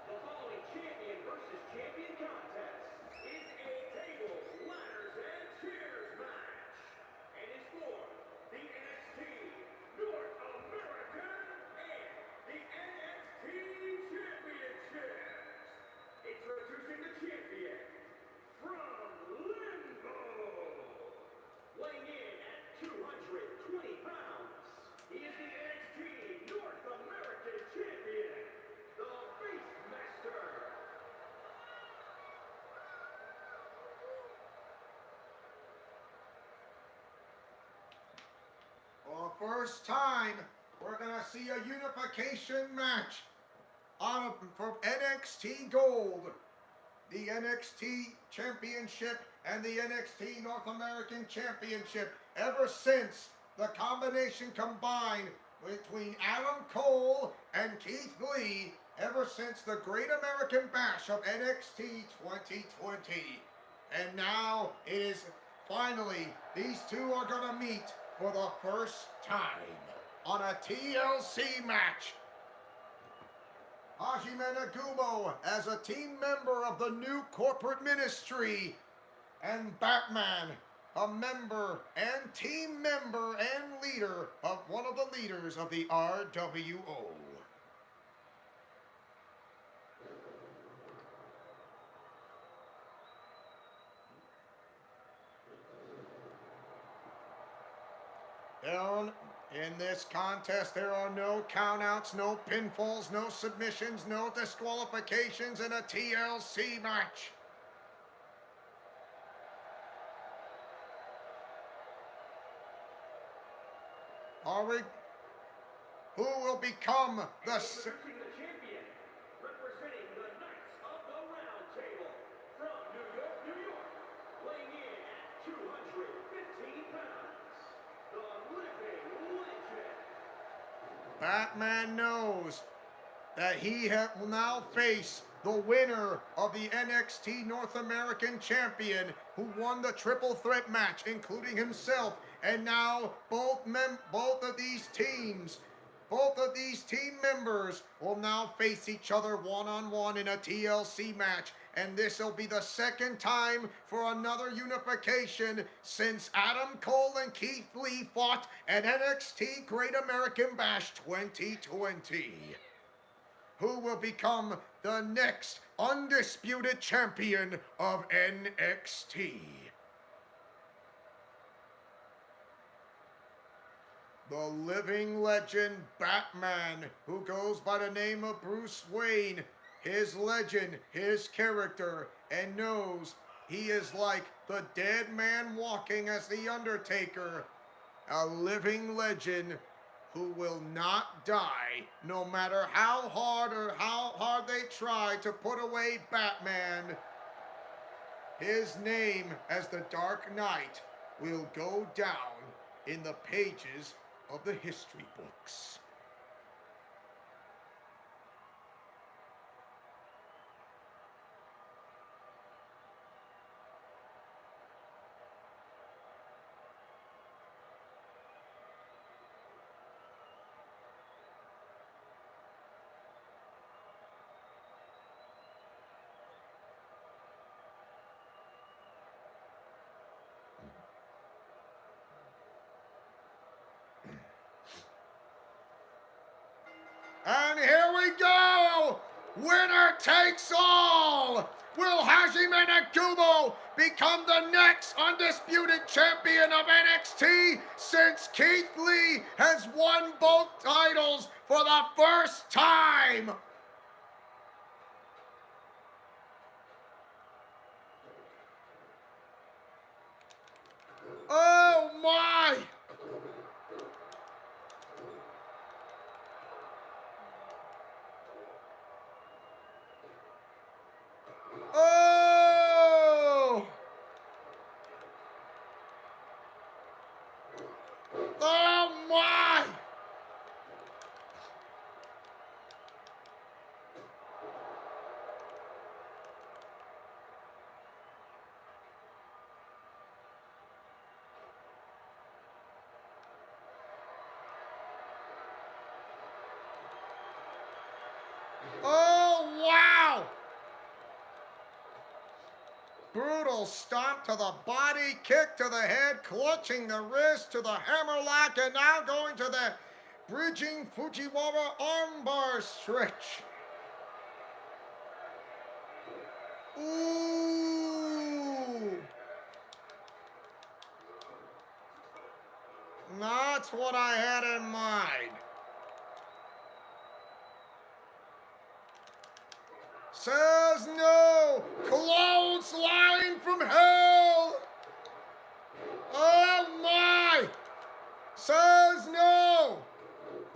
The following champion versus champion contest is a tables, ladders, and chairs match, and is for the NXT North American and the NXT Championships. Introducing the champion from Limbo, weighing in at 220 pounds. He is the NXT North American champion, the Beastmaster. For the first time, we're going to see a unification match for NXT Gold, the NXT Championship, and the NXT North American Championship. Ever since the combination combined between Adam Cole and Keith Lee, ever since the Great American Bash of NXT 2020. And now it is finally, these two are going to meet for the first time on a TLC match. Hajime Nagumo as a team member of the new corporate ministry, and Batman, a member and team member and leader of one of the leaders of the RWO. In this contest, there are no countouts, no pinfalls, no submissions, no disqualifications in a TLC match. Who will become the... Introducing the champion, representing the Knights of the Round Table, from New York, New York, weighing in at 215 pounds, the Living Legend. Batman knows that he will now face the winner of the NXT North American Champion, who won the triple threat match, including himself. And now both of these team members will now face each other one-on-one in a TLC match. And this will be the second time for another unification since Adam Cole and Keith Lee fought at NXT Great American Bash 2020. Who will become the next undisputed champion of NXT? The living legend Batman, who goes by the name of Bruce Wayne, his legend, his character, and knows he is like the dead man walking as the Undertaker, a living legend who will not die, no matter how hard they try to put away Batman. His name as the Dark Knight will go down in the pages of the history books. And here we go! Winner takes all! Will Hajime Nagumo become the next undisputed champion of NXT since Keith Lee has won both titles for the first time? Oh my! Oh! Oh my! Oh wow! Brutal stomp to the body, kick to the head, clutching the wrist to the hammerlock, and now going to the bridging Fujiwara armbar stretch. Ooh! That's what I had in mind. Says no! Clothesline from hell! Oh my! Says no!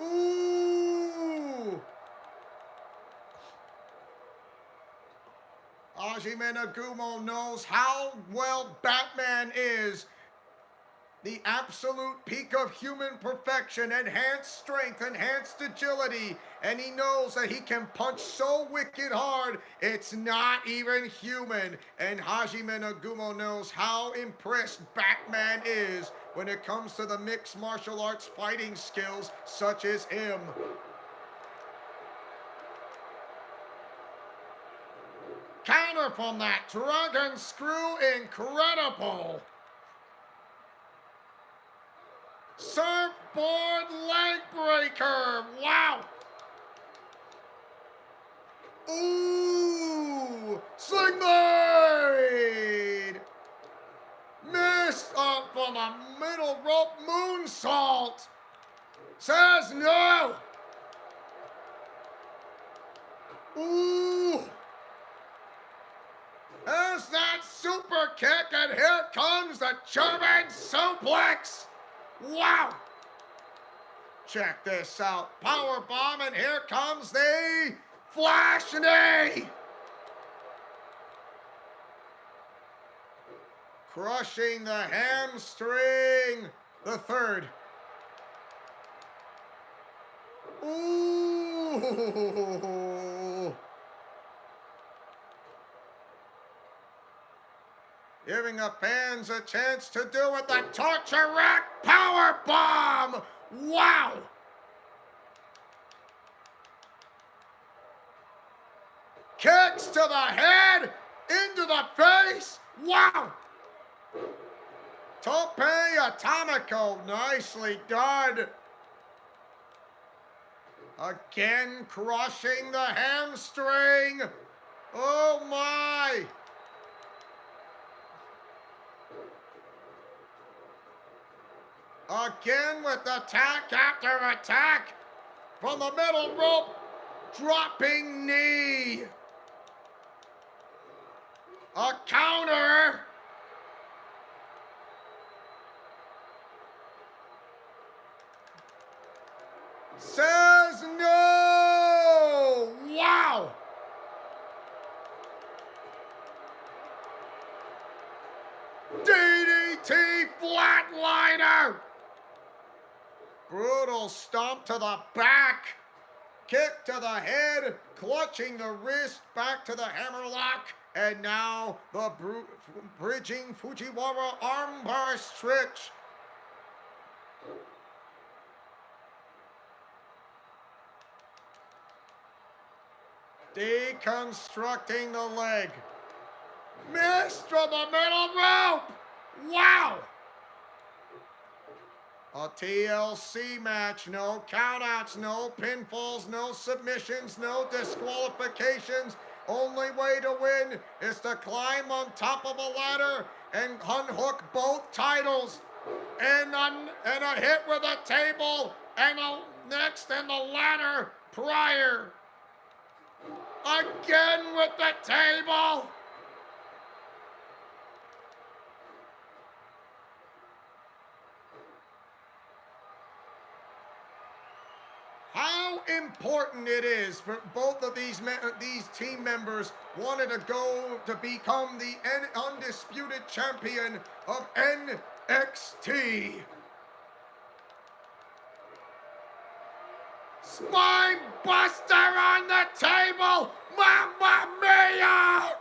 Ooh! Hajime Nagumo knows how well Batman is. The absolute peak of human perfection, enhanced strength, enhanced agility, and he knows that he can punch so wicked hard, it's not even human. And Hajime Nagumo knows how impressed Batman is when it comes to the mixed martial arts fighting skills such as him. Counter from that Dragon Screw, incredible! Surfboard leg breaker! Wow! Ooh! Sling blade! Missed up from the middle rope moonsault! Says no! Ooh! There's that super kick, and here comes the German suplex! Wow! Check this out. Power bomb, and here comes the flash knee! Crushing the hamstring. The third. Ooh! Giving the fans a chance to do it. The torture rack power bomb. Wow! Kicks to the head, into the face. Wow! Tope Atomico, nicely done. Again, crushing the hamstring. Oh my! Again with attack after attack from the middle rope, dropping knee. A counter. Says no. Wow. DDT flatliner. Brutal stomp to the back. Kick to the head, clutching the wrist, back to the hammerlock, and now the bridging Fujiwara armbar stretch. Deconstructing the leg. Missed from the middle rope. Wow. A TLC match, no countouts, no pinfalls, no submissions, no disqualifications. Only way to win is to climb on top of a ladder and unhook both titles. And a hit with a table, and next in the ladder prior. Again with the table. How important it is for both of these team members wanted to go to become the undisputed champion of NXT. Spine buster on the table, Mamma Mia!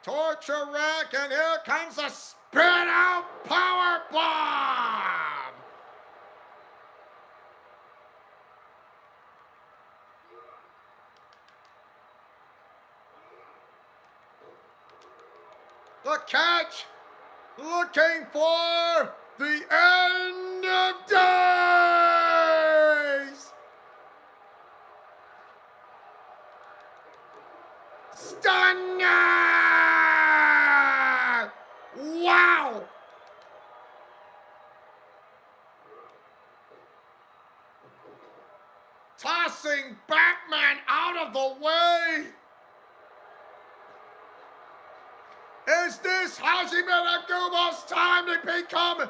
Torture rack, and here comes a spin out power bomb. The catch, looking for the end of days. Stunner! Wow! Tossing Batman out of the way. Is this Hajime Nagumo's time to become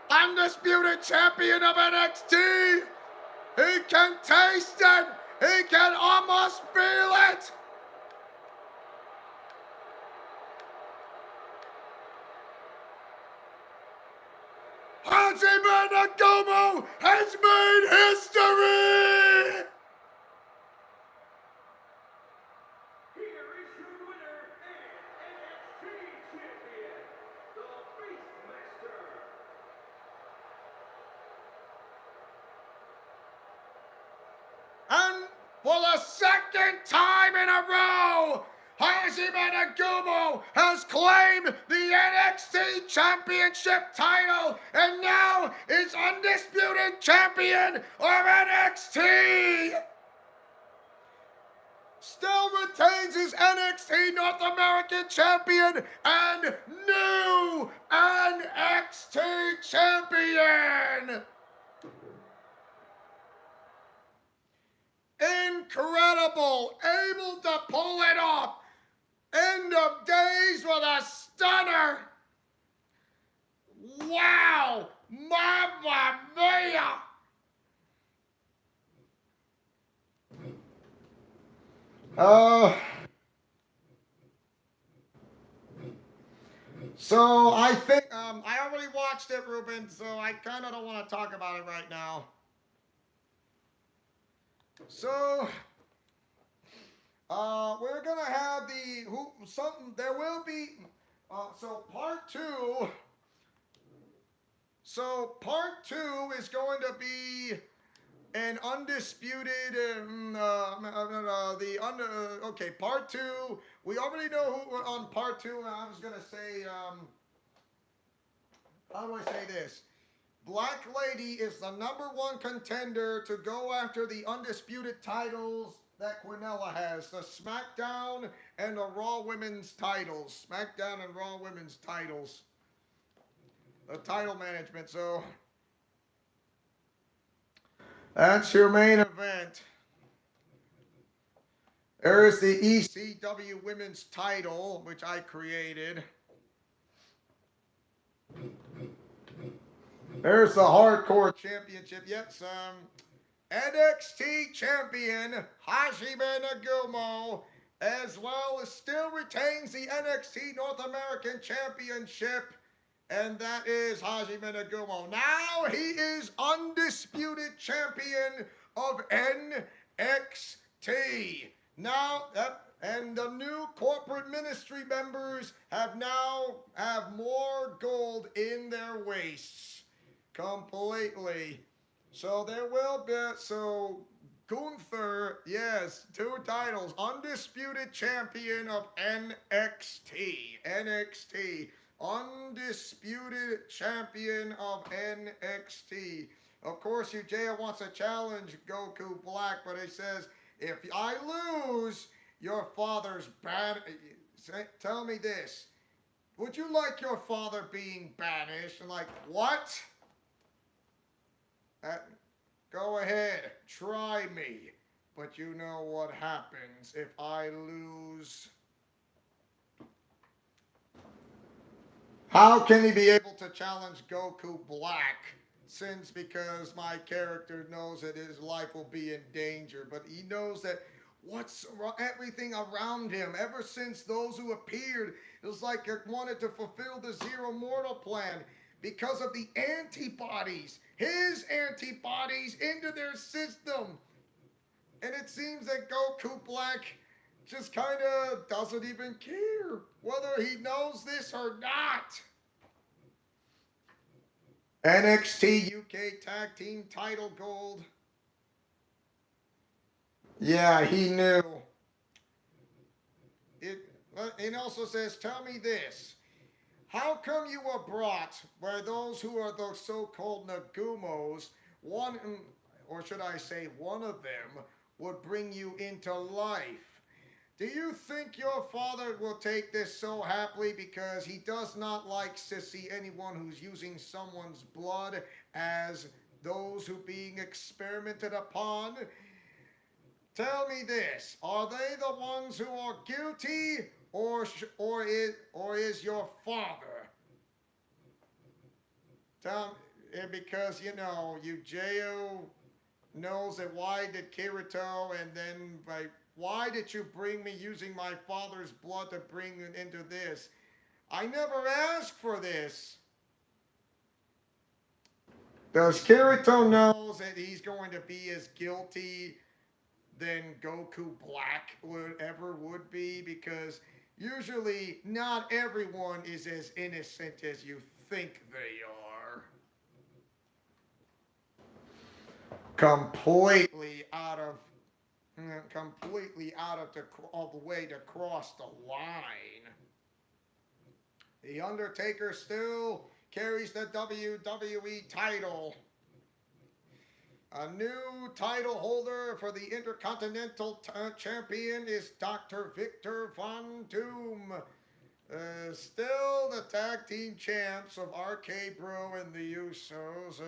undisputed champion of NXT? He can taste it. He can almost feel it. Hajime Nagumo has made history! Here is your winner and NXT champion, the Beastmaster. And for the second time in a row, Hajime Nagumo has claimed the NXT Championship title and now is undisputed champion of NXT. Still retains his NXT North American champion and new NXT champion. Incredible, able to pull it off. End of days with a stunner. Wow, Mamma Mia. So I think, I already watched it, Ruben, so I kind of don't want to talk about it right now. So, we're gonna have there will be, so part two is going to be an undisputed, okay, part two, we already know who on part two, I was gonna say, how do I say this? Black Lady is the #1 contender to go after the undisputed titles that Quinella has. The SmackDown and the Raw Women's titles. SmackDown and Raw Women's titles. The title management. So, that's your main event. There is the ECW Women's title, which I created. There's the Hardcore Championship. Yep, some NXT Champion Hajime Nagumo as well as still retains the NXT North American Championship, and that is Hajime Nagumo. Now he is undisputed champion of NXT. Now that and the new corporate ministry members have more gold in their waists completely. So there will be Gunther, yes, 2 titles, undisputed champion of NXT, undisputed champion of NXT. Of course, Ujaya wants to challenge Goku Black, but he says, if I lose, your father's bad. Tell me this. Would you like your father being banished? And like, what? Go ahead, try me. But you know what happens if I lose. How can he be able to challenge Goku Black? Because my character knows that his life will be in danger, but he knows that everything around him, ever since those who appeared, it was like it wanted to fulfill the Zero Mortal plan because of the antibodies, his antibodies into their system. And it seems that Goku Black just kind of doesn't even care whether he knows this or not. NXT UK Tag Team title gold. Yeah, he knew. It also says, tell me this. How come you were brought by those who are the so-called Nagumos, one of them, would bring you into life? Do you think your father will take this so happily because he does not like to see anyone who's using someone's blood as those who being experimented upon? Tell me this, are they the ones who are guilty or is your father? Tell me, because, Eugeo knows that why did Kirito and then why did you bring me using my father's blood to bring it into this? I never asked for this. Does Kirito know that he's going to be as guilty than Goku Black would be? Because usually not everyone is as innocent as you think they are. Completely out of the way to cross the line. The Undertaker still carries the WWE title. A new title holder for the Intercontinental Champion is Dr. Victor Von Doom. Still the tag team champs of RK Bro and the Usos.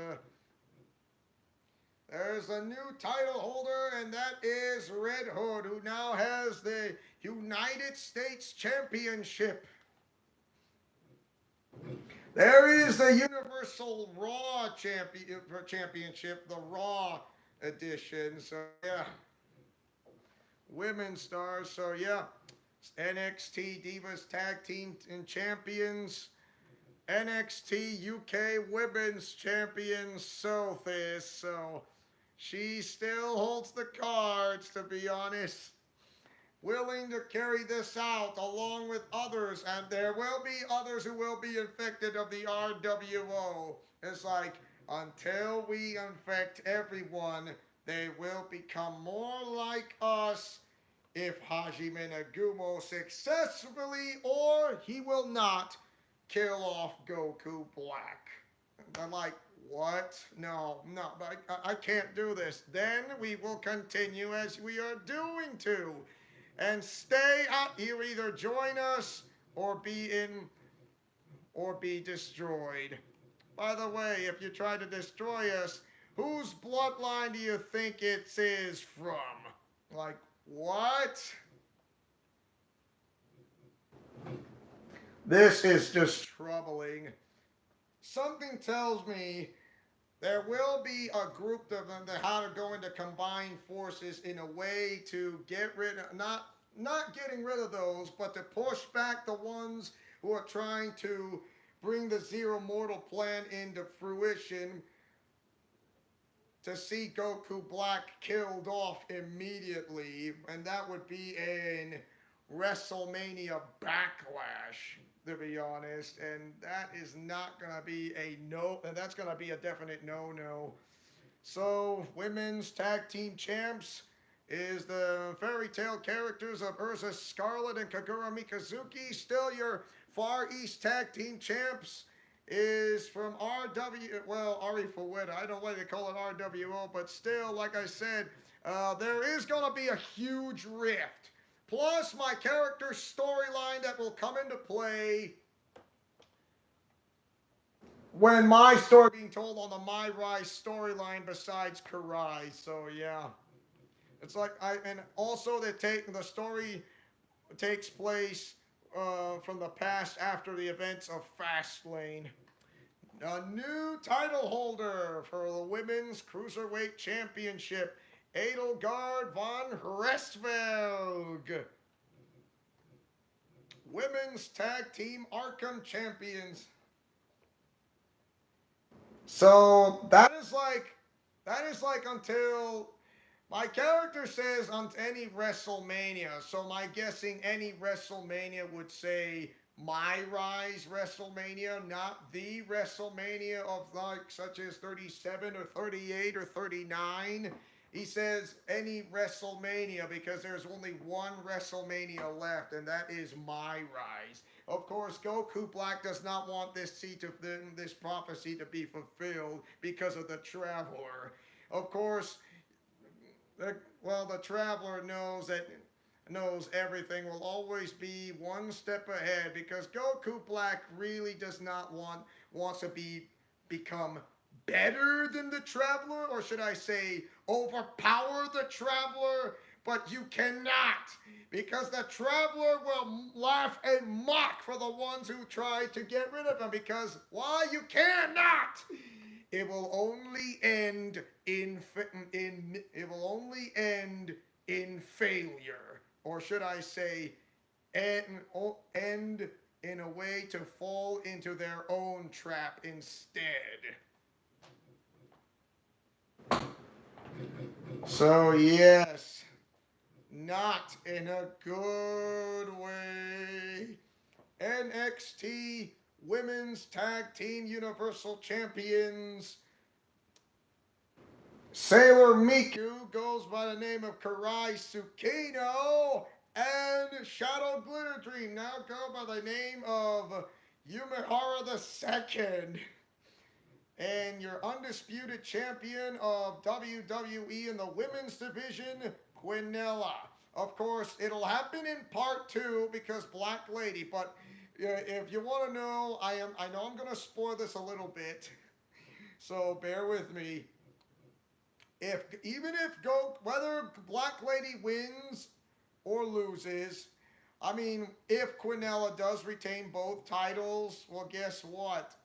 There's a new title holder, and that is Red Hood, who now has the United States Championship. There is the Universal Raw Championship, the Raw edition. So, yeah. Women's stars. So, yeah. NXT Divas Tag Team and Champions. NXT UK Women's Champion Sophie. So, she still holds the cards, to be honest. Willing to carry this out along with others, and there will be others who will be infected of the RWO. It's like, until we infect everyone, they will become more like us if Hajime Nagumo successfully, or he will not, kill off Goku Black. I'm like, what? No, I can't do this. Then we will continue as we are doing to. And stay out. You either join us or be destroyed. By the way, if you try to destroy us, whose bloodline do you think it is from? Like, what? This is just troubling. Something tells me there will be a group of them that how to go into combined forces in a way to get rid of, not not getting rid of those, but to push back the ones who are trying to bring the Zero Mortal plan into fruition, to see Goku Black killed off immediately, and that would be in WrestleMania Backlash, to be honest, and that is not gonna be a no, and that's gonna be a definite no-no. So, women's tag team champs is the fairy tale characters of Urza Scarlet and Kagura Mikazuki. Still your Far East tag team champs is from RW, well, Ari Faweda. I don't know why they call it RWO, but still, like I said, there is going to be a huge rift. Plus, my character storyline that will come into play when my story being told on the My Rise storyline besides Karai. So, yeah. It's like, and also the story takes place from the past after the events of Fastlane. A new title holder for the Women's Cruiserweight Championship, Edelgard von Restvelg. Women's Tag Team Arkham Champions. So that is like until my character says on any WrestleMania. So my guessing any WrestleMania would say My Rise WrestleMania, not the WrestleMania of like such as 37 or 38 or 39. He says any WrestleMania because there's only one WrestleMania left, and that is My Rise. Of course, Goku Black does not want this prophecy to be fulfilled because of the Traveler. Of course, the Traveler knows everything will always be one step ahead because Goku Black really does not wants to become better than the Traveler, or should I say overpower the Traveler, but you cannot, because the Traveler will laugh and mock for the ones who try to get rid of him, because why? You cannot. It will only end in failure, or should I say end in a way to fall into their own trap instead. So yes, not in a good way. NXT Women's Tag Team Universal Champions Sailor Miku goes by the name of Karai Tsukino, and Shadow Glitter Dream now go by the name of Yumihara II. And your undisputed champion of WWE in the women's division, Quinella. Of course, it'll happen in part 2 because Black Lady, but if you want to know, I know I'm going to spoil this a little bit, so bear with me. Whether Black Lady wins or loses, I mean, if Quinella does retain both titles, well, guess what?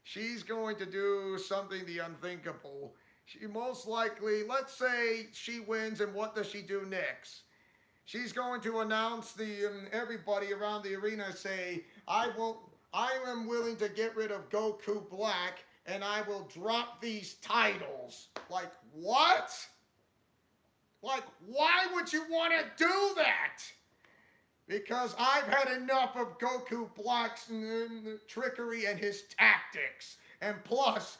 She's going to do something the unthinkable. She most likely, let's say she wins, and what does she do next? She's going to announce everybody around the arena, say, I am willing to get rid of Goku Black, and I will drop these titles. Like, what? Like, why would you want to do that? Because I've had enough of Goku Black's trickery and his tactics. And plus,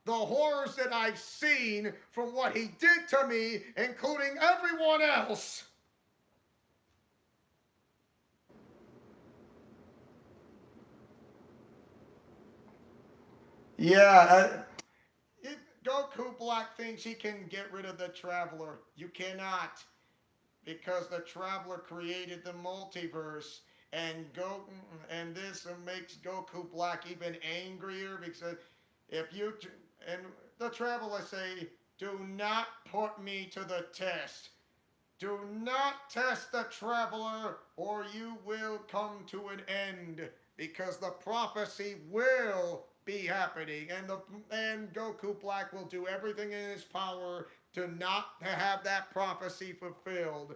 the horrors that I've seen from what he did to me, including everyone else. Yeah, if Goku Black thinks he can get rid of the Traveler, you cannot. Because the Traveler created the multiverse, and this makes Goku Black even angrier, because and the Traveler say, do not put me to the test. Do not test the Traveler, or you will come to an end, because the prophecy will be happening, and Goku Black will do everything in his power to not have that prophecy fulfilled.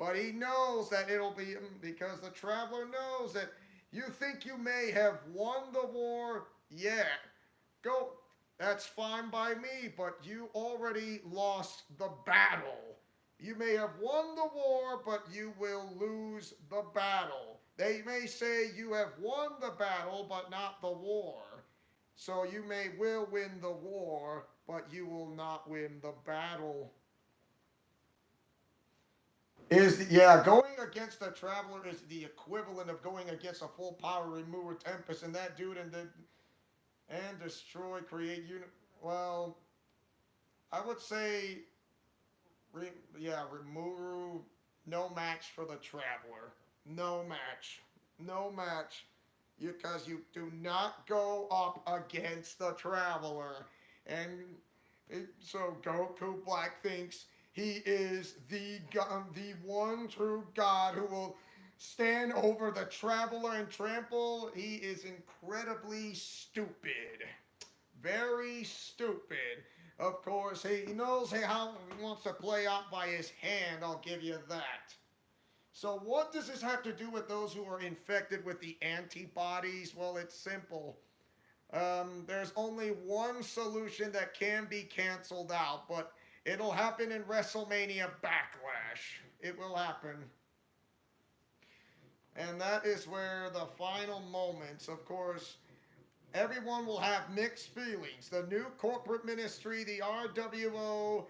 But he knows that it'll be because the Traveler knows that you think you may have won the war. Yeah, go. That's fine by me, but you already lost the battle. You may have won the war, but you will lose the battle. They may say you have won the battle, but not the war. So you will win the war, but you will not win the battle. Going against the Traveler is the equivalent of going against a full power remover Tempest and that dude and destroy, create unit. Well, I would say, remove, no match for the Traveler. No match. No match. Because you do not go up against the Traveler. And so Goku Black thinks he is the one true God who will stand over the Traveler and trample. He is incredibly stupid. Very stupid. Of course, he knows how he wants to play out by his hand, I'll give you that. So what does this have to do with those who are infected with the antibodies? Well, it's simple. There's only one solution that can be canceled out, but it'll happen in WrestleMania Backlash. It will happen. And that is where the final moments, of course, everyone will have mixed feelings. The new corporate ministry, the RWO,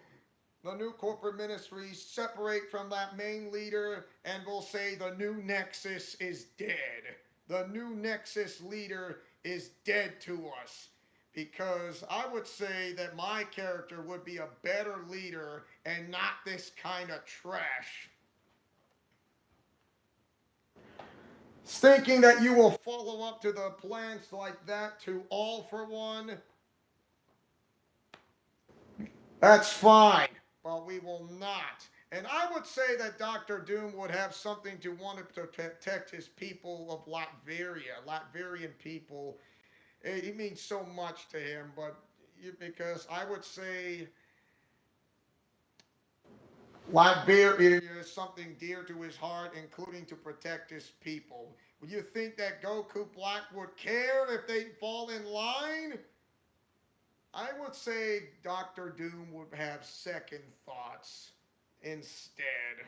the new corporate ministry separate from that main leader and will say the new Nexus is dead. The new Nexus leader is dead to us. Because I would say that my character would be a better leader and not this kind of trash. Thinking that you will follow up to the plans like that to All for One, that's fine, but we will not. And I would say that Dr. Doom would have something to want to protect his people of Latveria, Latvian people. It means so much to him, but because I would say Latveria is something dear to his heart, including to protect his people. Would you think that Goku Black would care if they fall in line? I would say Dr. Doom would have second thoughts instead.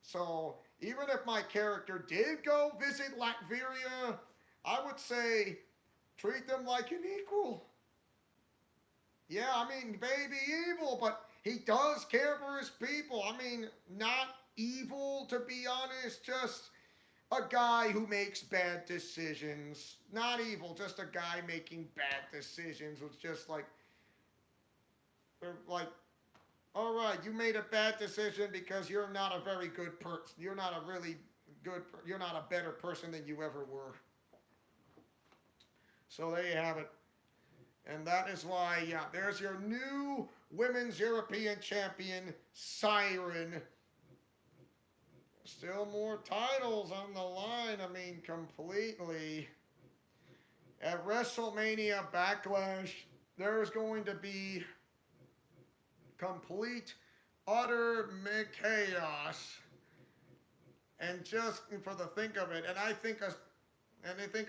So even if my character did go visit Latveria, I would say treat them like an equal. Yeah, I mean, baby evil, but he does care for his people. I mean, not evil, to be honest, just a guy who makes bad decisions. Not evil, just a guy making bad decisions. It's just like, all right, you made a bad decision because you're not a very good person. You're not a really good, you're not a better person than you ever were. So there you have it. And that is why, yeah, there's your new Women's European Champion, Siren. Still more titles on the line, I mean, completely. At WrestleMania Backlash, there's going to be complete, utter chaos. And just for the think of it, and I think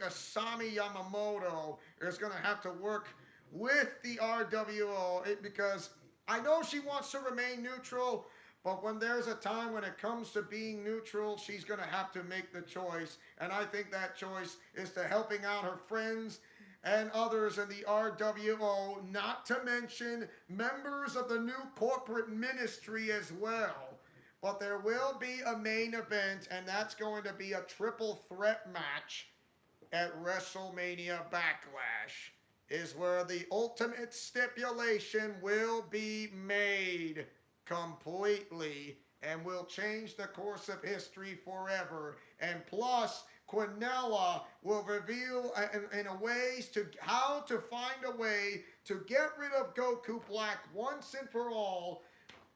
Asami Yamamoto is going to have to work with the RWO because I know she wants to remain neutral, but when there's a time when it comes to being neutral, she's going to have to make the choice. And I think that choice is to helping out her friends and others in the RWO, not to mention members of the new corporate ministry as well. But there will be a main event, and that's going to be a triple threat match at WrestleMania Backlash, is where the ultimate stipulation will be made completely and will change the course of history forever. And plus, Quinella will reveal in a ways to how to find a way to get rid of Goku Black once and for all,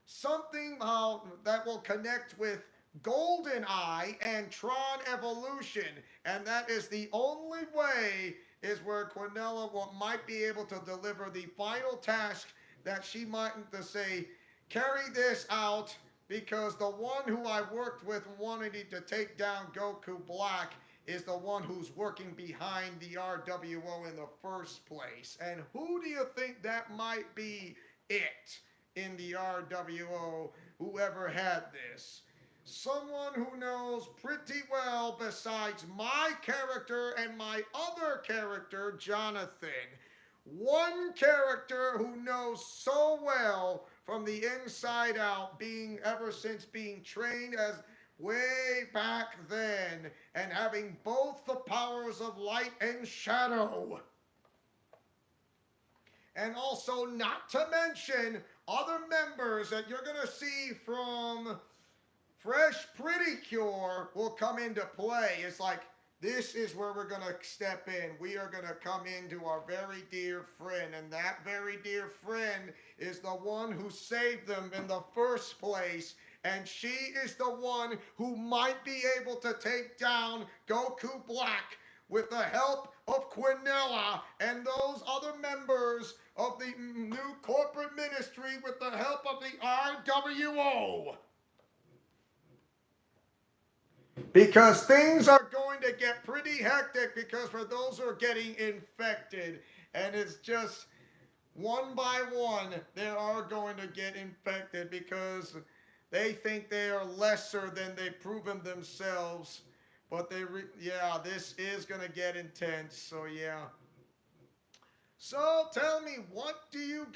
something that will connect with GoldenEye and Tron Evolution, and that is the only way is where Quinella might be able to deliver the final task that she mightn't to say, carry this out because the one who I worked with wanting to take down Goku Black is the one who's working behind the RWO in the first place. And who do you think that might be it in the RWO, whoever had this? Someone who knows pretty well besides my character and my other character, Jonathan. One character who knows so well from the inside out, being ever since being trained as way back then and having both the powers of light and shadow. And also, not to mention other members that you're going to see from Fresh Pretty Cure will come into play. It's like, this is where we're going to step in. We are going to come into our very dear friend. And that very dear friend is the one who saved them in the first place. And she is the one who might be able to take down Goku Black with the help of Quinella and those other members of the new corporate ministry with the help of the RWO. Because things are going to get pretty hectic, because for those who are getting infected, and it's just one by one, they are going to get infected because they think they are lesser than they've proven themselves. But yeah, this is going to get intense, so yeah. So tell me, what do you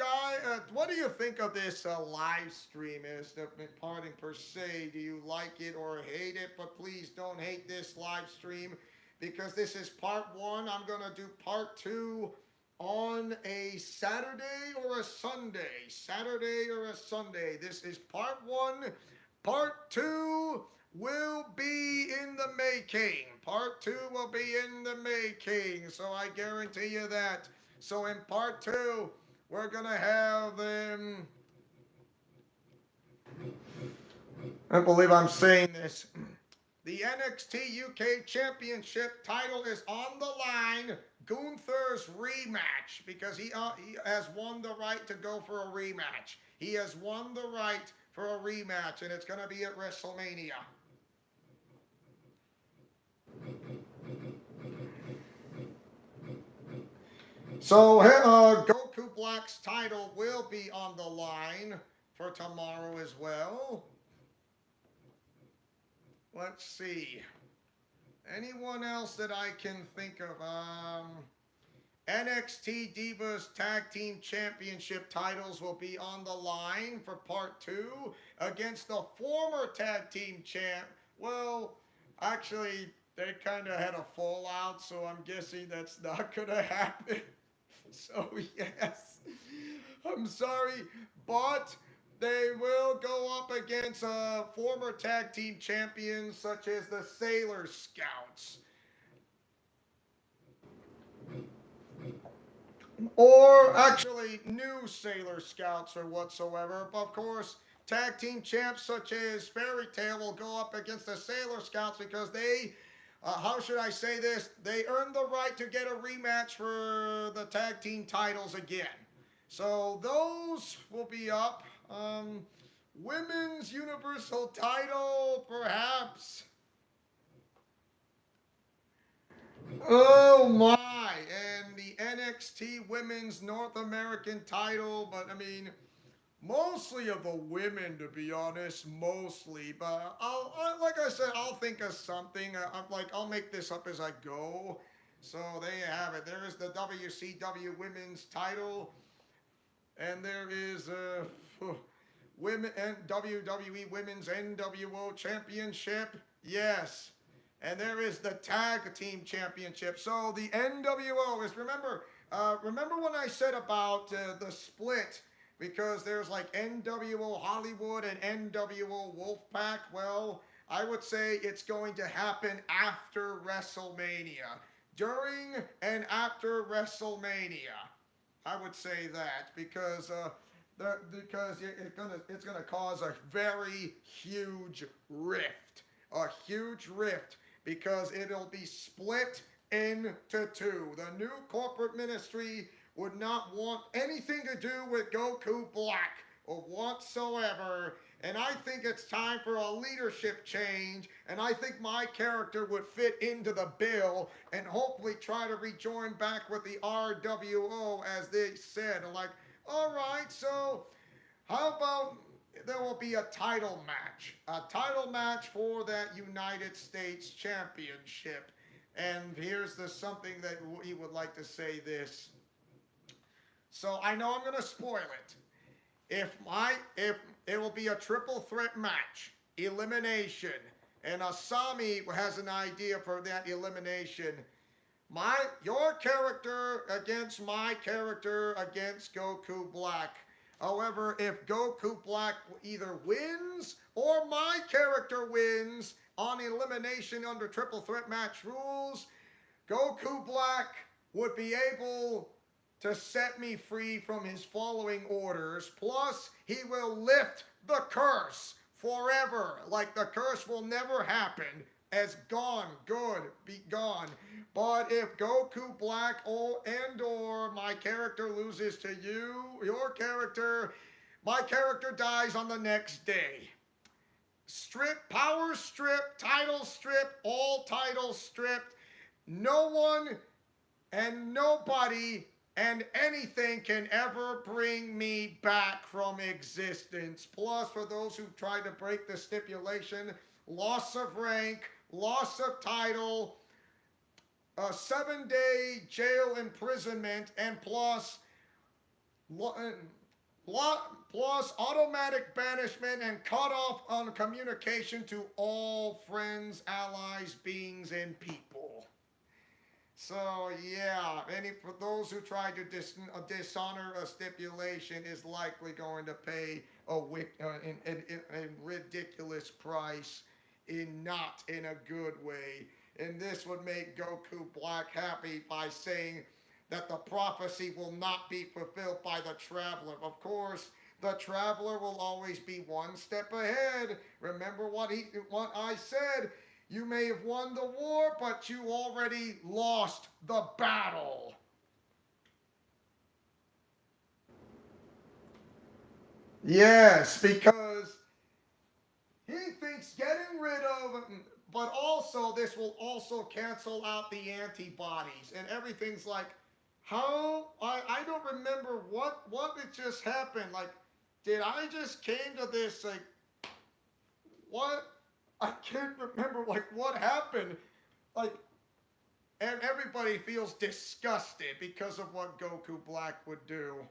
think of this live stream as the parting per se? Do you like it or hate it? But please don't hate this live stream, because this is part 1. I'm going to do part 2 on a Saturday or a Sunday. Saturday or a Sunday. This is part 1. Part 2 will be in the making. Part 2 will be in the making. So I guarantee you that. So in part 2, we're going to have them. I believe I'm saying this. The NXT UK Championship title is on the line. Gunther's rematch, because he has won the right to go for a rematch. He has won the right for a rematch, and it's going to be at WrestleMania. So Goku Black's title will be on the line for tomorrow as well. Let's see. Anyone else that I can think of? NXT Divas Tag Team Championship titles will be on the line for part 2 against the former Tag Team champ. Well, actually, they kind of had a fallout, so I'm guessing that's not going to happen. So, yes, I'm sorry, but they will go up against former tag team champions such as the Sailor Scouts. Or actually new Sailor Scouts or whatsoever. But of course, tag team champs such as Fairy Tail will go up against the Sailor Scouts because they, how should I say this? They earned the right to get a rematch for the tag team titles again. So those will be up. Women's Universal title, perhaps. Oh my, and the NXT Women's North American title, but I mean, mostly of the women, to be honest, mostly. But like I said, I'll think of something. I'll make this up as I go. So there you have it. There is the WCW Women's title, and there is women and WWE Women's NWO Championship. Yes. And there is the Tag Team Championship. So the NWO is, remember when I said about the split, because there's like NWO Hollywood and NWO Wolfpack? Well, I would say it's going to happen after WrestleMania. During and after WrestleMania. I would say that because it's gonna cause a very huge rift. A huge rift. Because it'll be split into two. The new corporate ministry would not want anything to do with Goku Black whatsoever. And I think it's time for a leadership change. And I think my character would fit into the bill and hopefully try to rejoin back with the RWO, as they said. Like, all right, so how about there will be a title match? A title match for that United States Championship. And here's the something that he would like to say this. So I know I'm going to spoil it. If it will be a triple threat match, elimination, and Asami has an idea for that elimination. Your character against my character against Goku Black. However, if Goku Black either wins or my character wins on elimination under triple threat match rules, Goku Black would be able to set me free from his following orders. Plus, he will lift the curse forever. Like the curse will never happen. As gone, good, be gone. But if Goku Black or my character loses to you, your character, my character dies on the next day. Strip, power strip, title strip, all titles stripped. No one and nobody and anything can ever bring me back from existence. Plus, for those who try to break the stipulation, loss of rank, loss of title, a 7-day jail imprisonment, and plus automatic banishment and cut off on communication to all friends, allies, beings, and people. So yeah, for those who try to dishonor a stipulation is likely going to pay a ridiculous price, not in a good way. And this would make Goku Black happy by saying that the prophecy will not be fulfilled by the Traveler. Of course, the Traveler will always be one step ahead. Remember what I said. You may have won the war, but you already lost the battle. Yes, because he thinks getting rid of, but also this will also cancel out the antibodies. And everything's like, how? I don't remember what it just happened. Like, did I just came to this, like, what? I can't remember, like, what happened. Like, and everybody feels disgusted because of what Goku Black would do.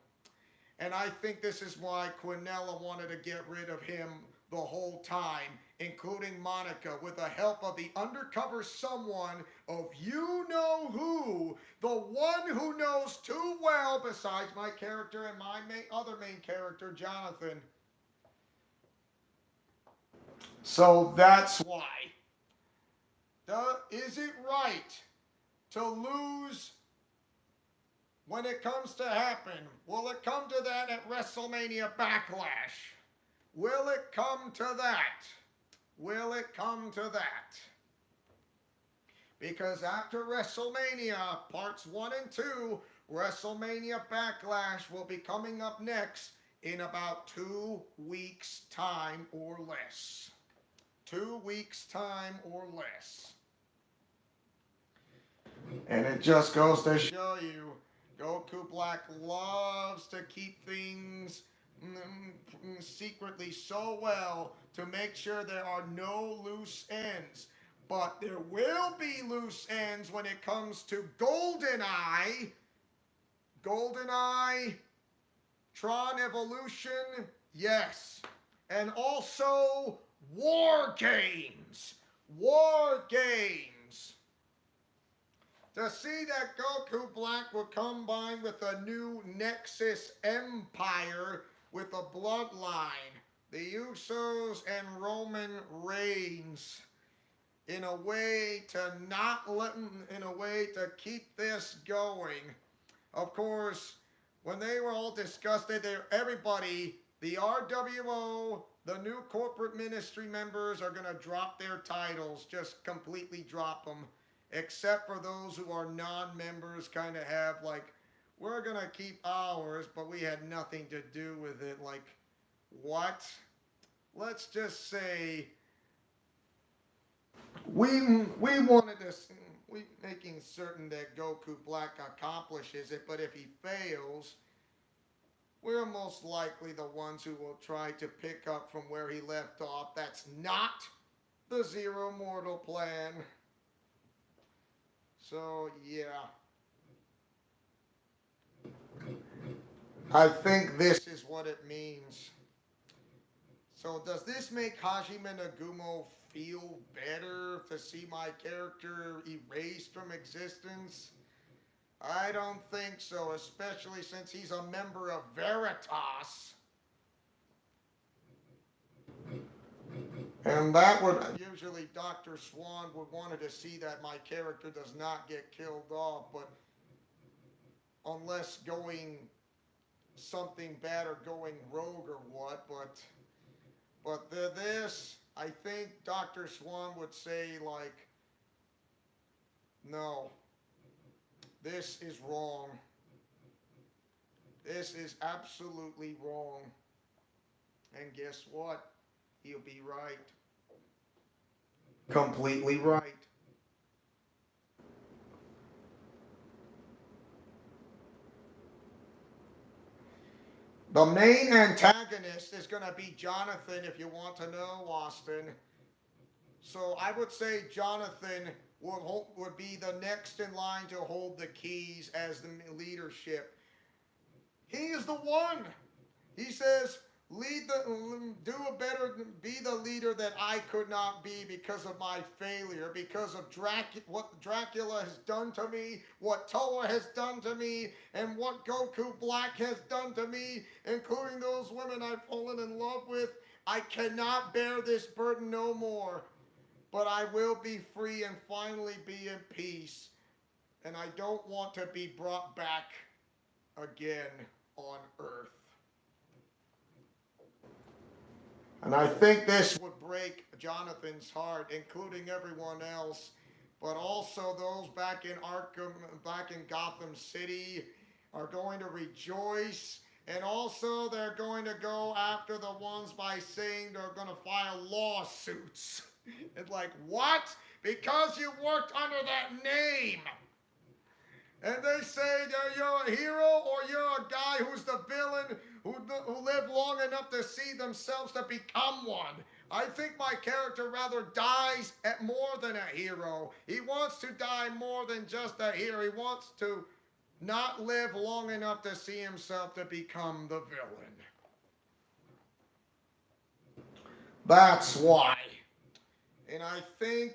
And I think this is why Quinella wanted to get rid of him the whole time, including Monica, with the help of the undercover someone of you-know-who, the one who knows too well, besides my character and my other main character, Jonathan. So that's why. Is it right to lose when it comes to happen? Will it come to that at WrestleMania Backlash? Will it come to that? Will it come to that? Because after WrestleMania Parts 1 and 2, WrestleMania Backlash will be coming up next in about 2 weeks' time or less. 2 weeks' time or less. And it just goes to show you, Goku Black loves to keep things secretly so well to make sure there are no loose ends. But there will be loose ends when it comes to GoldenEye. GoldenEye, Tron Evolution, yes. And also War Games. War Games. To see that Goku Black will combine with a new Nexus Empire with a bloodline, the Usos and Roman Reigns, in a way to keep this going. Of course, when they were all discussed, everybody, the RWO, the new corporate ministry members are going to drop their titles, just completely drop them, except for those who are non-members, kind of have like, we're going to keep ours, but we had nothing to do with it. Like, what? Let's just say we wanted to we making certain that Goku Black accomplishes it, but if he fails, we're most likely the ones who will try to pick up from where he left off. That's not the Zero Mortal plan. So, yeah. I think this is what it means. So, does this make Hajime Nagumo feel better to see my character erased from existence? I don't think so, especially since he's a member of Veritas. And that would usually Dr. Swan would wanted to see that my character does not get killed off, but unless going something bad or going rogue or what, but this, I think Dr. Swan would say like, no, this is wrong. This is absolutely wrong. And guess what? He'll be right. Completely right. The main antagonist is going to be Jonathan, if you want to know, Austin. So I would say Jonathan would be the next in line to hold the keys as the leadership. He is the one. He says, be the leader that I could not be because of my failure, because of what Dracula has done to me, what Toa has done to me, and what Goku Black has done to me, including those women I've fallen in love with. I cannot bear this burden no more, but I will be free and finally be in peace, and I don't want to be brought back again on Earth. And I think this would break Jonathan's heart, including everyone else, but also those back in Arkham, back in Gotham City are going to rejoice. And also they're going to go after the ones by saying they're going to file lawsuits. It's like, what? Because you worked under that name. And they say that you're a hero or you're a guy who's the villain who lived long enough to see themselves to become one. I think my character rather dies at more than a hero. He wants to die more than just a hero. He wants to not live long enough to see himself to become the villain. That's why. And I think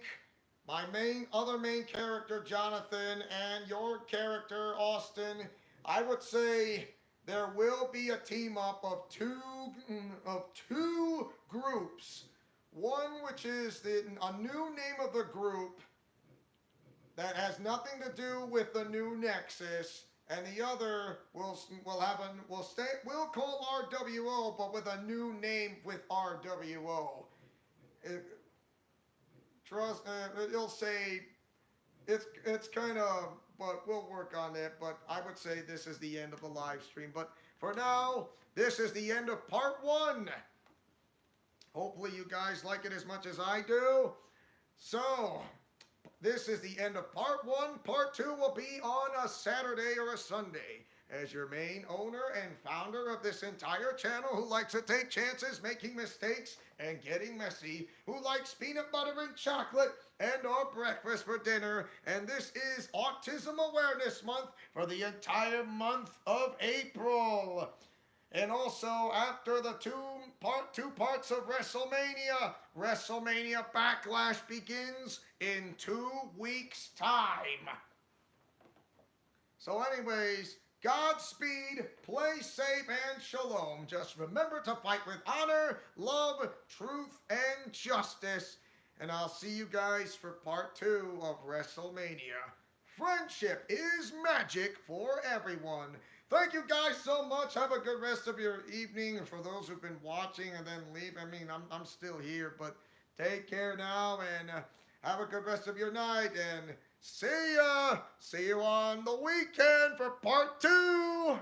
my other main character, Jonathan, and your character, Austin, I would say there will be a team up of two groups. One which is a new name of the group that has nothing to do with the new Nexus, and the other will call RWO, but with a new name with RWO. It'll say it's kind of, but we'll work on it. But I would say this is the end of the live stream. But for now, this is the end of part 1. Hopefully you guys like it as much as I do. So this is the end of part 1. Part 2 will be on a Saturday or a Sunday. As your main owner and founder of this entire channel who likes to take chances, making mistakes, and getting messy, who likes peanut butter and chocolate and or breakfast for dinner, and this is Autism Awareness Month for the entire month of April. And also, after the two parts of WrestleMania Backlash begins in 2 weeks' time. So anyways, Godspeed, play safe, and shalom. Just remember to fight with honor, love, truth, and justice. And I'll see you guys for part 2 of WrestleMania. Friendship is magic for everyone. Thank you guys so much. Have a good rest of your evening. And for those who've been watching and then leave, I mean, I'm still here, but take care now and have a good rest of your night. And see ya. See you on the weekend for part 2.